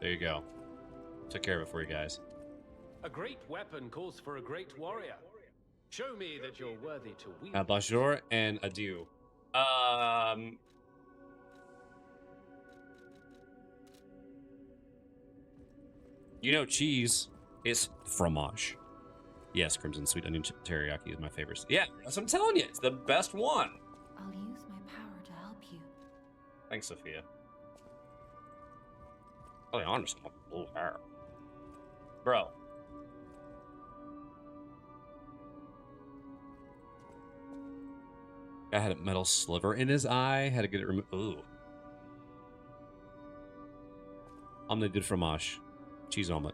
There you go. Took care of it for you guys. A great weapon calls for a great warrior. Show me that you're worthy to wield. Bonjour and adieu. You know, cheese is fromage. Yes, Crimson Sweet Onion Teriyaki is my favorite. Yeah, that's what I'm telling you. It's the best one. I'll use my power to help you. Thanks, Sophia. Really honest, blue hair. Bro. Guy had a metal sliver in his eye. Had to get it removed. Ooh. Omelette de fromage. Cheese omelet.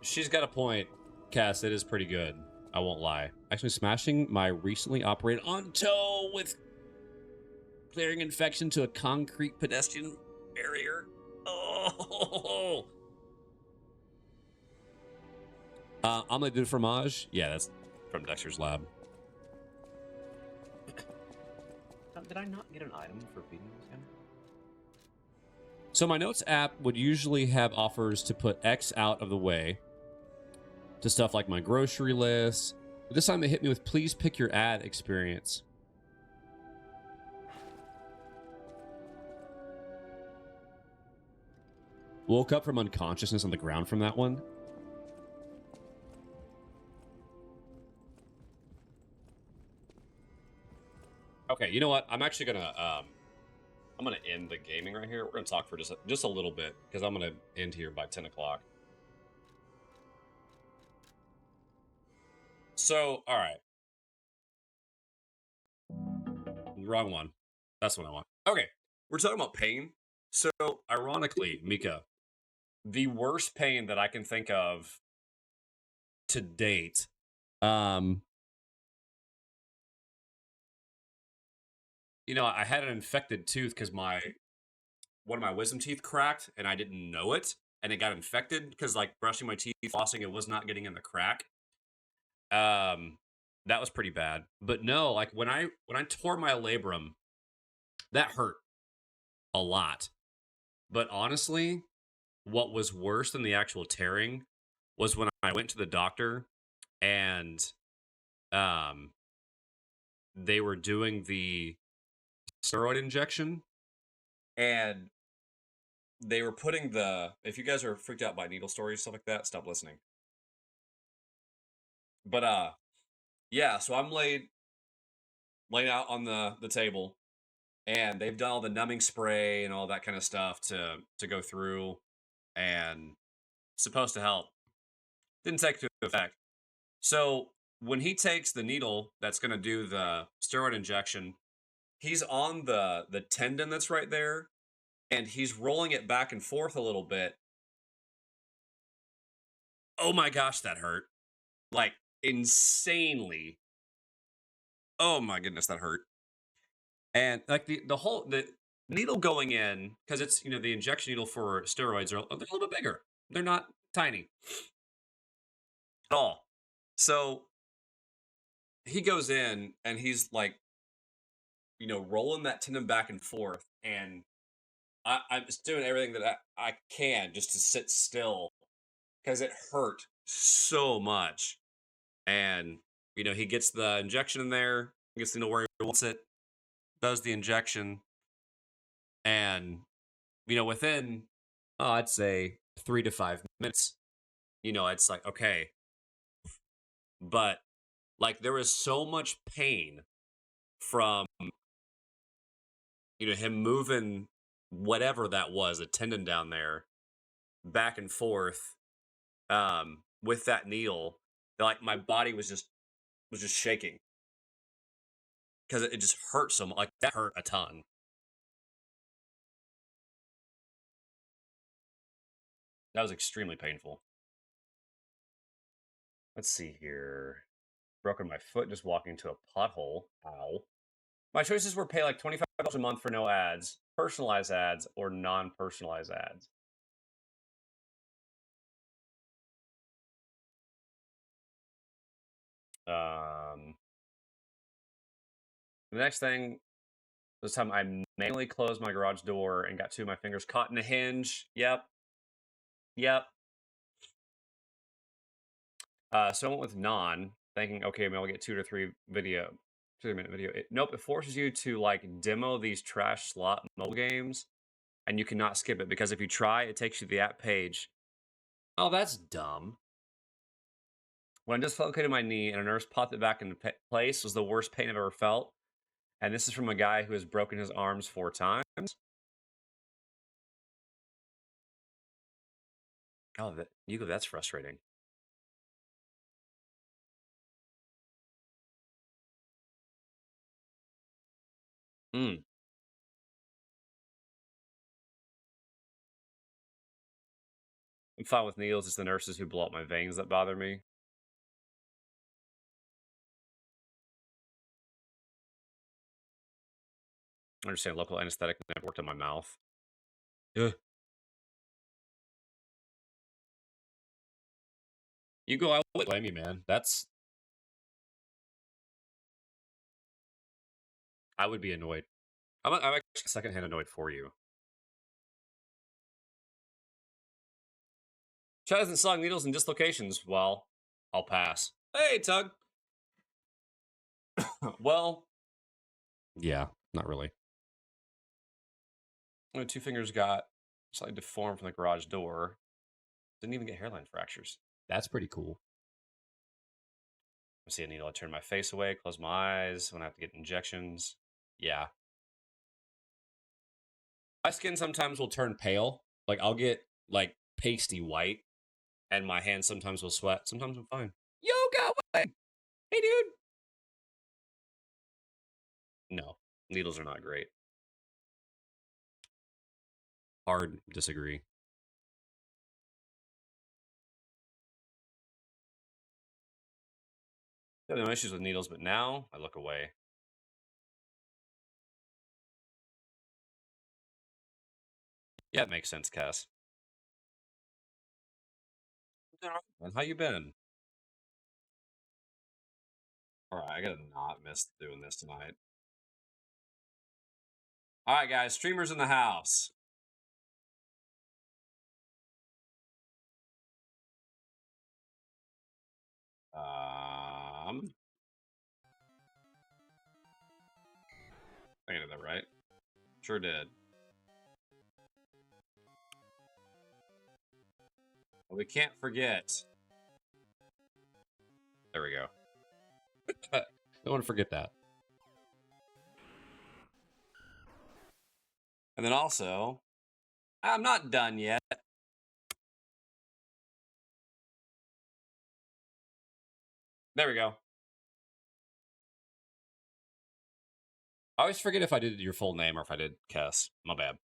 She's got a point, Cass. It is pretty good. I won't lie. Actually, smashing my recently operated on toe with clearing infection to a concrete pedestrian barrier. Oh. Omelette de fromage. Yeah, that's from Dexter's lab. Did I not get an item for beating this guy? So my notes app would usually have offers to put X out of the way to stuff like my grocery list. But this time it hit me with please pick your ad experience. Woke up from unconsciousness on the ground from that one. Okay, you know what? I'm actually gonna end the gaming right here. We're gonna talk for just a little bit because I'm gonna end here by 10 o'clock. So, all right. Wrong one. That's what I want. Okay, we're talking about pain. So, ironically, Mika, the worst pain that I can think of to date, you know, I had an infected tooth because one of my wisdom teeth cracked and I didn't know it, and it got infected because like brushing my teeth, flossing, it was not getting in the crack. That was pretty bad. But no, like when I tore my labrum, that hurt a lot. But honestly, what was worse than the actual tearing was when I went to the doctor and they were doing the steroid injection, and they were putting if you guys are freaked out by needle stories, stuff like that, stop listening. But yeah, so I'm laid out on the table, and they've done all the numbing spray and all that kind of stuff to go through, and it's supposed to help. Didn't take to effect. So when he takes the needle that's going to do the steroid injection, he's on the tendon that's right there, and he's rolling it back and forth a little bit. Oh my gosh, that hurt. Like, insanely. Oh my goodness, that hurt. And like the needle going in, because it's, you know, the injection needle for steroids they're a little bit bigger. They're not tiny at all. So he goes in and he's like, you know, rolling that tendon back and forth, and I'm just doing everything that I can just to sit still because it hurt so much. And you know, he gets the injection in there, gets to know where he wants it, does the injection, and you know, within I'd say 3 to 5 minutes, you know, it's like okay, but like there was so much pain from, you know, him moving whatever that was, a tendon down there, back and forth, with that needle, that, like my body was just shaking because it just hurt so much. Like that hurt a ton. That was extremely painful. Let's see here. Broken my foot just walking into a pothole. Ow. My choices were pay like $25 a month for no ads, personalized ads, or non-personalized ads. The next thing, this time I manually closed my garage door and got two of my fingers caught in a hinge. Yep. So I went with non, thinking, okay, maybe I'll get 2 to 3 2 minute video. Nope, it forces you to like demo these trash slot mobile games, and you cannot skip it because if you try, it takes you to the app page. Oh, that's dumb. When I dislocated my knee and a nurse popped it back into place, was the worst pain I've ever felt. And this is from a guy who has broken his arms 4 times. Oh, that's frustrating. Mm. I'm fine with needles. It's the nurses who blow up my veins that bother me. I understand local anesthetic never worked on my mouth. Ugh. You go, I wouldn't blame you, man. I would be annoyed. I'm actually secondhand annoyed for you. Chad isn't selling needles and dislocations. Well, I'll pass. Hey, Tug. Well, yeah, not really. My 2 fingers got slightly deformed from the garage door. Didn't even get hairline fractures. That's pretty cool. I see a needle. I turn my face away, close my eyes when I have to get injections. Yeah. My skin sometimes will turn pale. Like I'll get like pasty white, and my hands sometimes will sweat. Sometimes I'm fine. Yo, got away. Hey, dude. No, needles are not great. Hard disagree. I have no issues with needles, but now I look away. Yeah, it makes sense, Cass. And how you been? All right, I gotta not miss doing this tonight. All right, guys, streamers in the house. I did that right. Sure did. Well, we can't forget. There we go. Don't want to forget that. And then also, I'm not done yet. There we go. I always forget if I did your full name or if I did Kess. My bad.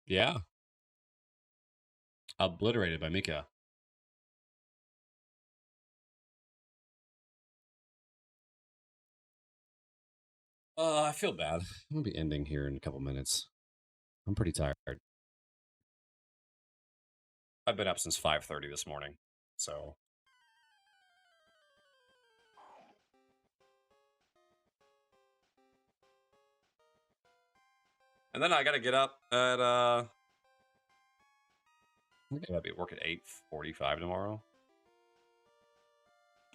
Yeah. Obliterated by Mika. I feel bad. I'm gonna be ending here in a couple minutes. I'm pretty tired. I've been up since 5:30 this morning, so. And then I gotta get up at I think I gotta be at work at 8:45 tomorrow.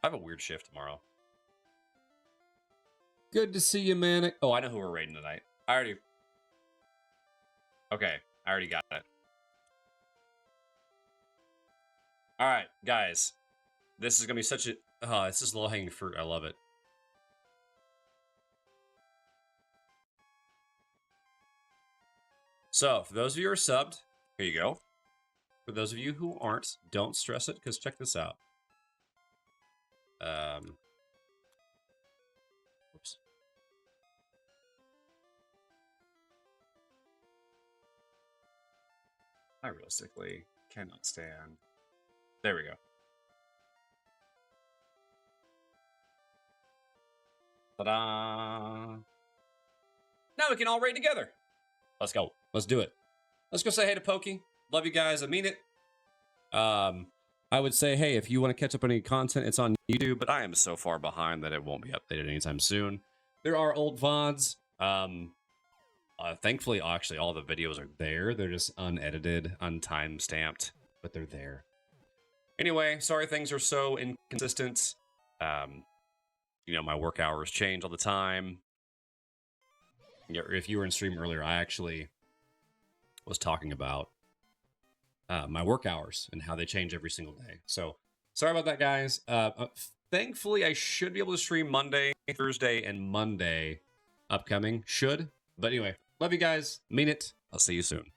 I have a weird shift tomorrow. Good to see you, man. Oh, I know who we're raiding tonight. Okay, I already got it. All right, guys. This is gonna be such a... Oh, this is low-hanging fruit. I love it. So, for those of you who are subbed, here you go. For those of you who aren't, don't stress it, because check this out. Oops. I realistically cannot stand. There we go. Ta-da! Now we can all raid together. Let's go. Let's do it. Let's go say hey to Pokey. Love you guys. I mean it. I would say, hey, if you want to catch up on any content, it's on YouTube, but I am so far behind that it won't be updated anytime soon. There are old VODs. Thankfully, actually, all the videos are there. They're just unedited, untimestamped, but they're there. Anyway, sorry things are so inconsistent. You know, my work hours change all the time. Yeah, if you were in stream earlier, I actually was talking about my work hours and how they change every single day. So sorry about that, guys. Thankfully, I should be able to stream Monday, Thursday, and Monday upcoming. Should. But anyway, love you guys. Mean it. I'll see you soon.